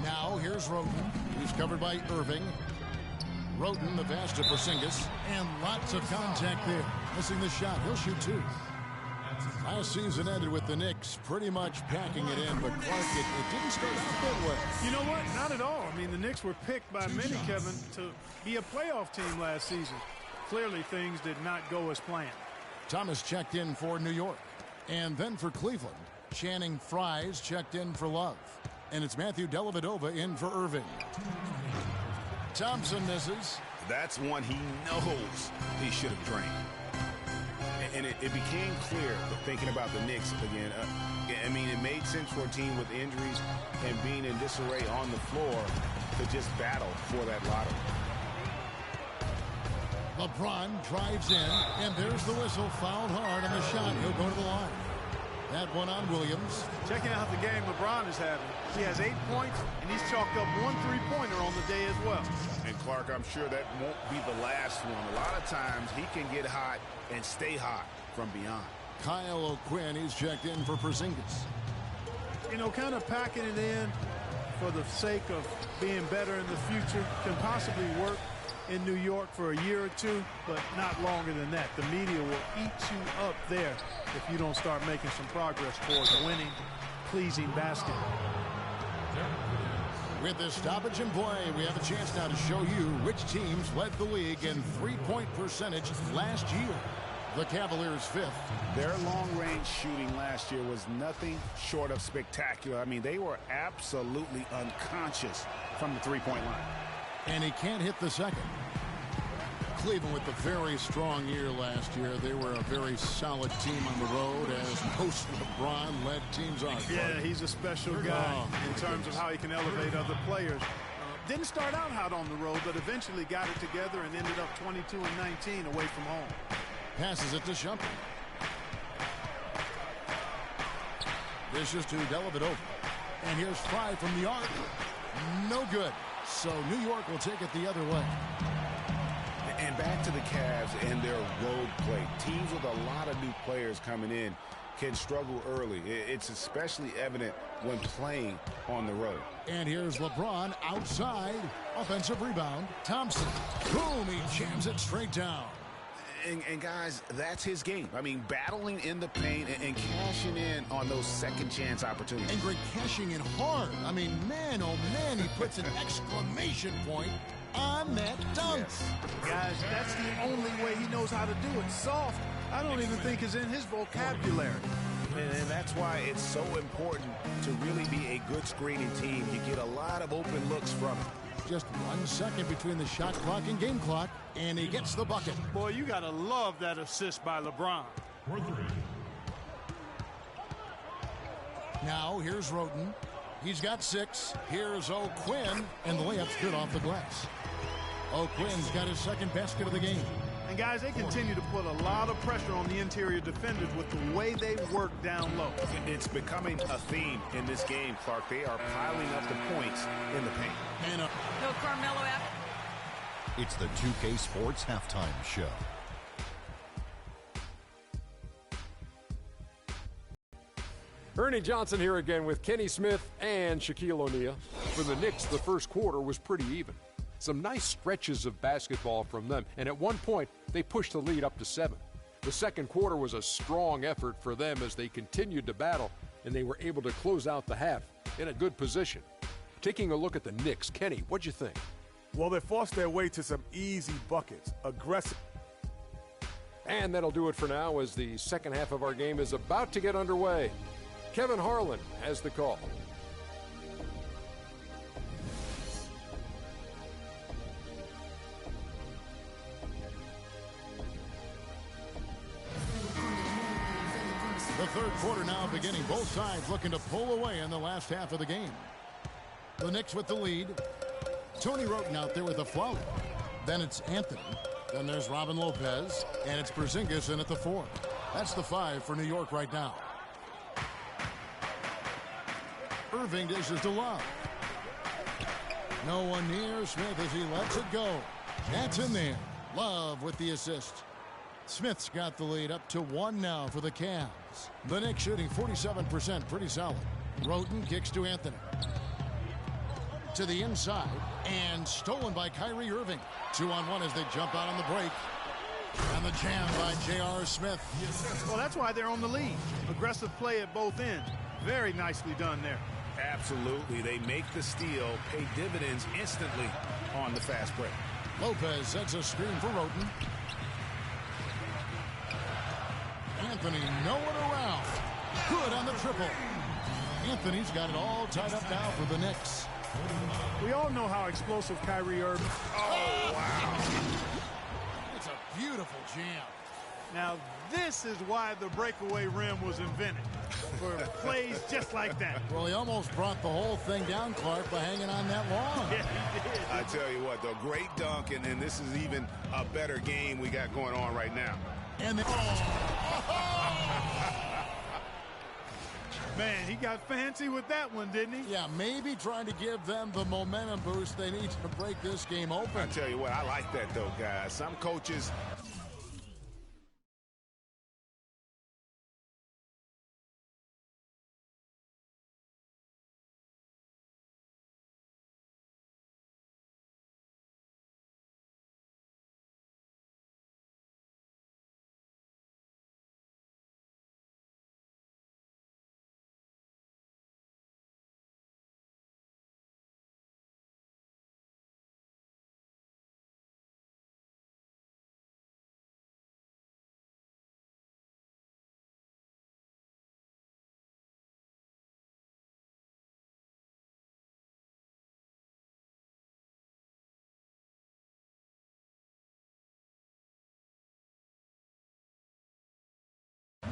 Now here's Roten. He's covered by Irving. Roten, the pass to Porzingis. And lots of contact there. Missing the shot. He'll shoot 2. Last season ended with the Knicks pretty much packing it in, but Clark, it didn't start out that way. You know what? Not at all. I mean, the Knicks were picked by many, Kevin, to be a playoff team last season. Clearly, things did not go as planned. Thomas checked in for New York. And then for Cleveland, Channing Frye's checked in for Love. And it's Matthew Dellavedova in for Irving. Thompson misses. That's one he knows he should have drained. And it became clear, thinking about the Knicks again, I mean, it made sense for a team with injuries and being in disarray on the floor to just battle for that lottery. LeBron drives in, and there's the whistle. Fouled hard on the shot. He'll go to the line. That one on Williams. Checking out the game LeBron is having. He has 8 points, and he's chalked up 1 3-pointer on the day as well. And Clark, I'm sure that won't be the last one. A lot of times he can get hot and stay hot from beyond. Kyle O'Quinn, he's checked in for Porzingis. You know, kind of packing it in for the sake of being better in the future can possibly work in New York for a year or two, but not longer than that. The media will eat you up there if you don't start making some progress towards winning, pleasing basketball. With the stoppage in play, we have a chance now to show you which teams led the league in three-point percentage last year. The Cavaliers 5th. Their long-range shooting last year was nothing short of spectacular. I mean, they were absolutely unconscious from the three-point line. And he can't hit the second. Cleveland with a very strong year last year. They were a very solid team on the road, as most LeBron-led teams are. Yeah, he's a special guy in terms of how he can elevate other players. Didn't start out hot on the road, but eventually got it together and ended up 22-19 away from home. Passes it to Shumpert. Dishes to Dellavedova. And here's 5 from the arc. No good. So New York will take it the other way. And back to the Cavs and their road play. Teams with a lot of new players coming in can struggle early. It's especially evident when playing on the road. And here's LeBron outside. Offensive rebound. Thompson. Boom, he jams it straight down. And guys, that's his game. I mean, battling in the paint and cashing in on those second chance opportunities. And Greg cashing in hard. I mean, man, oh man, he puts an exclamation point on that dunk. Yes. Guys, that's the only way he knows how to do it. Soft, I don't even think is in his vocabulary. And that's why it's so important to really be a good screening team. You get a lot of open looks from it. Just 1 second between the shot clock and game clock, and he gets the bucket. Boy, you got to love that assist by LeBron. Now, here's Roten. He's got 6. Here's O'Quinn, and the layup's good off the glass. O'Quinn's got his second basket of the game. And, guys, they continue to put a lot of pressure on the interior defenders with the way they work down low. It's becoming a theme in this game, Clark. They are piling up the points in the paint. And No Carmelo after. It's the 2K Sports Halftime Show. Ernie Johnson here again with Kenny Smith and Shaquille O'Neal. For the Knicks, the first quarter was pretty even. Some nice stretches of basketball from them, and at one point, they pushed the lead up to 7. The second quarter was a strong effort for them as they continued to battle, and they were able to close out the half in a good position. Taking a look at the Knicks, Kenny, what'd you think? Well, they forced their way to some easy buckets, aggressive. And that'll do it for now as the second half of our game is about to get underway. Kevin Harlan has the call. the third quarter now beginning. Both sides looking to pull away in the last half of the game. The Knicks with the lead. Tony Roten out there with a foul. Then it's Anthony. Then there's Robin Lopez. And it's Porzingis in at the 4. That's the 5 for New York right now. Irving dishes to Love. No one near Smith as he lets it go. That's in there. Love with the assist. Smith's got the lead up to 1 now for the Cavs. The Knicks shooting 47%, pretty solid. Roten kicks to Anthony. To the inside, and stolen by Kyrie Irving. 2-on-1 as they jump out on the break. And the jam by J.R. Smith. Well, that's why they're on the lead. Aggressive play at both ends. Very nicely done there. Absolutely. They make the steal, pay dividends instantly on the fast break. Lopez sets a screen for Roten. Anthony nowhere around. Good on the triple. Anthony's got it all tied up now for the Knicks. We all know how explosive Kyrie Irving. Oh, wow. It's a beautiful jam. Now, this is why the breakaway rim was invented, for plays just like that. Well, he almost brought the whole thing down, Clark, by hanging on that long. Yeah, he did. I tell you what, though, great dunk, and this is even a better game we got going on right now. And Man, he got fancy with that one, didn't he? Yeah, maybe trying to give them the momentum boost they need to break this game open. I tell you what, I like that, though, guys. Some coaches...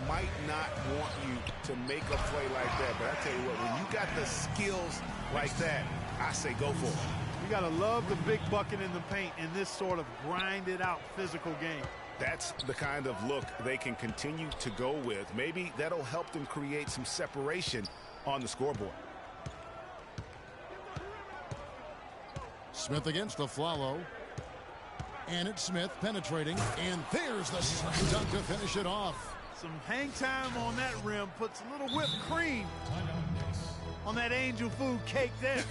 might not want you to make a play like that, but I tell you what, when you got the skills like that, I say go for it. You got to love the big bucket in the paint in this sort of grinded-out physical game. That's the kind of look they can continue to go with. Maybe that'll help them create some separation on the scoreboard. Smith against Afflalo. And it's Smith penetrating, and there's the slam dunk to finish it off. Some hang time on that rim puts a little whipped cream on that angel food cake there.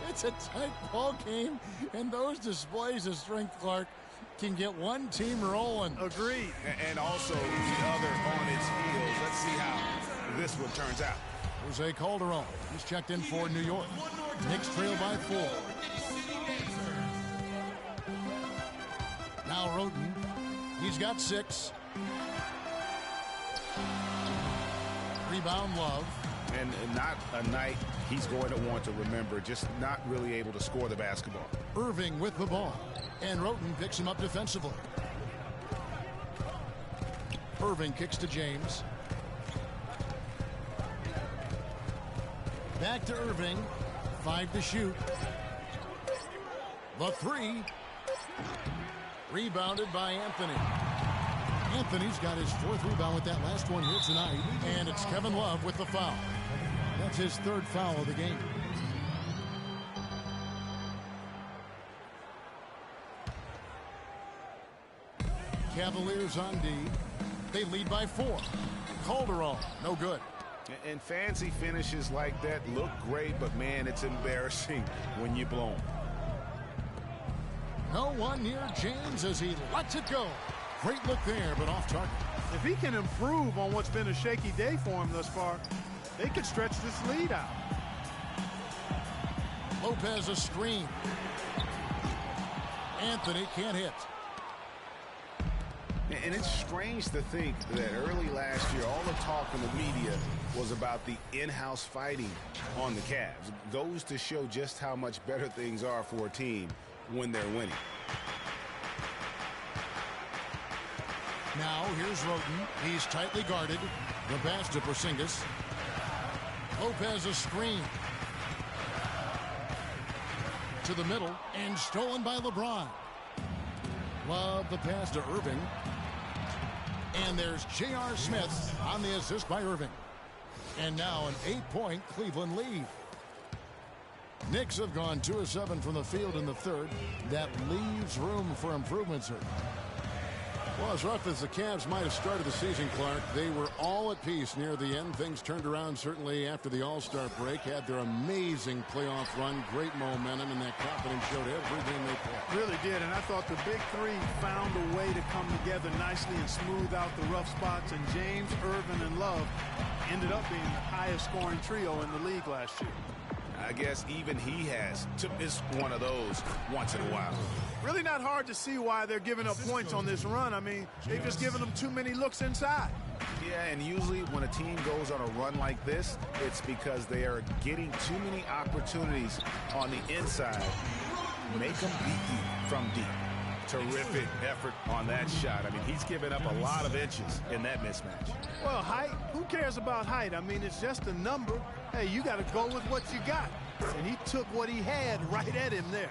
It's a tight ball game, and those displays of strength, Clark, can get one team rolling. Agreed. And also the other on its heels. Let's see how this one turns out. Jose Calderon, he's checked in for New York. Knicks trail by 4. Now Roten, he's got 6. Rebound Love. And not a night he's going to want to remember, just not really able to score the basketball. Irving with the ball. And Roten picks him up defensively. Irving kicks to James. Back to Irving. 5 to shoot. The 3. Rebounded by Anthony. Anthony's got his 4th rebound with that last one here tonight. And it's Kevin Love with the foul. That's his 3rd foul of the game. Cavaliers on D. They lead by 4. Calderon, no good. And fancy finishes like that look great, but man, it's embarrassing when you blow them. No one near James as he lets it go. Great look there, but off target. If he can improve on what's been a shaky day for him thus far, they could stretch this lead out. Lopez a screen. Anthony can't hit. And it's strange to think that early last year, all the talk in the media was about the in-house fighting on the Cavs. It goes to show just how much better things are for a team when they're winning. Now here's Roten. He's tightly guarded. The pass to Porzingis. Lopez a screen. To the middle and stolen by LeBron. Love the pass to Irving. And there's J.R. Smith on the assist by Irving. And now an 8-point Cleveland lead. Knicks have gone 2 of 7 from the field in the 3rd. That leaves room for improvements here. Well, as rough as the Cavs might have started the season, Clark, they were all at peace near the end. Things turned around certainly after the All-Star break. Had their amazing playoff run, great momentum, and that confidence showed every game they played. Really did, and I thought the big 3 found a way to come together nicely and smooth out the rough spots, and James, Irvin, and Love ended up being the highest scoring trio in the league last year. I guess even he has to miss one of those once in a while. Really not hard to see why they're giving up points on this run. I mean, they've just given them too many looks inside. Yeah, and usually when a team goes on a run like this, it's because they are getting too many opportunities on the inside. Make them beat you from deep. Terrific effort on that shot. I mean, he's given up a lot of inches in that mismatch. Well, height, who cares about height? I mean, it's just a number. Hey, you got to go with what you got. And he took what he had right at him there.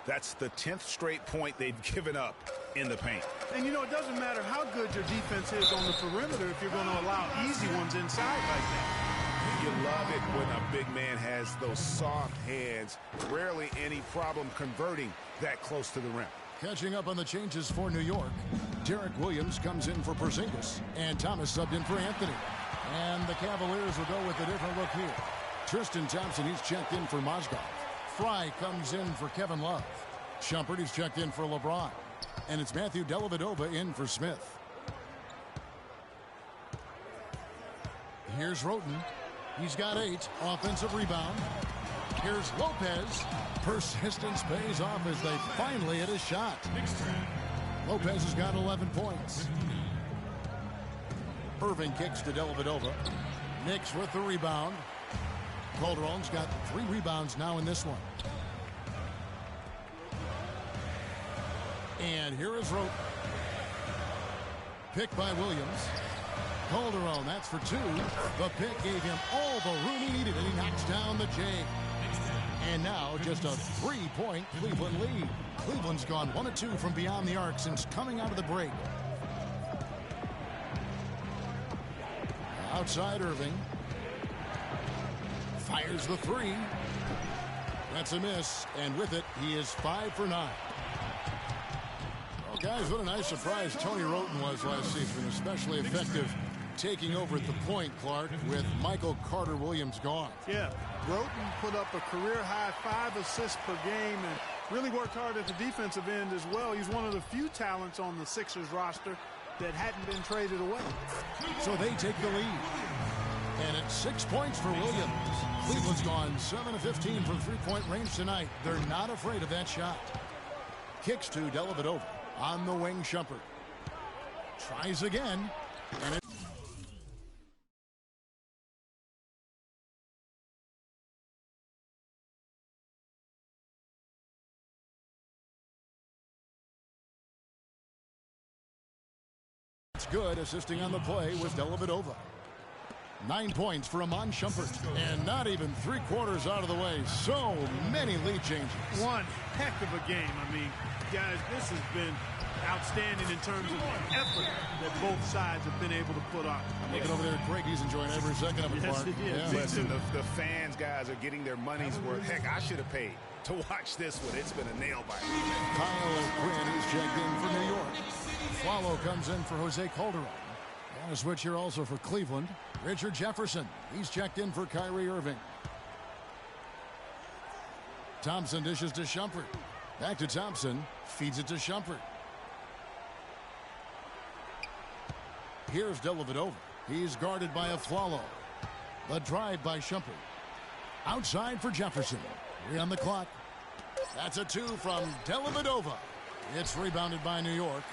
That's the 10th straight point they've given up in the paint. And, you know, it doesn't matter how good your defense is on the perimeter if you're going to allow easy ones inside like that. You love it when a big man has those soft hands. Rarely any problem converting that close to the rim. Catching up on the changes for New York, Derek Williams comes in for Porzingis, and Thomas subbed in for Anthony. And the Cavaliers will go with a different look here. Tristan Thompson, he's checked in for Mozgov. Fry comes in for Kevin Love. Shumpert, he's checked in for LeBron. And it's Matthew Dellavedova in for Smith. Here's Roten. He's got 8. Offensive rebound. Here's Lopez. Persistence pays off as they finally hit a shot. Lopez has got 11 points. Irving kicks to Dellavedova. Knicks with the rebound. Calderon's got 3 rebounds now in this one. And here is Roten. Pick by Williams. Calderon, that's for 2. The pick gave him all the room he needed, and he knocks down the J. And now just a 3-point Cleveland lead. Cleveland's gone 1 of 2 from beyond the arc since coming out of the break. Outside Irving. Fires the 3. That's a miss, and with it, he is 5 for 9. Well, guys, what a nice surprise Tony Roten was last season, especially effective taking over at the point, Clark, with Michael Carter-Williams gone. Yeah, Roten put up a career-high 5 assists per game and really worked hard at the defensive end as well. He's one of the few talents on the Sixers roster that hadn't been traded away. So they take the lead. And it's 6 points for Williams. Cleveland's gone 7 of 15 from three-point range tonight. They're not afraid of that shot. Kicks to Dellavedova. On the wing, Shumpert. Tries again. And it's good. Assisting on the play was Dellavedova. 9 points for Iman Shumpert. And not even 3/4 out of the way. So many lead changes. One heck of a game. I mean, guys, this has been outstanding in terms of the effort that both sides have been able to put on. I'm looking over there at Greg. He's enjoying every second of it, Yes, Clark. it is. Yeah. Listen, the fans, guys, are getting their money's worth. Heck, I should have paid to watch this one. It's been a nail-biter. Kyle Quinn is checked in for New York. Flalo comes in for Jose Calderon. And a switch here also for Cleveland. Richard Jefferson. He's checked in for Kyrie Irving. Thompson dishes to Shumpert. Back to Thompson. Feeds it to Shumpert. Here's Dellavedova. He's guarded by Flalo. The drive by Shumpert. Outside for Jefferson. 3 on the clock. That's a 2 from Dellavedova. It's rebounded by New York.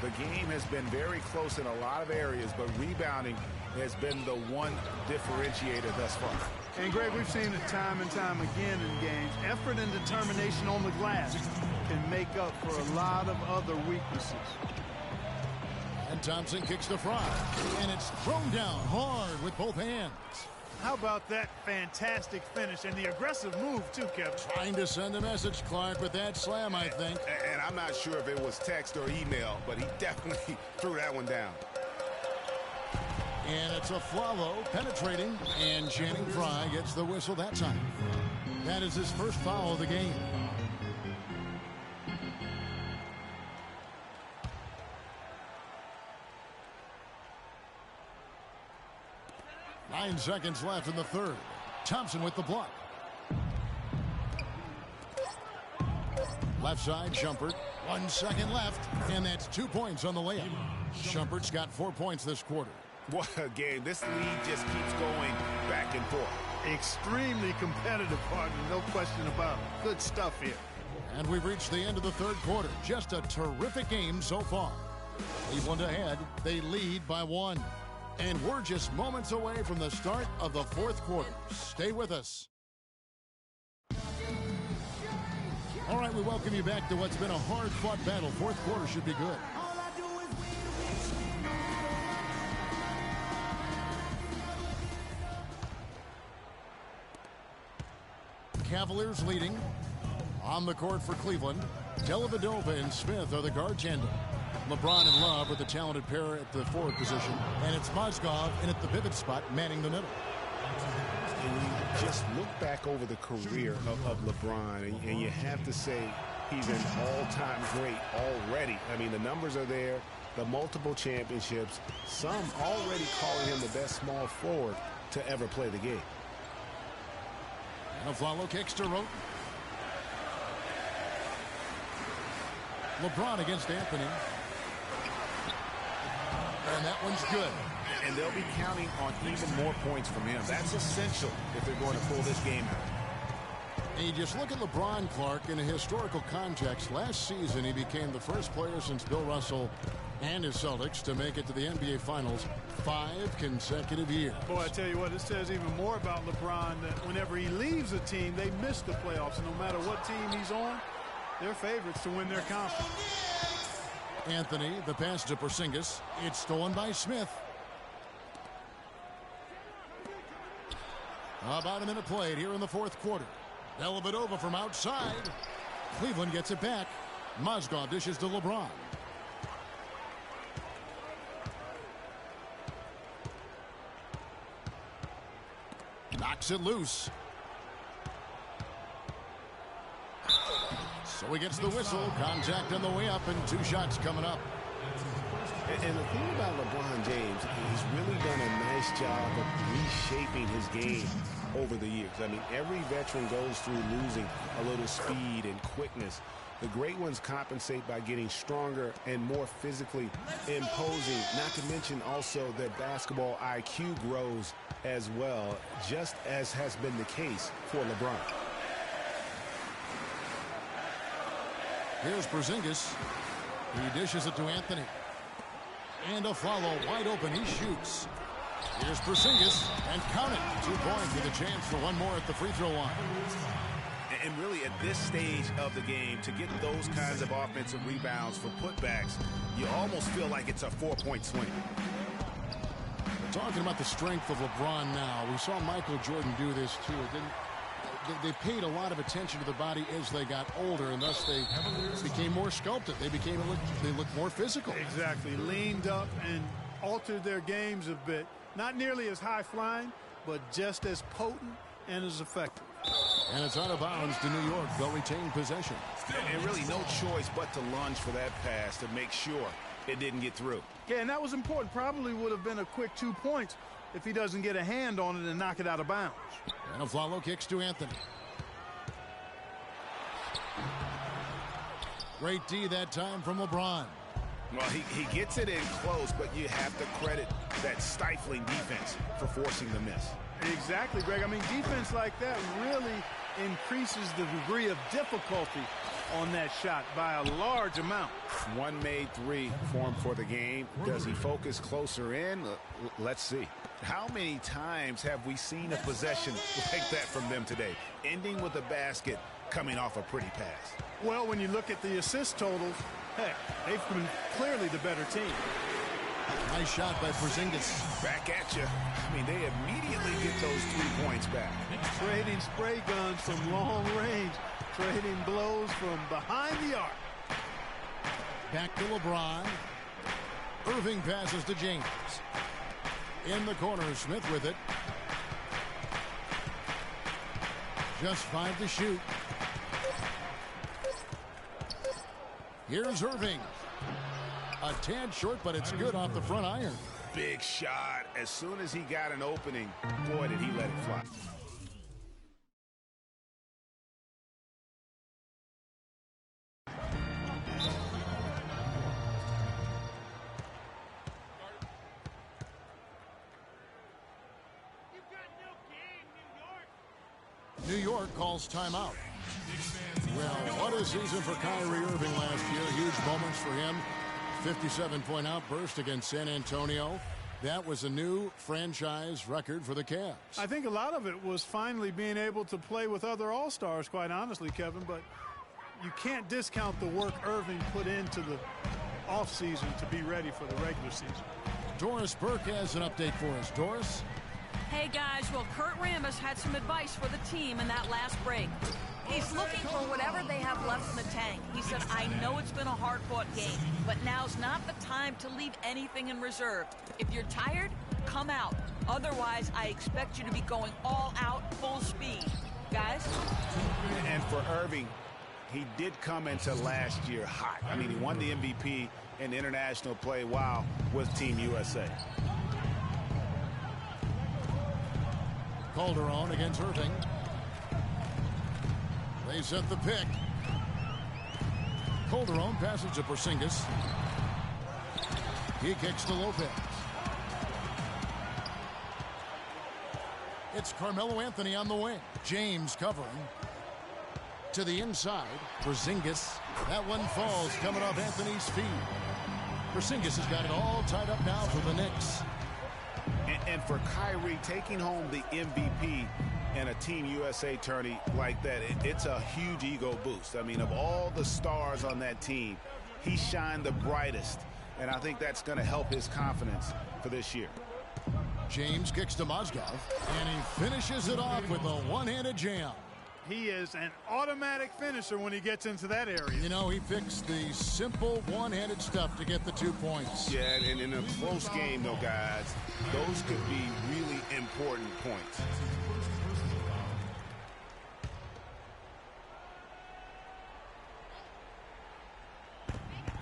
The game has been very close in a lot of areas, but rebounding has been the one differentiator thus far. And, Greg, we've seen it time and time again in games. Effort and determination on the glass can make up for a lot of other weaknesses. And Thompson kicks to Fry. And it's thrown down hard with both hands. How about that fantastic finish and the aggressive move, too, Kevin? Trying to send a message, Clark, with that slam, I think. And I'm not sure if it was text or email, but he definitely threw that one down. And it's a Flalo penetrating, and Channing Frye gets the whistle that time. That is his first foul of the game. Nine seconds left in the third. Thompson with the block. Left side, Shumpert. 1 second left, and that's 2 points on the layup. Shumpert's got 4 points this quarter. What a game. This lead just keeps going back and forth. Extremely competitive, partner, no question about it. Good stuff here. And we've reached the end of the third quarter. Just a terrific game so far. Cleveland ahead. They lead by 1. And we're just moments away from the start of the fourth quarter. Stay with us. All right, we welcome you back to what's been a hard-fought battle. Fourth quarter should be good. Cavaliers leading. On the court for Cleveland, Dellavedova and Smith are the guard tandem. LeBron and Love are the talented pair at the forward position, and it's Mozgov in at the pivot spot manning the middle. And you just look back over the career of LeBron, and you have to say he's an all-time great already. I mean, the numbers are there, the multiple championships, some already calling him the best small forward to ever play the game. And a follow kicks to Roten. LeBron against Anthony. And that one's good. And they'll be counting on even more points from him. That's essential if they're going to pull this game out. And you just look at LeBron, Clark, in a historical context. Last season, he became the first player since Bill Russell and his Celtics to make it to the NBA Finals 5 consecutive years. Boy, I tell you what, it says even more about LeBron that whenever he leaves a team, they miss the playoffs. And no matter what team he's on, they're favorites to win their conference. Anthony, the pass to Porzingis. It's stolen by Smith. About a minute played here in the fourth quarter. Dellavedova from outside. Cleveland gets it back. Mozgov dishes to LeBron. Knocks it loose. So he gets the whistle. Contact on the way up, and 2 shots coming up. And the thing about LeBron James, he's really done a nice job of reshaping his game over the years. I mean, every veteran goes through losing a little speed and quickness. The great ones compensate by getting stronger and more physically imposing, not to mention also their basketball IQ grows as well, just as has been the case for LeBron. Here's Porzingis. He dishes it to Anthony. And a follow wide open. He shoots. Here's Porzingis. And count it. 2 points with a chance for one more at the free throw line. And really at this stage of the game, to get those kinds of offensive rebounds for putbacks, you almost feel like it's a 4-point swing. We're talking about the strength of LeBron now. We saw Michael Jordan do this too. They paid a lot of attention to the body as they got older, and thus they became more sculpted. They looked more physical. Exactly. Leaned up and altered their games a bit. Not nearly as high-flying, but just as potent and as effective. And it's out of bounds to New York. They'll retain possession. And really no choice but to lunge for that pass to make sure it didn't get through. Yeah, and that was important. Probably would have been a quick 2 points if he doesn't get a hand on it and knock it out of bounds. And a follow kicks to Anthony. Great D that time from LeBron. Well, he gets it in close, but you have to credit that stifling defense for forcing the miss. Exactly, Greg. I mean, defense like that really increases the degree of difficulty on that shot by a large amount. One made 3 for him for the game. Does he focus closer in? Let's see. How many times have we seen a possession like that from them today, ending with a basket coming off a pretty pass? Well, when you look at the assist totals, heck, they've been clearly the better team. Nice shot by Porzingis. Back at you. I mean, they immediately get those 3 points back. Trading spray guns from long range. Trading blows from behind the arc. Back to LeBron. Irving passes to James. In the corner, Smith with it. Just 5 to shoot. Here's Irving. A tad short, but it's good off the front iron. Big shot. As soon as he got an opening, boy, did he let it fly. New York calls timeout. Well, what a season for Kyrie Irving last year. Huge moments for him. 57-point outburst against San Antonio. That was a new franchise record for the Cavs. I think a lot of it was finally being able to play with other All-Stars, quite honestly, Kevin. But you can't discount the work Irving put into the offseason to be ready for the regular season. Doris Burke has an update for us. Doris? Hey, guys. Well, Kurt Rambis had some advice for the team in that last break. He's looking for whatever they have left in the tank. He said, I know it's been a hard-fought game, but now's not the time to leave anything in reserve. If you're tired, come out. Otherwise, I expect you to be going all out, full speed. Guys? And for Irving, he did come into last year hot. I mean, he won the MVP in international play while with Team USA. Calderon against Irving. They set the pick. Calderon passes to Porzingis. He kicks to Lopez. It's Carmelo Anthony on the wing. James covering. To the inside. Porzingis. That one falls coming off Anthony's feet. Porzingis has got it all tied up now for the Knicks. And for Kyrie, taking home the MVP and a Team USA tourney like that, it's a huge ego boost. I mean, of all the stars on that team, he shined the brightest, and I think that's going to help his confidence for this year. James kicks to Mozgov, and he finishes it off with a one-handed jam. He is an automatic finisher when he gets into that area. You know, he picks the simple one-handed stuff to get the 2 points. Yeah, and in a close game, though, guys, those could be really important points.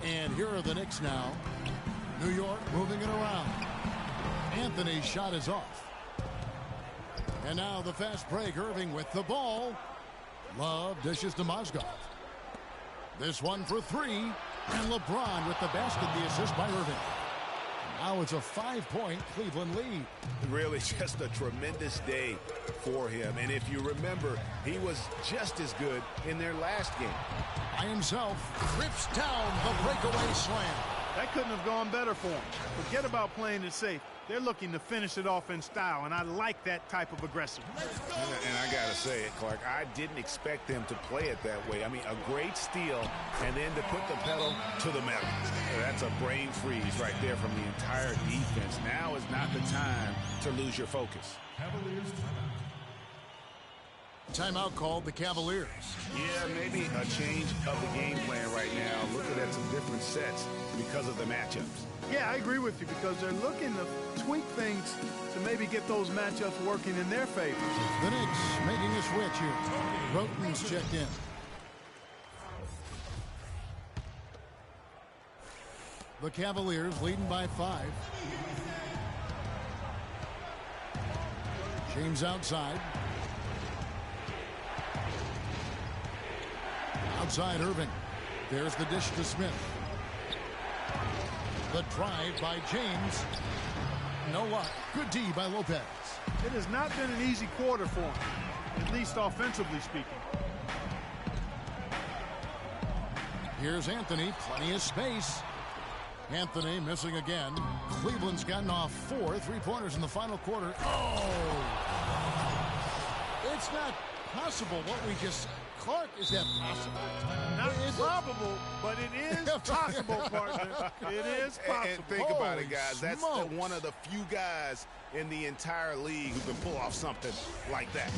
And here are the Knicks now. New York moving it around. Anthony's shot is off. And now the fast break. Irving with the ball. Love dishes to Mozgov. This one for three. And LeBron with the basket, the assist by Irving. Now it's a 5-point Cleveland lead. Really just a tremendous day for him. And if you remember, he was just as good in their last game. By himself, rips down the breakaway slam. That couldn't have gone better for him. Forget about playing it safe. They're looking to finish it off in style, and I like that type of aggression. And I got to say it, Clark, I didn't expect them to play it that way. I mean, a great steal, and then to put the pedal to the metal. That's a brain freeze right there from the entire defense. Now is not the time to lose your focus. Timeout called the Cavaliers. Yeah, maybe a change of the game plan right now. Looking at some different sets because of the matchups. Yeah, I agree with you because they're looking to tweak things to maybe get those matchups working in their favor. The Knicks making a switch here. Roten's checked in. The Cavaliers leading by 5. James outside. Outside Irving. There's the dish to Smith. The drive by James. No luck. Good D by Lopez. It has not been an easy quarter for him, at least offensively speaking. Here's Anthony. Plenty of space. Anthony missing again. Cleveland's gotten off 4 3-pointers in the final quarter. Oh! It's not possible what we just said. Clark, is that possible? Not probable, but it is possible, partner. It is possible. And think about it, guys. That's one of the few guys in the entire league who can pull off something like that.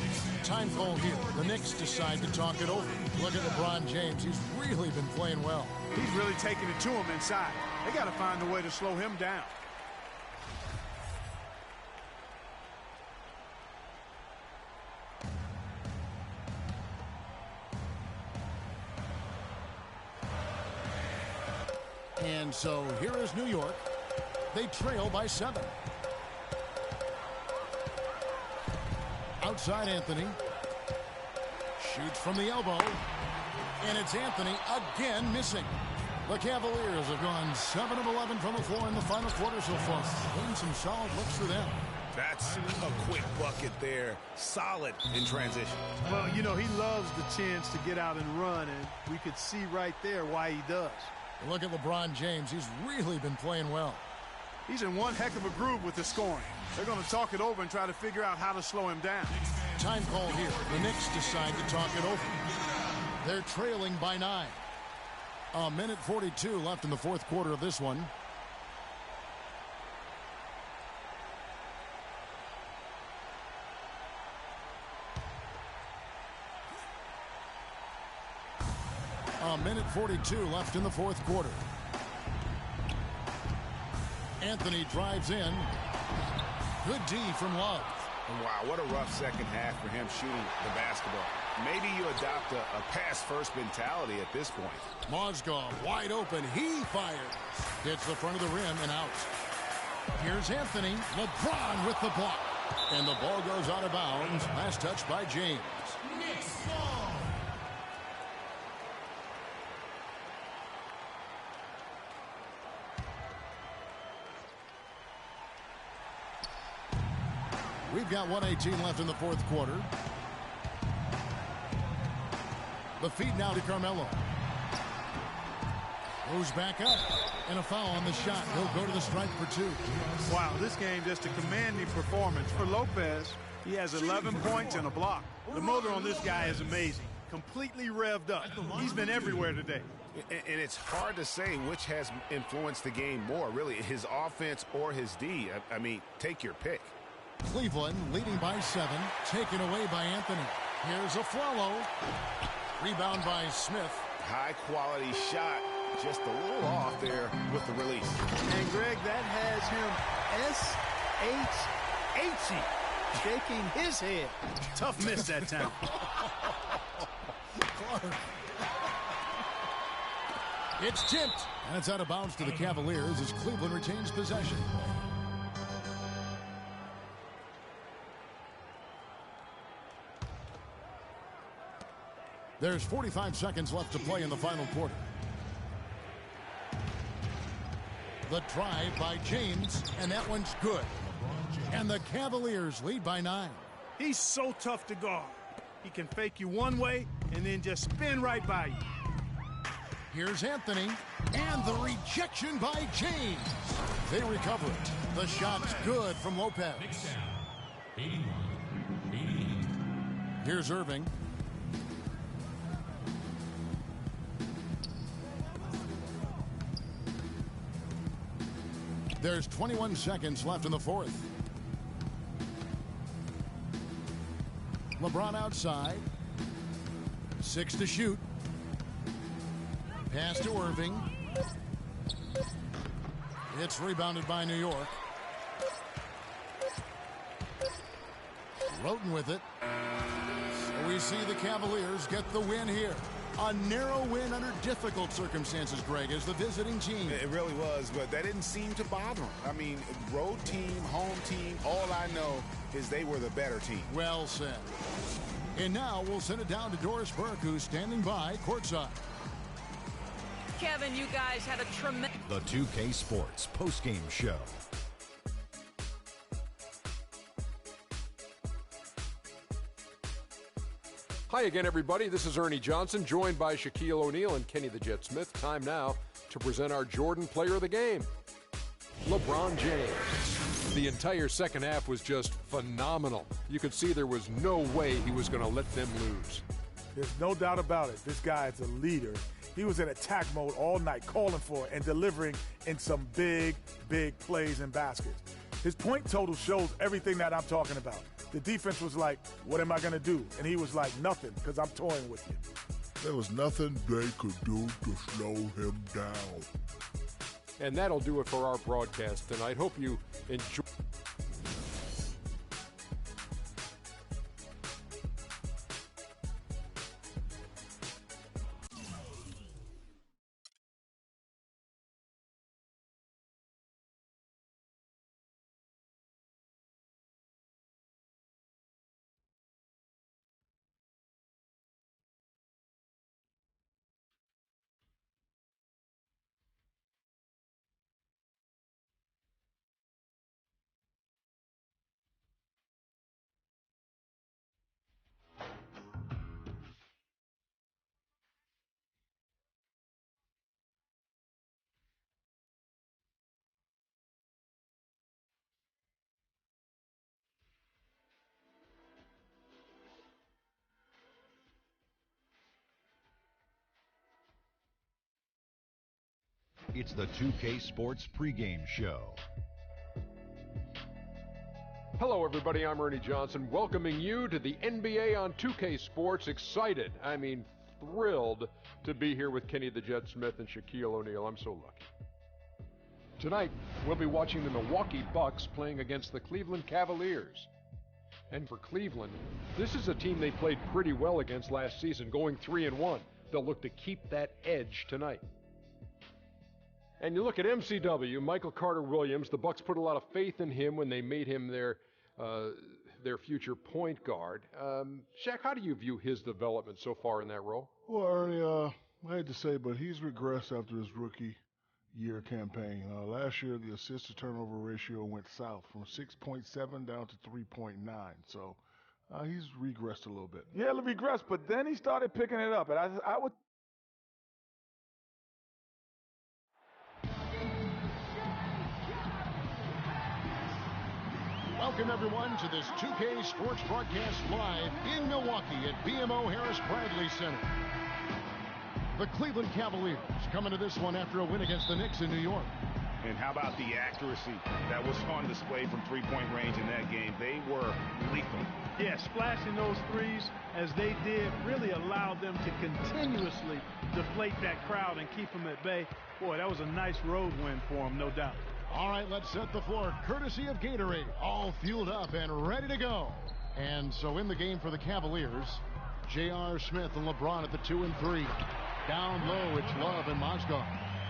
Time call here. The Knicks decide to talk it over. Look at LeBron James. He's really been playing well. He's really taking it to him inside. They got to find a way to slow him down. And so here is New York. They trail by 7. Outside Anthony. Shoots from the elbow. And it's Anthony again missing. The Cavaliers have gone 7 of 11 from the floor in the final quarter so far. Getting some solid looks for them. That's a quick bucket there. Solid in transition. Well, you know, he loves the chance to get out and run, and we could see right there why he does. Look at LeBron James. He's really been playing well. He's in one heck of a groove with the scoring. They're going to talk it over and try to figure out how to slow him down. Time call here. The Knicks decide to talk it over. They're trailing by 9. A minute 42 left in the fourth quarter of this one. A minute 42 left in the fourth quarter. Anthony drives in. Good D from Love. Wow, what a rough second half for him shooting the basketball. Maybe you adopt a pass-first mentality at this point. Mozgov wide open. He fires. Hits the front of the rim and out. Here's Anthony. LeBron with the block. And the ball goes out of bounds. Last touch by James. We've got 1:18 left in the fourth quarter. The feed now to Carmelo. Goes back up. And a foul on the shot. He'll go to the stripe for 2. Wow, this game just a commanding performance for Lopez. He has 11 points and a block. The motor on this guy is amazing. Completely revved up. He's been everywhere today. And it's hard to say which has influenced the game more, really, his offense or his D. I mean, take your pick. Cleveland leading by 7. Taken away by Anthony. Here's a Flalo. Rebound by Smith. High-quality shot. Just a little off there with the release. And, Greg, that has him S-H-H-ing, shaking his head. Tough miss that time. It's tipped. And it's out of bounds to the Cavaliers as Cleveland retains possession. There's 45 seconds left to play in the final quarter. The drive by James, and that one's good. And the Cavaliers lead by 9. He's so tough to guard. He can fake you one way and then just spin right by you. Here's Anthony, and the rejection by James. They recover it. The shot's good from Lopez. Here's Irving. There's 21 seconds left in the fourth. LeBron outside. 6 to shoot. Pass to Irving. It's rebounded by New York. Roten with it. So we see the Cavaliers get the win here. A narrow win under difficult circumstances, Greg, as the visiting team. It really was, but that didn't seem to bother them. I mean, road team, home team, all I know is they were the better team. Well said. And now we'll send it down to Doris Burke, who's standing by courtside. Kevin, you guys had a tremendous... The 2K Sports postgame show. Hi again, everybody. This is Ernie Johnson, joined by Shaquille O'Neal and Kenny the Jet Smith. Time now to present our Jordan Player of the Game, LeBron James. The entire second half was just phenomenal. You could see there was no way he was going to let them lose. There's no doubt about it. This guy is a leader. He was in attack mode all night, calling for it and delivering in some big, big plays and baskets. His point total shows everything that I'm talking about. The defense was like, what am I going to do? And he was like, nothing, because I'm toying with you. There was nothing they could do to slow him down. And that'll do it for our broadcast tonight. Hope you enjoy. It's the 2K Sports pregame show. Hello, everybody. I'm Ernie Johnson, welcoming you to the NBA on 2K Sports. Excited, I mean thrilled to be here with Kenny the Jet Smith and Shaquille O'Neal. I'm so lucky. Tonight, we'll be watching the Milwaukee Bucks playing against the Cleveland Cavaliers. And for Cleveland, this is a team they played pretty well against last season, going 3-1. They'll look to keep that edge tonight. And you look at MCW, Michael Carter-Williams. The Bucks put a lot of faith in him when they made him their future point guard. Shaq, how do you view his development so far in that role? Well, Ernie, I hate to say, but he's regressed after his rookie year campaign. Last year, the assist-to-turnover ratio went south from 6.7 down to 3.9. So he's regressed a little bit. Yeah, he regressed, but then he started picking it up. And I would. Welcome, everyone, to this 2K Sports broadcast live in Milwaukee at BMO Harris Bradley Center. The Cleveland Cavaliers coming to this one after a win against the Knicks in New York. And how about the accuracy that was on display from three-point range in that game? They were lethal. Yeah, splashing those threes as they did really allowed them to continuously deflate that crowd and keep them at bay. Boy, that was a nice road win for them, no doubt. All right, let's set the floor courtesy of Gatorade, all fueled up and ready to go. And so in the game for the Cavaliers, J.R. Smith and LeBron at the 2 and 3. Down low, it's Love and Mozgov.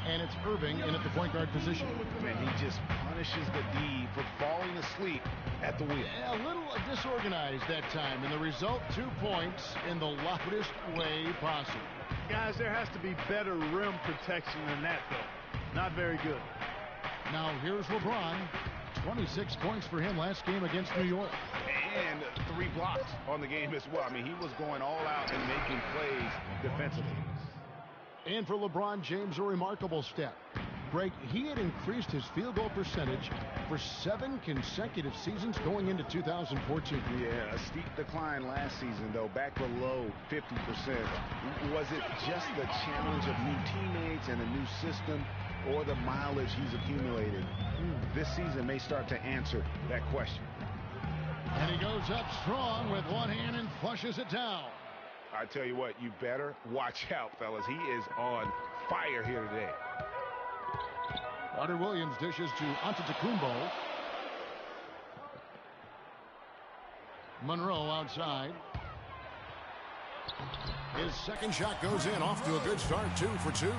And it's Irving in at the point guard position. And he just punishes the D for falling asleep at the wheel. Yeah, a little disorganized that time. And the result, 2 points in the loudest way possible. Guys, there has to be better rim protection than that, though. Not very good. Now here's LeBron. 26 points for him last game against New York. And 3 blocks on the game as well. I mean, he was going all out and making plays defensively. And for LeBron James, a remarkable step. Greg, he had increased his field goal percentage for 7 consecutive seasons going into 2014. Yeah, a steep decline last season, though, back below 50%. Was it just the challenge of new teammates and a new system, or the mileage he's accumulated? This season may start to answer that question. And he goes up strong with one hand and flushes it down. I tell you what, you better watch out, fellas. He is on fire here today. Carter-Williams dishes to Antetokounmpo. Monroe outside. His second shot goes in, off to a good start, 2 for 2.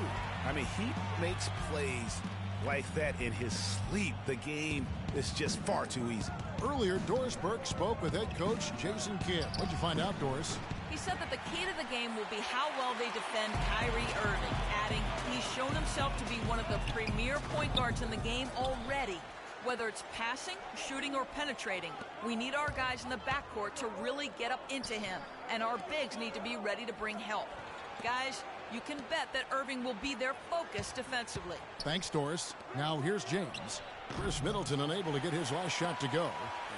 I mean, he makes plays like that in his sleep. The game is just far too easy. Earlier, Doris Burke spoke with head coach Jason Kidd. What'd you find out, Doris? He said that the key to the game will be how well they defend Kyrie Irving, adding he's shown himself to be one of the premier point guards in the game already. Whether it's passing, shooting, or penetrating, we need our guys in the backcourt to really get up into him, and our bigs need to be ready to bring help. Guys, you can bet that Irving will be their focus defensively. Thanks, Doris. Now here's James. Chris Middleton unable to get his last shot to go.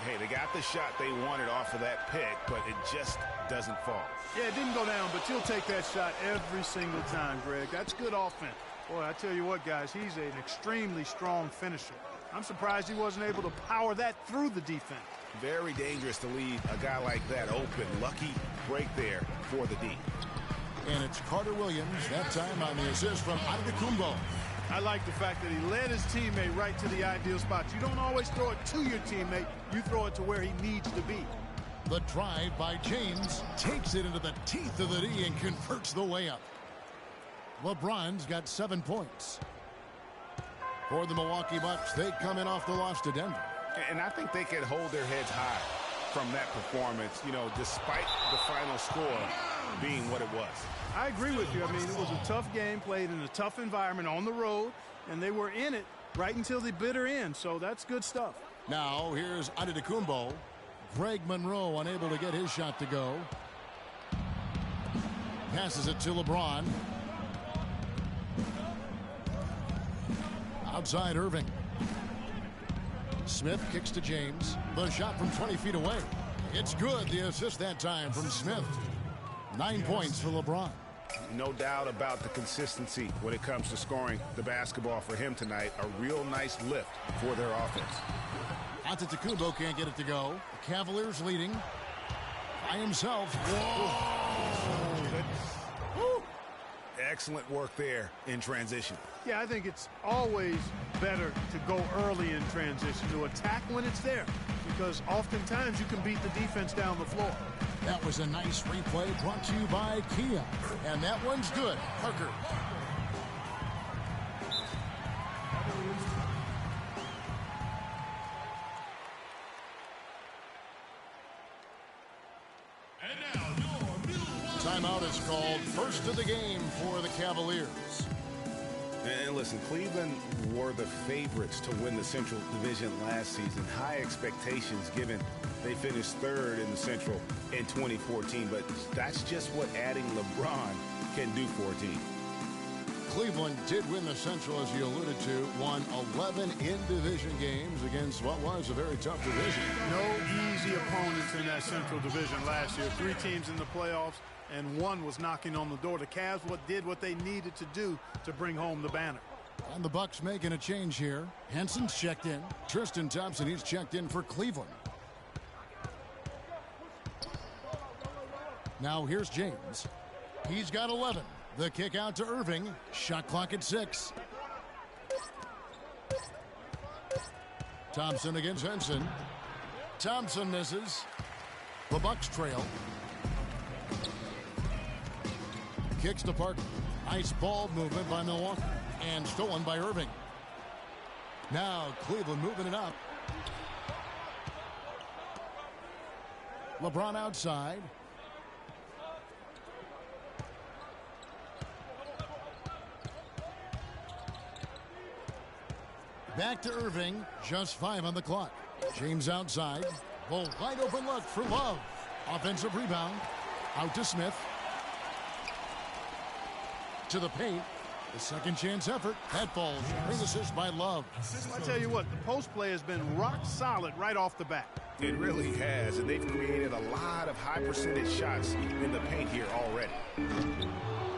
Hey, they got the shot they wanted off of that pick, but it just doesn't fall. Yeah, it didn't go down, but you'll take that shot every single time, Greg. That's good offense. Boy, I tell you what, guys, he's an extremely strong finisher. I'm surprised he wasn't able to power that through the defense. Very dangerous to leave a guy like that open. Lucky break there for the D. And it's Carter-Williams, that time on the assist from Antetokounmpo. I like the fact that he led his teammate right to the ideal spots. You don't always throw it to your teammate. You throw it to where he needs to be. The drive by James takes it into the teeth of the D and converts the layup. LeBron's got 7 points. For the Milwaukee Bucks, they come in off the loss to Denver. And I think they can hold their heads high from that performance, you know, despite the final score being what it was. I agree with you. I mean, it was a tough game played in a tough environment on the road, and they were in it right until the bitter end, so that's good stuff. Now, here's Antetokounmpo. Greg Monroe unable to get his shot to go. Passes it to LeBron. Outside Irving. Smith kicks to James. The shot from 20 feet away. It's good. The assist that time from Smith. 9 points for LeBron. No doubt about the consistency when it comes to scoring the basketball for him tonight. A real nice lift for their offense. Antetokounmpo can't get it to go. The Cavaliers leading by himself. Whoa! Excellent work there in transition. Yeah, I think it's always better to go early in transition, to attack when it's there, because oftentimes you can beat the defense down the floor. That was a nice replay brought to you by Kia. And that one's good. Parker. Timeout is called. First of the game for the Cavaliers. And listen, Cleveland were the favorites to win the Central Division last season. High expectations given they finished third in the Central in 2014. But that's just what adding LeBron can do for a team. Cleveland did win the Central, as you alluded to, won 11 in-division games against what was a very tough division. No easy opponents in that Central Division last year. 3 teams in the playoffs, and 1 was knocking on the door. The Cavs did what they needed to do to bring home the banner. And the Bucks making a change here. Henson's checked in. Tristan Thompson, he's checked in for Cleveland. Now here's James. He's got 11. The kick out to Irving. Shot clock at 6. Thompson against Henson. Thompson misses. The Bucks trail. Kicks to Parker. Nice ball movement by Milwaukee. And stolen by Irving. Now Cleveland moving it up. LeBron outside. Back to Irving. Just 5 on the clock. James outside. Well, wide open look for Love. Offensive rebound. Out to Smith. To the paint. The second chance effort. That falls. Great assist by Love. I tell you what, the post play has been rock solid right off the bat. It really has, and they've created a lot of high percentage shots in the paint here already.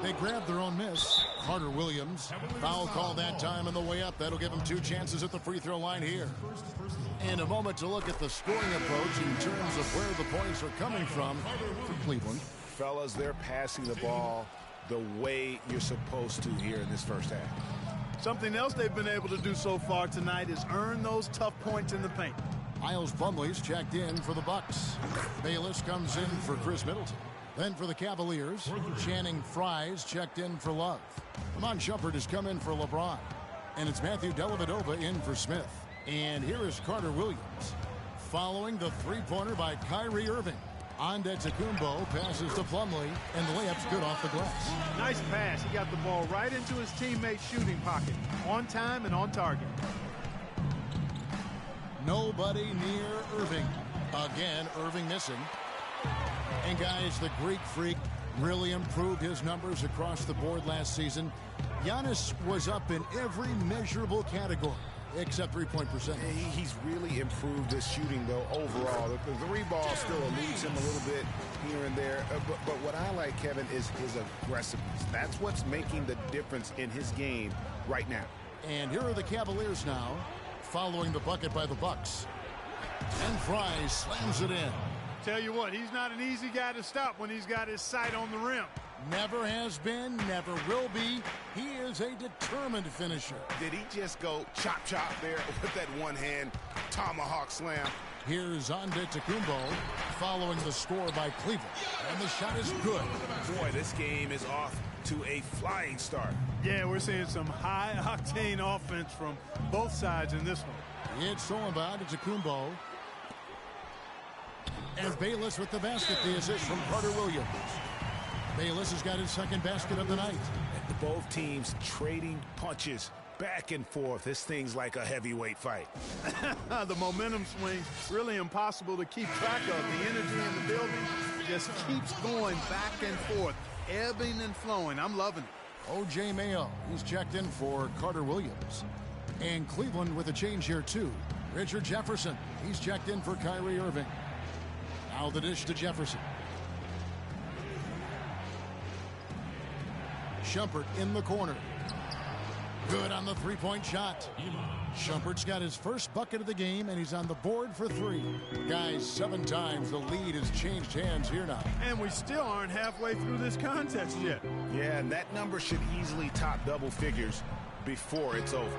They grabbed their own miss. Carter Williams. Foul call that time on the way up. That'll give them 2 chances at the free throw line here. And a moment to look at the scoring approach in terms of where the points are coming from for Cleveland. Fellas, they're passing the ball the way you're supposed to here in this first half. Something else they've been able to do so far tonight is earn those tough points in the paint. Miles Plumlee's checked in for the Bucks. Bayless comes in for Chris Middleton. Then for the Cavaliers, Channing Frye's checked in for Love. Amon Shumpert has come in for LeBron. And it's Matthew Dellavedova in for Smith. And here is Carter Williams. Following the three-pointer by Kyrie Irving. Antetokounmpo passes to Plumlee, and the layup's good off the glass. Nice pass. He got the ball right into his teammate's shooting pocket. On time and on target. Nobody near Irving. Again, Irving missing. And guys, the Greek Freak really improved his numbers across the board last season. Giannis was up in every measurable category except three-point percentage. He's really improved his shooting, though, overall. The three ball still eludes him a little bit here and there. But what I like, Kevin, is his aggressiveness. That's what's making the difference in his game right now. And here are the Cavaliers now, following the bucket by the Bucks. And Fry slams it in. Tell you what, he's not an easy guy to stop when he's got his sight on the rim. Never has been, never will be. He is a determined finisher. Did he just go chop there with that one-hand tomahawk slam? Here's Antetokounmpo following the score by Cleveland. And the shot is good. Boy, this game is off to a flying start. Yeah, we're seeing some high-octane offense from both sides in this one. It's all about Antetokounmpo. And Bayless with the basket, the assist from Carter Williams. Bayless has got his second basket of the night. And both teams trading punches back and forth. This thing's like a heavyweight fight. The momentum swing, really impossible to keep track of. The energy in the building just keeps going back and forth, ebbing and flowing. I'm loving it. O.J. Mayo, he's checked in for Carter Williams. And Cleveland with a change here, too. Richard Jefferson, he's checked in for Kyrie Irving. Now the dish to Jefferson. Shumpert in the corner. Good on the three-point shot. Shumpert's got his first bucket of the game, and he's on the board for 3. Guys, 7 times the lead has changed hands here now. And we still aren't halfway through this contest yet. Yeah, and that number should easily top double figures before it's over.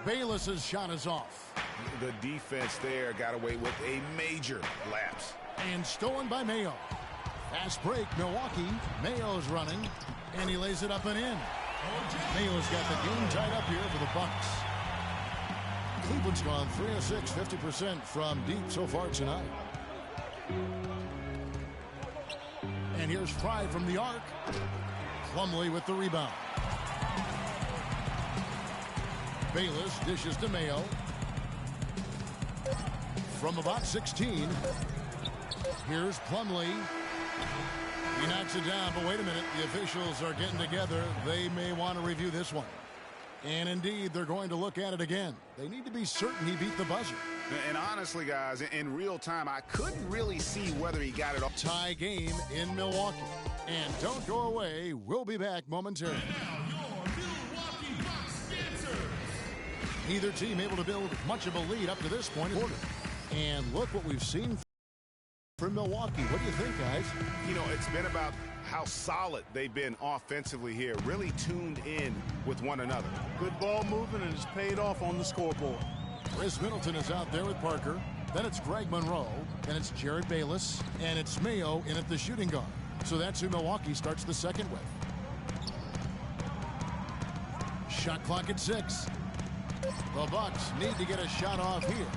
Bayless's shot is off. The defense there got away with a major lapse. And stolen by Mayo. Fast break, Milwaukee. Mayo's running, and he lays it up and in. Mayo's got the game tied up here for the Bucks. Cleveland's gone 3 of 6, 50% from deep so far tonight. And here's Fry from the arc. Plumlee with the rebound. Bayless dishes to Mayo. From about 16. Here's Plumlee. He knocks it down, but wait a minute. The officials are getting together. They may want to review this one. And indeed, they're going to look at it again. They need to be certain he beat the buzzer. And honestly, guys, in real time, I couldn't really see whether he got it off. Tie game in Milwaukee. And don't go away. We'll be back momentarily. Neither team able to build much of a lead up to this point. And look what we've seen from Milwaukee. What do you think, guys? You know, it's been about how solid they've been offensively here, really tuned in with one another. Good ball movement, and it's paid off on the scoreboard. Chris Middleton is out there with Parker. Then it's Greg Monroe. Then it's Jared Bayless. And it's Mayo in at the shooting guard. So that's who Milwaukee starts the second with. Shot clock at 6. The Bucks need to get a shot off here.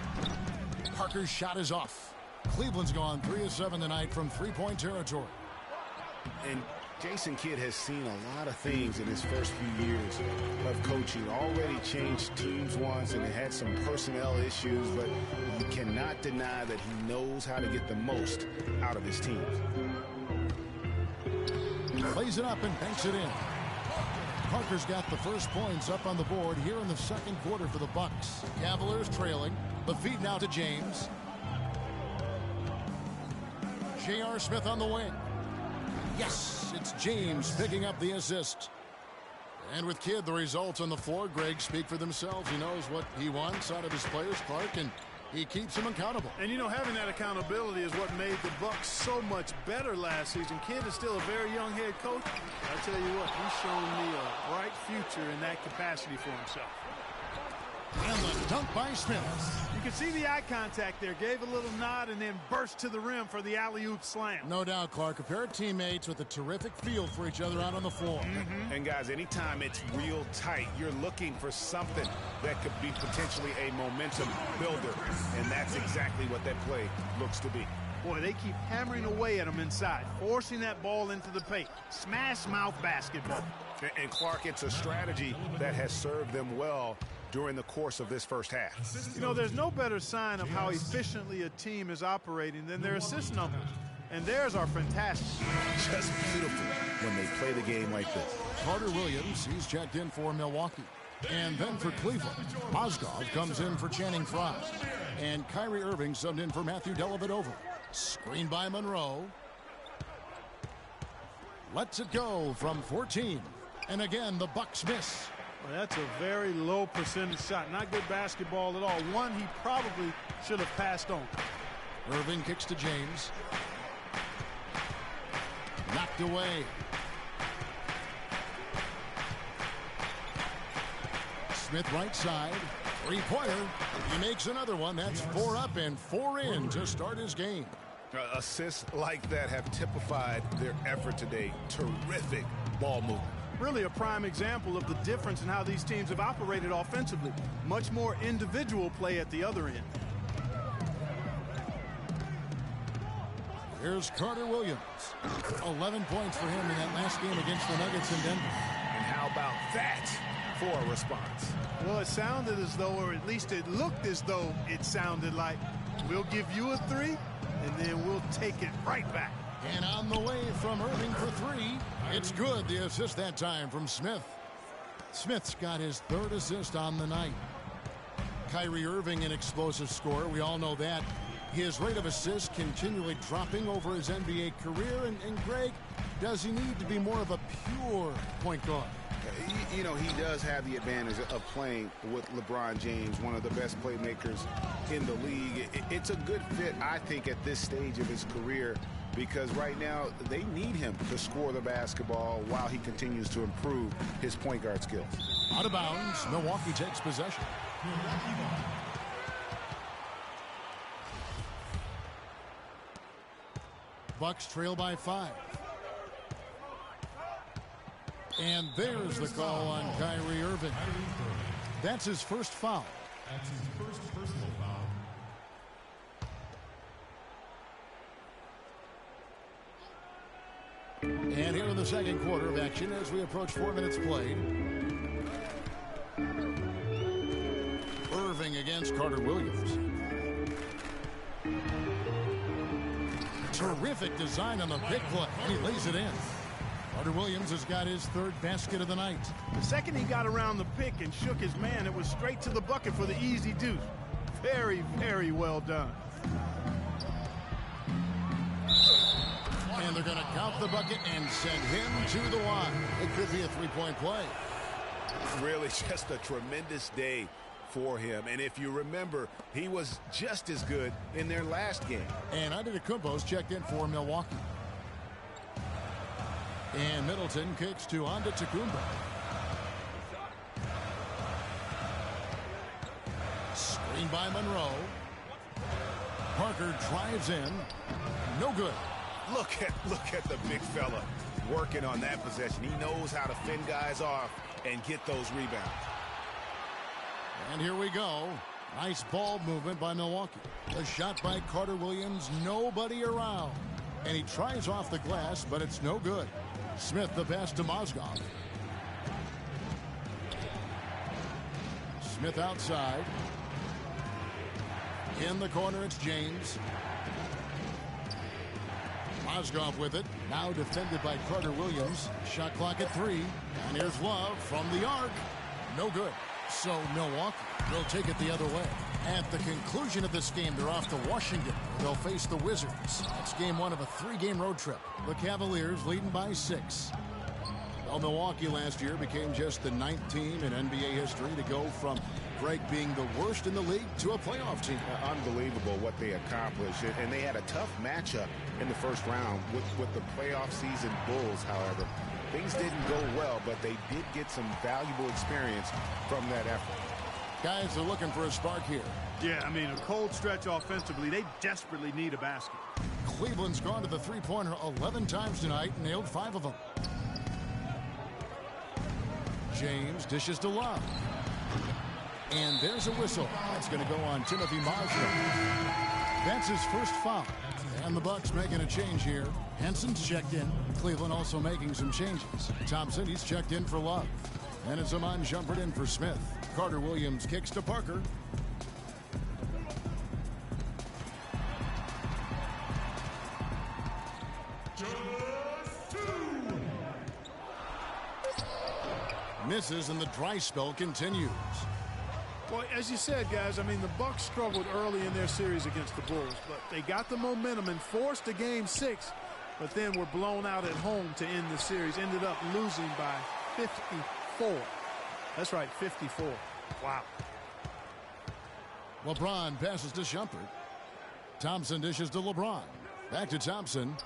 Parker's shot is off. Cleveland's gone 3 of 7 tonight from three-point territory. And Jason Kidd has seen a lot of things in his first few years of coaching. Already changed teams once and had some personnel issues, but you cannot deny that he knows how to get the most out of his teams. Plays it up and banks it in. Parker's got the first points up on the board here in the second quarter for the Bucks. Cavaliers trailing. The feed now to James. J.R. Smith on the wing. Yes, it's James picking up the assist. And with Kidd, the results on the floor, Greg, speak for themselves. He knows what he wants out of his players, Clark, and he keeps them accountable. And, you know, having that accountability is what made the Bucks so much better last season. Kidd is still a very young head coach. I tell you what, he's shown me a bright future in that capacity for himself. And the dunk by Smith. You can see the eye contact there. Gave a little nod and then burst to the rim for the alley-oop slam. No doubt, Clark. A pair of teammates with a terrific feel for each other out on the floor. And, guys, anytime it's real tight, you're looking for something that could be potentially a momentum builder. And that's exactly what that play looks to be. Boy, they keep hammering away at him inside, forcing that ball into the paint. Smash mouth basketball. And Clark, it's a strategy that has served them well during the course of this first half. You know, there's no better sign of how efficiently a team is operating than their assist numbers. And theirs are fantastic. Just beautiful when they play the game like this. Carter Williams, he's checked in for Milwaukee. And then for Cleveland, Mozgov comes in for Channing Frye. And Kyrie Irving subbed in for Matthew Dellavedova. Screen by Monroe. Lets it go from 14. And again, the Bucks miss. Well, that's a very low percentage shot. Not good basketball at all. One he probably should have passed on. Irving kicks to James. Knocked away. Smith right side. Three-pointer. He makes another one. That's 4 up and 4 in to start his game. Assists like that have typified their effort today. Terrific ball movement. Really a prime example of the difference in how these teams have operated offensively. Much more individual play at the other end. Here's Carter Williams. 11 points for him in that last game against the Nuggets in Denver. And how about that for a response? Well, it sounded as though, or at least it looked as though it sounded like, we'll give you a 3, and then we'll take it right back. And on the way from Irving for 3. It's good. The assist that time from Smith. Smith's got his 3rd assist on the night. Kyrie Irving, an explosive scorer. We all know that. His rate of assists continually dropping over his NBA career. And Greg, does he need to be more of a pure point guard? You know, he does have the advantage of playing with LeBron James, one of the best playmakers in the league. It's a good fit, I think, at this stage of his career, because right now they need him to score the basketball while he continues to improve his point guard skills. Out of bounds, Milwaukee takes possession. Bucks trail by 5. And there's the call on Kyrie Irving. That's his first foul. That's his first personal foul. And here in the second quarter of action as we approach 4 minutes played. Irving against Carter Williams. Terrific design on the big play, and he lays it in. Carter Williams has got his third basket of the night. The second he got around the pick and shook his man, it was straight to the bucket for the easy deuce. Very, very well done. And they're going to count the bucket and send him to the line. It could be a three-point play. Really just a tremendous day for him. And if you remember, he was just as good in their last game. And Antetokounmpo's checked in for Milwaukee. And Middleton kicks to Antetokounmpo. Screen by Monroe. Parker drives in. No good. Look at the big fella working on that possession. He knows how to fend guys off and get those rebounds. And here we go. Nice ball movement by Milwaukee. A shot by Carter Williams. Nobody around. And he tries off the glass, but it's no good. Smith the pass to Mozgov. Smith outside. In the corner, it's James. Mozgov with it. Now defended by Carter Williams. Shot clock at 3. And here's Love from the arc. No good. So Milwaukee will take it the other way. At the conclusion of this game, they're off to Washington. They'll face the Wizards. That's game 1 of a 3-game road trip. The Cavaliers leading by 6. Well, Milwaukee last year became just the 9th team in NBA history to go from Greg being the worst in the league to a playoff team. Unbelievable what they accomplished. And they had a tough matchup in the first round with the playoff season Bulls, however. Things didn't go well, but they did get some valuable experience from that effort. Guys are looking for a spark here. Yeah, I mean, a cold stretch offensively. They desperately need a basket. Cleveland's gone to the three-pointer 11 times tonight, nailed 5 of them. James dishes to Love. And there's a whistle. That's going to go on Timothy Mozgov. That's his first foul. And the Bucks making a change here. Henson's checked in. Cleveland also making some changes. Thompson, he's checked in for Love. And it's Amon Shumpert in for Smith. Carter Williams kicks to Parker. Misses and the dry spell continues. Well, as you said, guys, I mean, the Bucks struggled early in their series against the Bulls, but they got the momentum and forced a game 6, but then were blown out at home to end the series. Ended up losing by 54. That's right, 54. Wow. LeBron passes to Shumpert. Thompson dishes to LeBron. Back to Thompson.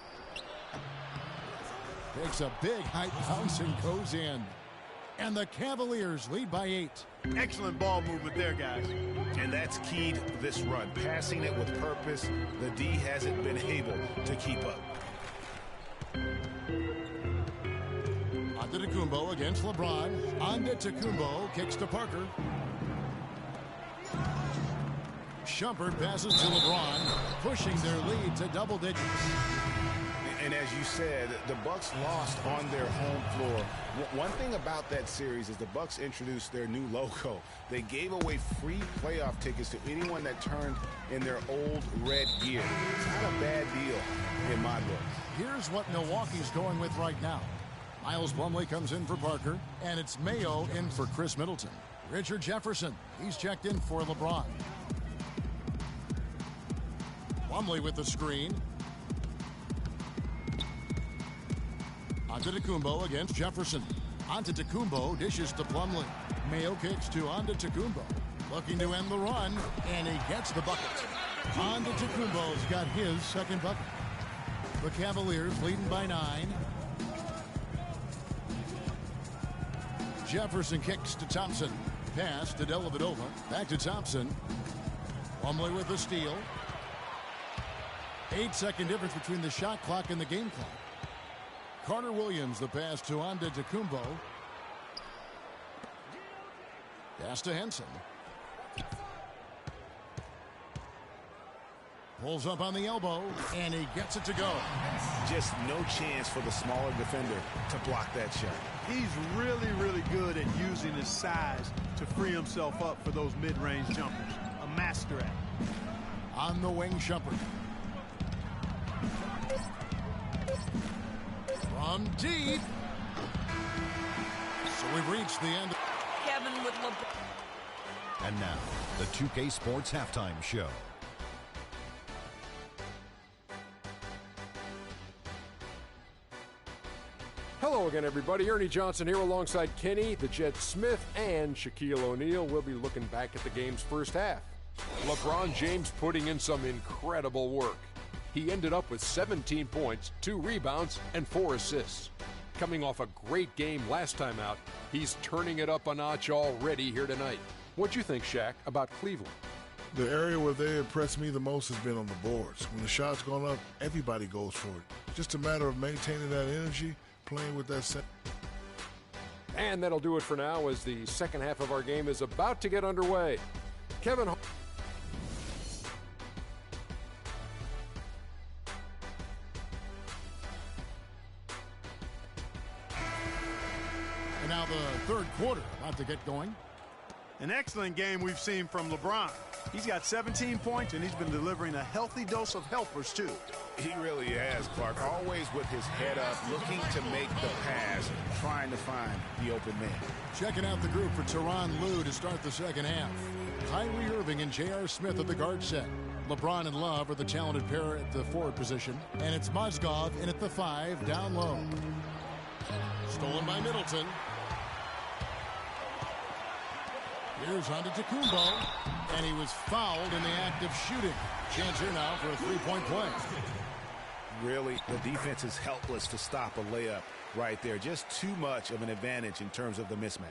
Takes a big height bounce and goes in. And the Cavaliers lead by 8. Excellent ball movement there, guys. And that's keyed this run. Passing it with purpose. The D hasn't been able to keep up. Antetokounmpo against LeBron. Antetokounmpo kicks to Parker. Shumpert passes to LeBron, pushing their lead to double digits. And as you said, the Bucks lost on their home floor. One thing about that series is the Bucks introduced their new logo. They gave away free playoff tickets to anyone that turned in their old red gear. It's not a bad deal in my book. Here's what Milwaukee's going with right now. Miles Plumlee comes in for Parker, and it's Mayo in for Chris Middleton. Richard Jefferson, he's checked in for LeBron. Plumlee with the screen. Antetokounmpo against Jefferson. Antetokounmpo dishes to Plumlee. Mayo kicks to Antetokounmpo. Looking to end the run, and he gets the bucket. Antetokounmpo's got his second bucket. The Cavaliers leading by 9. Jefferson kicks to Thompson. Pass to Dellavedova. Back to Thompson. Plumlee with the steal. 8-second difference between the shot clock and the game clock. Carter Williams, the pass to Antetokounmpo. Pass to Henson. Pulls up on the elbow, and he gets it to go. Just no chance for the smaller defender to block that shot. He's really, really good at using his size to free himself up for those mid-range jumpers. A master at it. On the wing, Shumpert. From deep. So we've reached the end. Kevin with LeBron. And now, the 2K Sports Halftime Show. Hello again, everybody. Ernie Johnson here alongside Kenny, the Jet Smith, and Shaquille O'Neal. We'll be looking back at the game's first half. LeBron James putting in some incredible work. He ended up with 17 points, 2 rebounds, and 4 assists. Coming off a great game last time out, he's turning it up a notch already here tonight. What'd you think, Shaq, about Cleveland? The area where they impressed me the most has been on the boards. When the shot's gone up, everybody goes for it. Just a matter of maintaining that energy, playing with that set. And that'll do it for now as the second half of our game is about to get underway. Kevin. And now the third quarter about to get going. An excellent game we've seen from LeBron. He's got 17 points, and he's been delivering a healthy dose of helpers, too. He really has, Clark. Always with his head up, looking to make the pass, trying to find the open man. Checking out the group for Tyronn Lue to start the second half. Kyrie Irving and J.R. Smith at the guard set. LeBron and Love are the talented pair at the forward position. And it's Mozgov in at the 5, down low. Stolen by Middleton. Here's Antetokounmpo, and he was fouled in the act of shooting. Chance here now for a three-point play. Really, the defense is helpless to stop a layup right there. Just too much of an advantage in terms of the mismatch.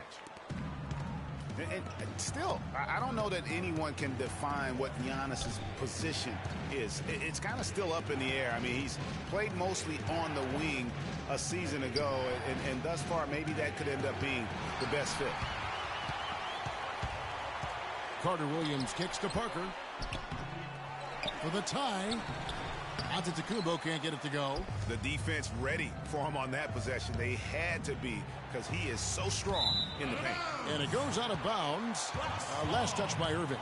And still, I don't know that anyone can define what Giannis's position is. It's kind of still up in the air. I mean, he's played mostly on the wing a season ago, and thus far, maybe that could end up being the best fit. Carter Williams kicks to Parker. For the tie. Antetokounmpo can't get it to go. The defense ready for him on that possession. They had to be, because he is so strong in the paint. And it goes out of bounds. Last touch by Irving.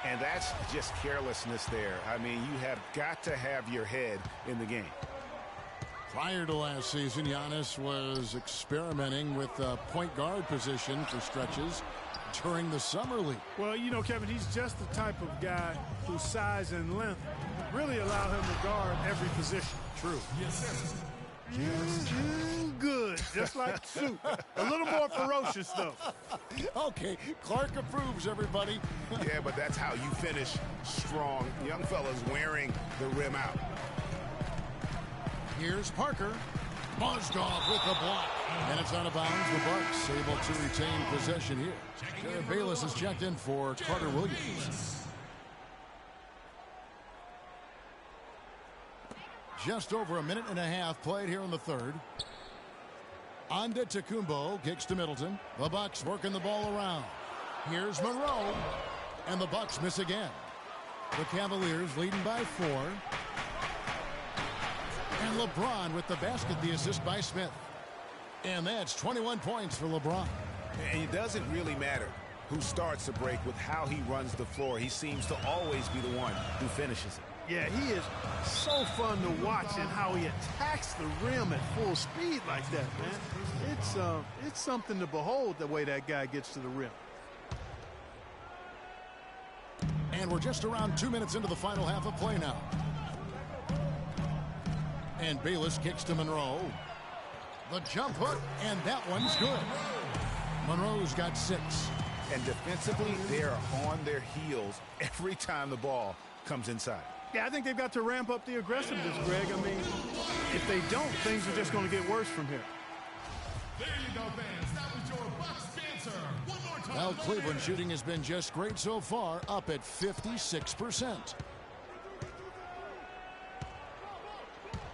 And that's just carelessness there. I mean, you have got to have your head in the game. Prior to last season, Giannis was experimenting with the point guard position for stretches during the summer league. Well, you know, Kevin, he's just the type of guy whose size and length really allow him to guard every position. True. Yes. Good, just like soup. A little more ferocious, though. Okay, Clark approves, everybody. Yeah, but that's how you finish strong. Young fella's wearing the rim out. Here's Parker. Mozgov with the block. And it's out of bounds. The Bucks able to retain possession here. Jared Bayless is checked in for Carter Williams. Just over a minute and a half played here in the third. Antetokounmpo kicks to Middleton. The Bucks working the ball around. Here's Monroe. And the Bucks miss again. The Cavaliers leading by 4. And LeBron with the basket, the assist by Smith. And that's 21 points for LeBron. And it doesn't really matter who starts the break with how he runs the floor. He seems to always be the one who finishes it. Yeah, he is so fun to watch, and how he attacks the rim at full speed like that, man. It's something to behold, the way that guy gets to the rim. And we're just around 2 minutes into the final half of play now. And Bayless kicks to Monroe. The jump hook, and that one's good. Monroe's got 6. And defensively, they are on their heels every time the ball comes inside. Yeah, I think they've got to ramp up the aggressiveness, Greg. I mean, if they don't, things are just going to get worse from here. There you go, fans. That was your Bucks banter. One more time. Well, Cleveland shooting has been just great so far, up at 56%.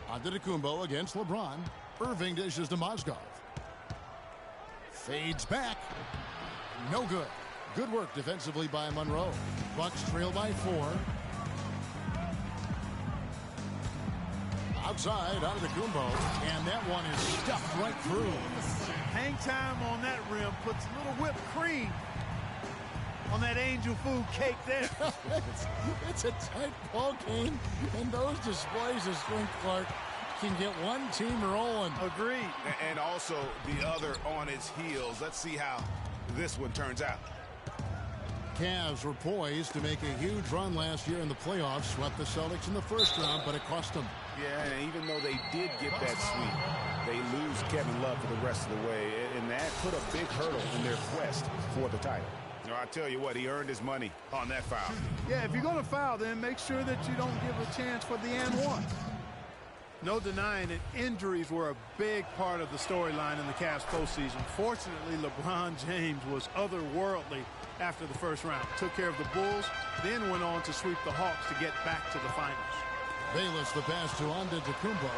Antetokounmpo against LeBron. Irving dishes to Mozgov. Fades back. No good. Good work defensively by Monroe. Bucks trail by 4. Outside, Antetokounmpo, and that one is stuffed right through. Hang time on that rim puts a little whipped cream on that angel food cake there. It's a tight ball game, and those displays of strength, Clark, can get one team rolling. Agreed. And also the other on its heels. Let's see how this one turns out. Cavs were poised to make a huge run last year in the playoffs, swept the Celtics in the first round, but it cost them. Yeah, and even though they did get that sweep, they lose Kevin Love for the rest of the way, and that put a big hurdle in their quest for the title. You know, I tell you what, he earned his money on that foul. Yeah, if you're going to foul, then make sure that you don't give a chance for the and one. No denying that injuries were a big part of the storyline in the Cavs postseason. Fortunately, LeBron James was otherworldly after the first round. Took care of the Bulls, then went on to sweep the Hawks to get back to the finals. Bayless the pass to Antetokounmpo.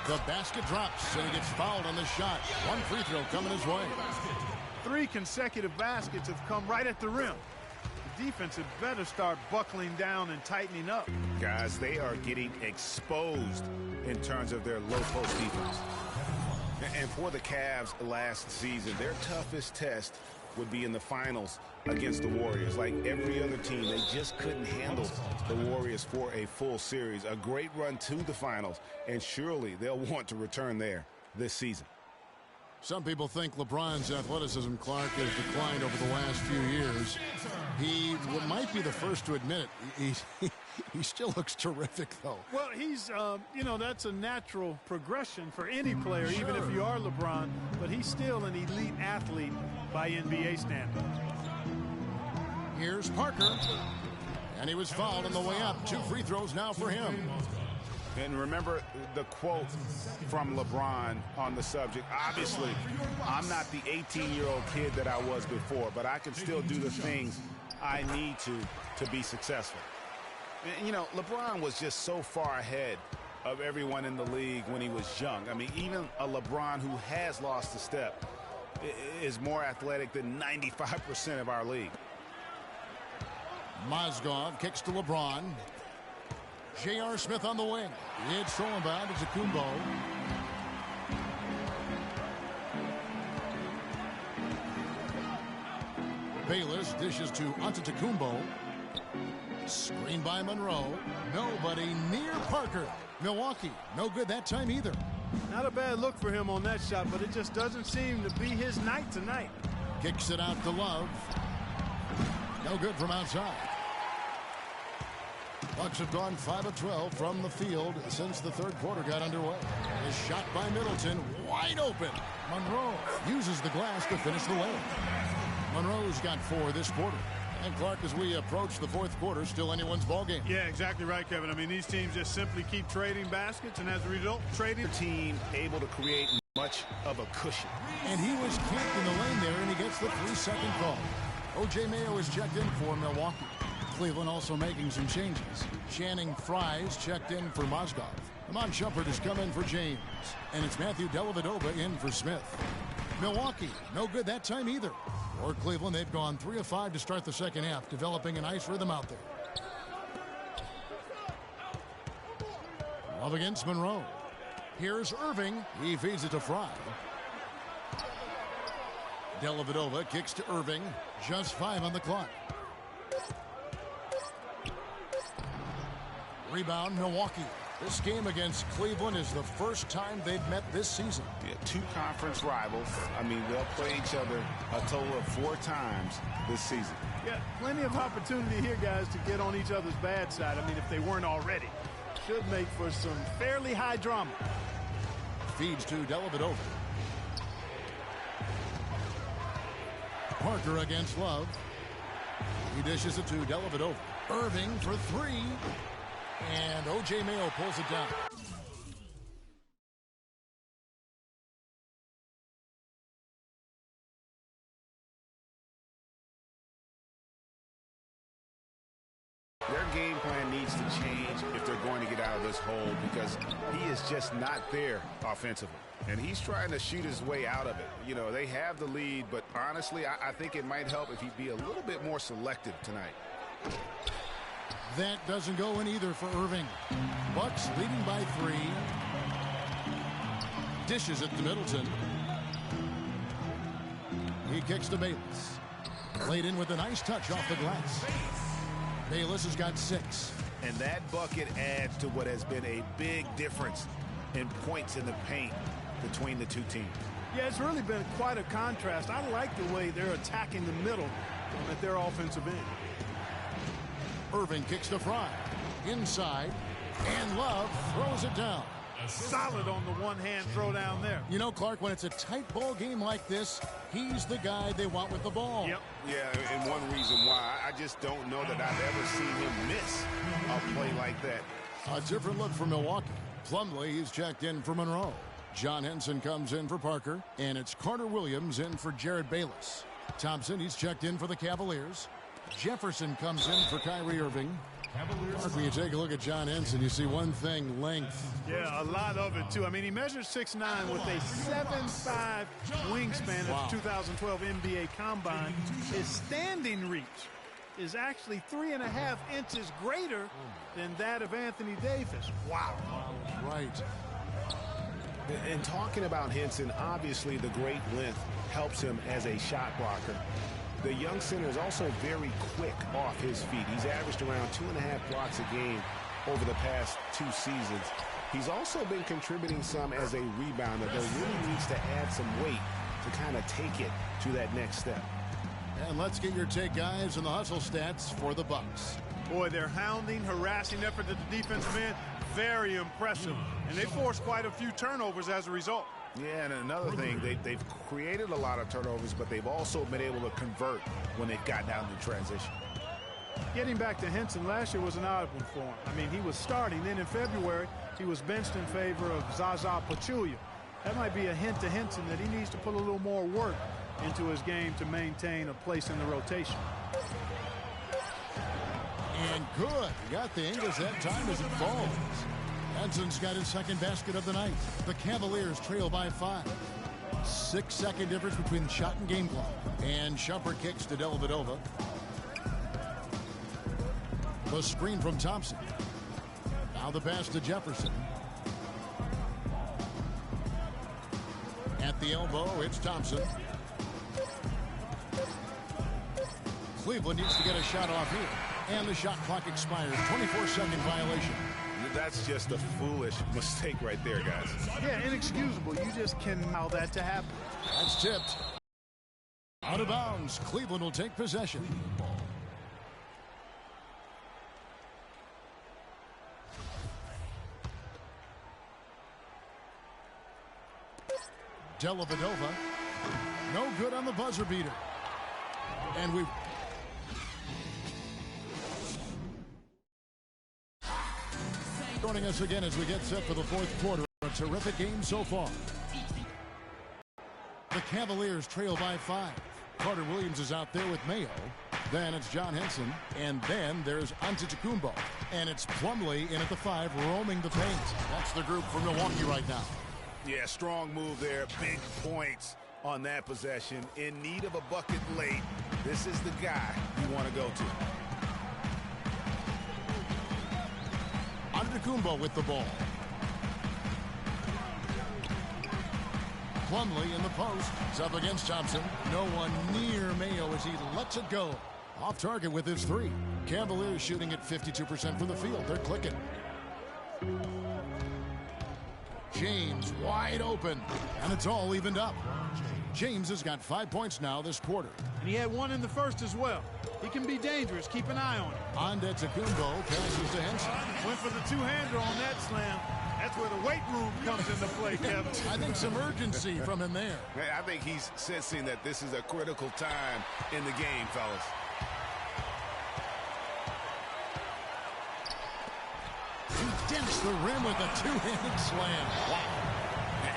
The basket drops, and he gets fouled on the shot. One free throw coming his way. 3 consecutive baskets have come right at the rim. The defense had better start buckling down and tightening up. Guys, they are getting exposed in terms of their low post defense. And for the Cavs last season, their toughest test would be in the finals against the Warriors. Like every other team, they just couldn't handle the Warriors for a full series. A great run to the finals, and surely they'll want to return there this season. Some people think LeBron's athleticism, Clark, has declined over the last few years. He might be the first to admit it. He still looks terrific, though. Well, he's, you know, that's a natural progression for any player, even if you are LeBron. But he's still an elite athlete by NBA standards. Here's Parker. And he was fouled on the way up. 2 free throws now for him. And remember the quote from LeBron on the subject. Obviously, I'm not the 18-year-old kid that I was before, but I can still do the things I need to be successful. And, you know, LeBron was just so far ahead of everyone in the league when he was young. I mean, even a LeBron who has lost a step is more athletic than 95% of our league. Mozgov kicks to LeBron. J.R. Smith on the wing. It's thrown by Antetokounmpo. Bayless dishes to Antetokounmpo. Screen by Monroe. Nobody near Parker. Milwaukee, no good that time either. Not a bad look for him on that shot, but it just doesn't seem to be his night tonight. Kicks it out to Love. No good from outside. Bucks have gone 5 of 12 from the field since the third quarter got underway. A shot by Middleton, wide open. Monroe uses the glass to finish the layup. Monroe's got 4 this quarter. And Clark, as we approach the fourth quarter, still anyone's ballgame. Yeah, exactly right, Kevin. I mean, these teams just simply keep trading baskets, and as a result, trading. The team able to create much of a cushion. And he was camped in the lane there, and he gets the 3-second call. O.J. Mayo is checked in for Milwaukee. Cleveland also making some changes. Channing Fries checked in for Mozgov. Amon Shumpert has come in for James. And it's Matthew Dellavedova in for Smith. Milwaukee, no good that time either. For Cleveland, they've gone 3 of 5 to start the second half, developing a nice rhythm out there. Love against Monroe. Here's Irving. He feeds it to Fry. Dellavedova kicks to Irving. Just 5 on the clock. Rebound, Milwaukee. This game against Cleveland is the first time they've met this season. Yeah, 2 conference rivals. I mean, they'll play each other a total of 4 times this season. Yeah, plenty of opportunity here, guys, to get on each other's bad side. I mean, if they weren't already. Should make for some fairly high drama. Feeds to Dellavedova. Parker against Love. He dishes it to Dellavedova. Irving for three. And O.J. Mayo pulls it down. Their game plan needs to change if they're going to get out of this hole because he is just not there offensively. And he's trying to shoot his way out of it. You know, they have the lead, but honestly, I think it might help if he'd be a little bit more selective tonight. That doesn't go in either for Irving. Bucks leading by 3. Dishes it to Middleton. He kicks to Bayless. Played in with a nice touch off the glass. Bayless has got 6. And that bucket adds to what has been a big difference in points in the paint between the two teams. Yeah, it's really been quite a contrast. I like the way they're attacking the middle at their offensive end. Irving kicks to Fry. Inside. And Love throws it down. Solid on the one-hand throw down there. You know, Clark, when it's a tight ball game like this, he's the guy they want with the ball. Yep. Yeah, and one reason why, I just don't know that I've ever seen him miss a play like that. A different look for Milwaukee. Plumlee, he's checked in for Monroe. John Henson comes in for Parker, and it's Carter Williams in for Jared Bayless. Thompson, he's checked in for the Cavaliers. Jefferson comes in for Kyrie Irving. When you take a look at John Henson, you see one thing, length. Yeah, a lot of it, too. I mean, he measures 6'9" with a 7'5" wingspan at the 2012 NBA Combine. His standing reach is actually 3.5 inches greater than that of Anthony Davis. Wow. Right. And talking about Henson, obviously the great length helps him as a shot blocker. The young center is also very quick off his feet. He's averaged around 2.5 blocks a game over the past 2 seasons. He's also been contributing some as a rebounder, though really needs to add some weight to kind of take it to that next step. And let's get your take, guys, on the hustle stats for the Bucks. Boy, their hounding, harassing effort at the defensive end, very impressive. And they forced quite a few turnovers as a result. Yeah, and another thing, they've created a lot of turnovers, but they've also been able to convert when they've gotten out into transition. Getting back to Henson, last year was an odd one for him. I mean, he was starting. Then in February, he was benched in favor of Zaza Pachulia. That might be a hint to Henson that he needs to put a little more work into his game to maintain a place in the rotation. And good. Got the Ingles that time as it falls. Henson's got his second basket of the night. The Cavaliers trail by 5. 6-second difference between shot and game clock. And Shumpert kicks to Dellavedova. The screen from Thompson. Now the pass to Jefferson. At the elbow, it's Thompson. Cleveland needs to get a shot off here. And the shot clock expires. 24-second violation. That's just a foolish mistake right there, guys. Yeah, inexcusable. You just can't allow that to happen. That's tipped. Out of bounds. Cleveland will take possession. Dellavedova. No good on the buzzer beater. And we... Joining us again as we get set for the fourth quarter. A terrific game so far. The Cavaliers trail by 5. Carter Williams is out there with Mayo. Then it's John Henson. And then there's Antetokounmpo. And it's Plumlee in at the 5, roaming the paint. That's the group for Milwaukee right now. Yeah, strong move there. Big points on that possession. In need of a bucket late. This is the guy you want to go to. Antetokounmpo with the ball. Plumlee in the post. It's up against Thompson. No one near Mayo as he lets it go. Off target with his 3. Cavaliers shooting at 52% from the field. They're clicking. James wide open, and it's all evened up. James has got 5 points now this quarter. And he had one in the first as well. He can be dangerous. Keep an eye on him. Antetokounmpo passes to Henson. Went for the two-hander on that slam. That's where the weight room comes into play, Kevin. I think some urgency from him there. I think he's sensing that this is a critical time in the game, fellas. He dents the rim with a two-handed slam. Wow.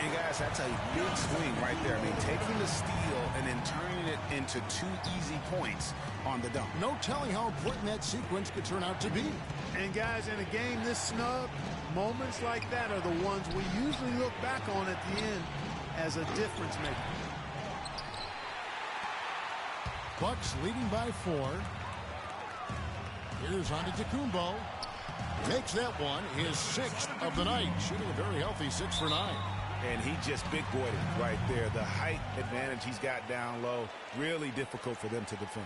And guys, that's a big swing right there. I mean, taking the steal and then turning it into 2 easy points on the dunk. No telling how important that sequence could turn out to be. And guys, in a game this snug, moments like that are the ones we usually look back on at the end as a difference maker. Bucks leading by 4. Here's Antetokounmpo. Takes that one, his 6th of the night, shooting a very healthy 6 for 9. And he just big-boyed it right there. The height advantage he's got down low, really difficult for them to defend.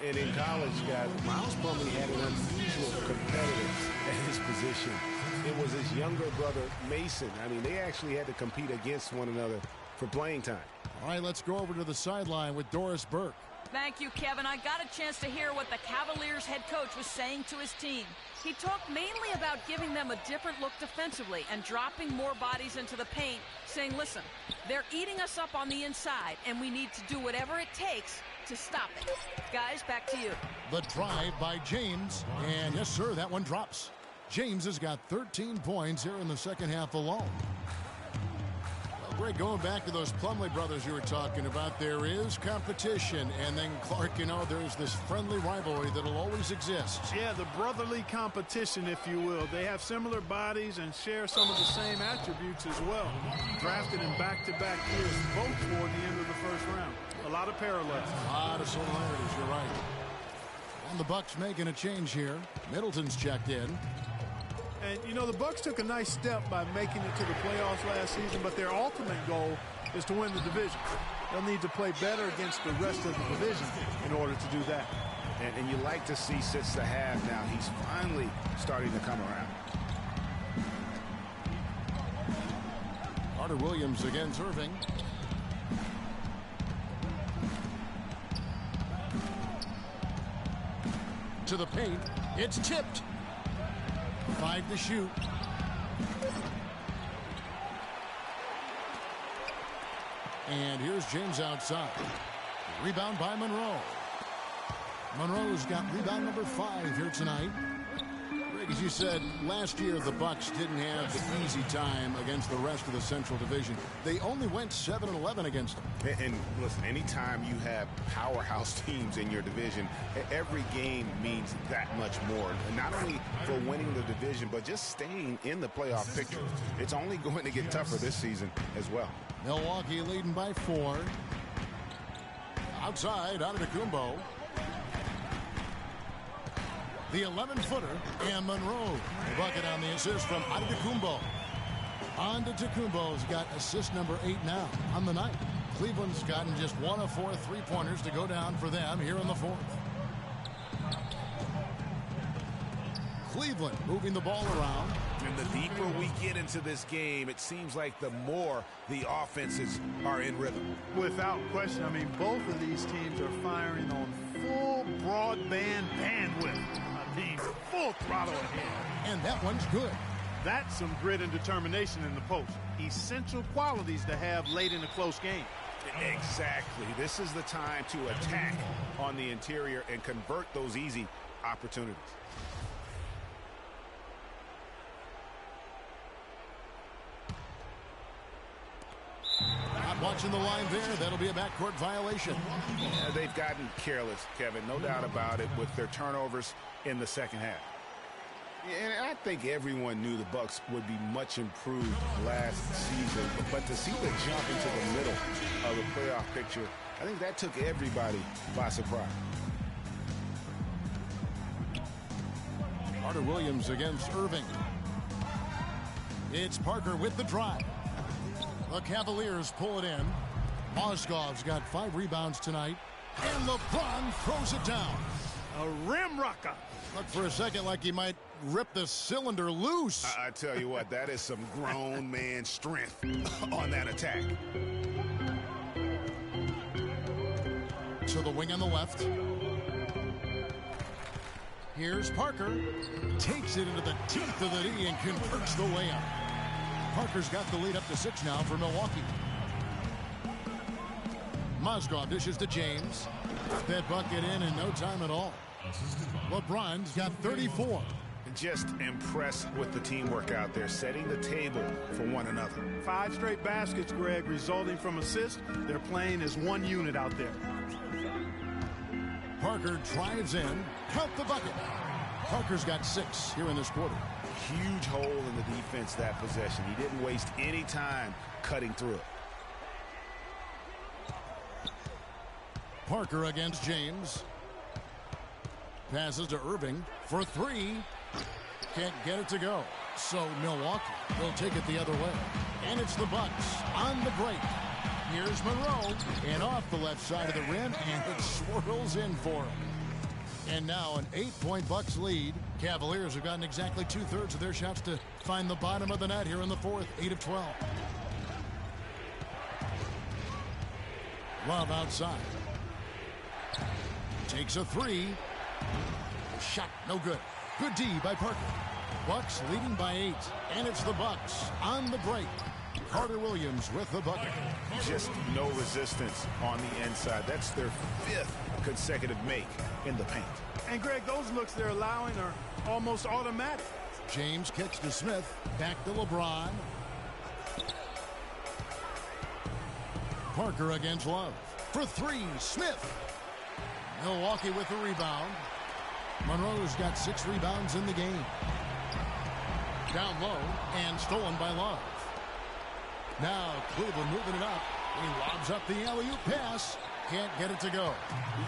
And in college, guys, Miles Plumlee had an unusual competitor at his position. It was his younger brother, Mason. I mean, they actually had to compete against one another for playing time. All right, let's go over to the sideline with Doris Burke. Thank you, Kevin. I got a chance to hear what the Cavaliers head coach was saying to his team. He talked mainly about giving them a different look defensively and dropping more bodies into the paint, saying, listen, they're eating us up on the inside, and we need to do whatever it takes to stop it. Guys, back to you. The drive by James, and yes, sir, that one drops. James has got 13 points here in the second half alone. Greg, going back to those Plumlee brothers you were talking about, there is competition. And then, Clark, you know, there's this friendly rivalry that'll always exist. Yeah, the brotherly competition, if you will. They have similar bodies and share some of the same attributes as well. Drafted in back-to-back years, both toward the end of the first round. A lot of parallels. A lot of similarities, you're right. And the Bucks making a change here. Middleton's checked in. And, you know, the Bucks took a nice step by making it to the playoffs last season, but their ultimate goal is to win the division. They'll need to play better against the rest of the division in order to do that. And you like to see since the half now, he's finally starting to come around. Carter Williams against Irving. To the paint. It's tipped. 5 to shoot. And here's James outside. Rebound by Monroe. Monroe's got rebound number 5 here tonight. Greg, as you said, last year the Bucks didn't have the easy time against the rest of the Central Division. They only went 7-11 against them. And listen, anytime you have powerhouse teams in your division, every game means that much more. Not only for winning the division, but just staying in the playoff picture. It's only going to get tougher this season as well. Milwaukee leading by 4. Outside, Antetokounmpo. The 11-footer, and Monroe. The bucket on the assist from Antetokounmpo. Antetokounmpo's got assist number 8 now on the night. Cleveland's gotten just 1 of 4 3-pointers to go down for them here in the 4th. Cleveland moving the ball around. And the deeper we get into this game, it seems like the more the offenses are in rhythm. Without question, I mean, both of these teams are firing on full broadband bandwidth. I mean, full throttle ahead. And that one's good. That's some grit and determination in the post. Essential qualities to have late in a close game. Exactly. This is the time to attack on the interior and convert those easy opportunities. Not watching the line there. That'll be a backcourt violation. Yeah, they've gotten careless, Kevin. No doubt about it with their turnovers in the second half. And I think everyone knew the Bucks would be much improved last season. But to see the jump into the middle of the playoff picture, I think that took everybody by surprise. Carter Williams against Irving. It's Parker with the drive. The Cavaliers pull it in. Mozgov's got 5 rebounds tonight. And LeBron throws it down. A rim rocker. Looked for a second like he might rip the cylinder loose. I tell you what, that is some grown man strength on that attack. To the wing on the left. Here's Parker. Takes it into the teeth of the knee and converts the layup. Parker's got the lead up to 6 now for Milwaukee. Mozgov dishes to James. That bucket in no time at all. LeBron's got 34. Just impressed with the teamwork out there, setting the table for one another. 5 straight baskets, Greg, resulting from assists. They're playing as one unit out there. Parker drives in. Count the bucket. Parker's got 6 here in this quarter. Huge hole in the defense that possession. He didn't waste any time cutting through it. Parker against James. Passes to Irving for 3. Can't get it to go. So Milwaukee will take it the other way. And it's the Bucks on the break. Here's Monroe. And off the left side of the rim. And it swirls in for him. And now an 8-point Bucks lead. Cavaliers have gotten exactly 2/3 of their shots to find the bottom of the net here in the fourth. 8 of 12. Love outside. Takes a 3. Shot no good. Good D by Parker. Bucks leading by 8. And it's the Bucks on the break. Carter Williams with the bucket. Just no resistance on the inside. That's their 5th consecutive make in the paint. And Greg, those looks they're allowing are almost automatic. James kicks to Smith. Back to LeBron. Parker against Love. For 3, Smith. Milwaukee with the rebound. Monroe's got 6 rebounds in the game. Down low and stolen by Love. Now Cleveland moving it up. He lobs up the alley-oop pass. Can't get it to go.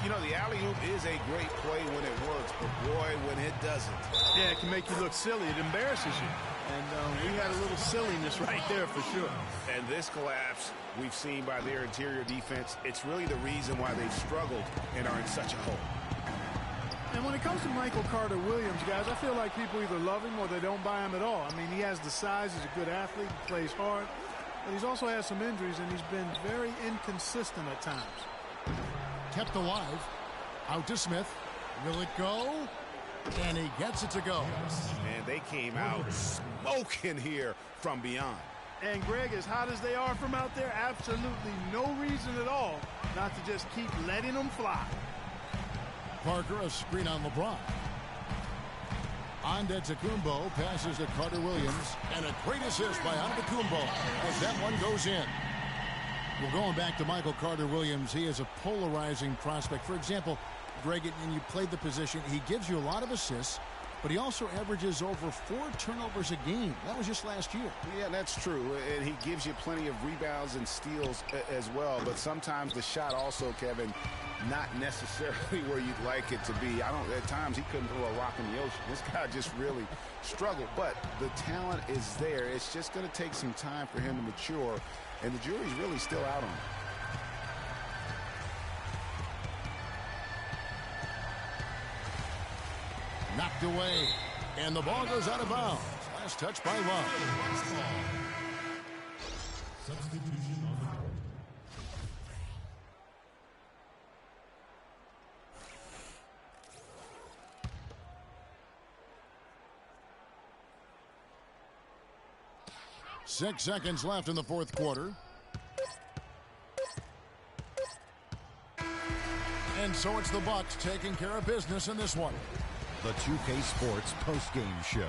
You know, the alley-oop is a great play when it works, but boy, when it doesn't. Yeah, it can make you look silly. It embarrasses you. And we had a little silliness right there for sure. And this collapse we've seen by their interior defense, it's really the reason why they've struggled and are in such a hole. And when it comes to Michael Carter Williams, guys, I feel like people either love him or they don't buy him at all. I mean, he has the size, he's a good athlete, he plays hard, but he's also had some injuries, and he's been very inconsistent at times. Kept alive. Out to Smith. Will it go? And he gets it to go. And they came out smoking here from beyond. And Greg, as hot as they are from out there, absolutely no reason at all not to just keep letting them fly. Parker, a screen on LeBron. Antetokounmpo passes to Carter Williams. And a great assist by Antetokounmpo as that one goes in. Well, going back to Michael Carter Williams, he is a polarizing prospect. For example, Greg, and you played the position, he gives you a lot of assists, but he also averages over 4 turnovers a game. That was just last year. Yeah, that's true. And he gives you plenty of rebounds and steals as well. But sometimes the shot also, Kevin, not necessarily where you'd like it to be. At times he couldn't throw a rock in the ocean. This guy just really struggled. But the talent is there. It's just going to take some time for him to mature. And the jury's really still out on him. Knocked away. And the ball goes out of bounds. Last touch by Love. Substitution on the court. Six seconds left in the fourth quarter. And so it's the Bucks taking care of business in this one. The 2K Sports postgame show.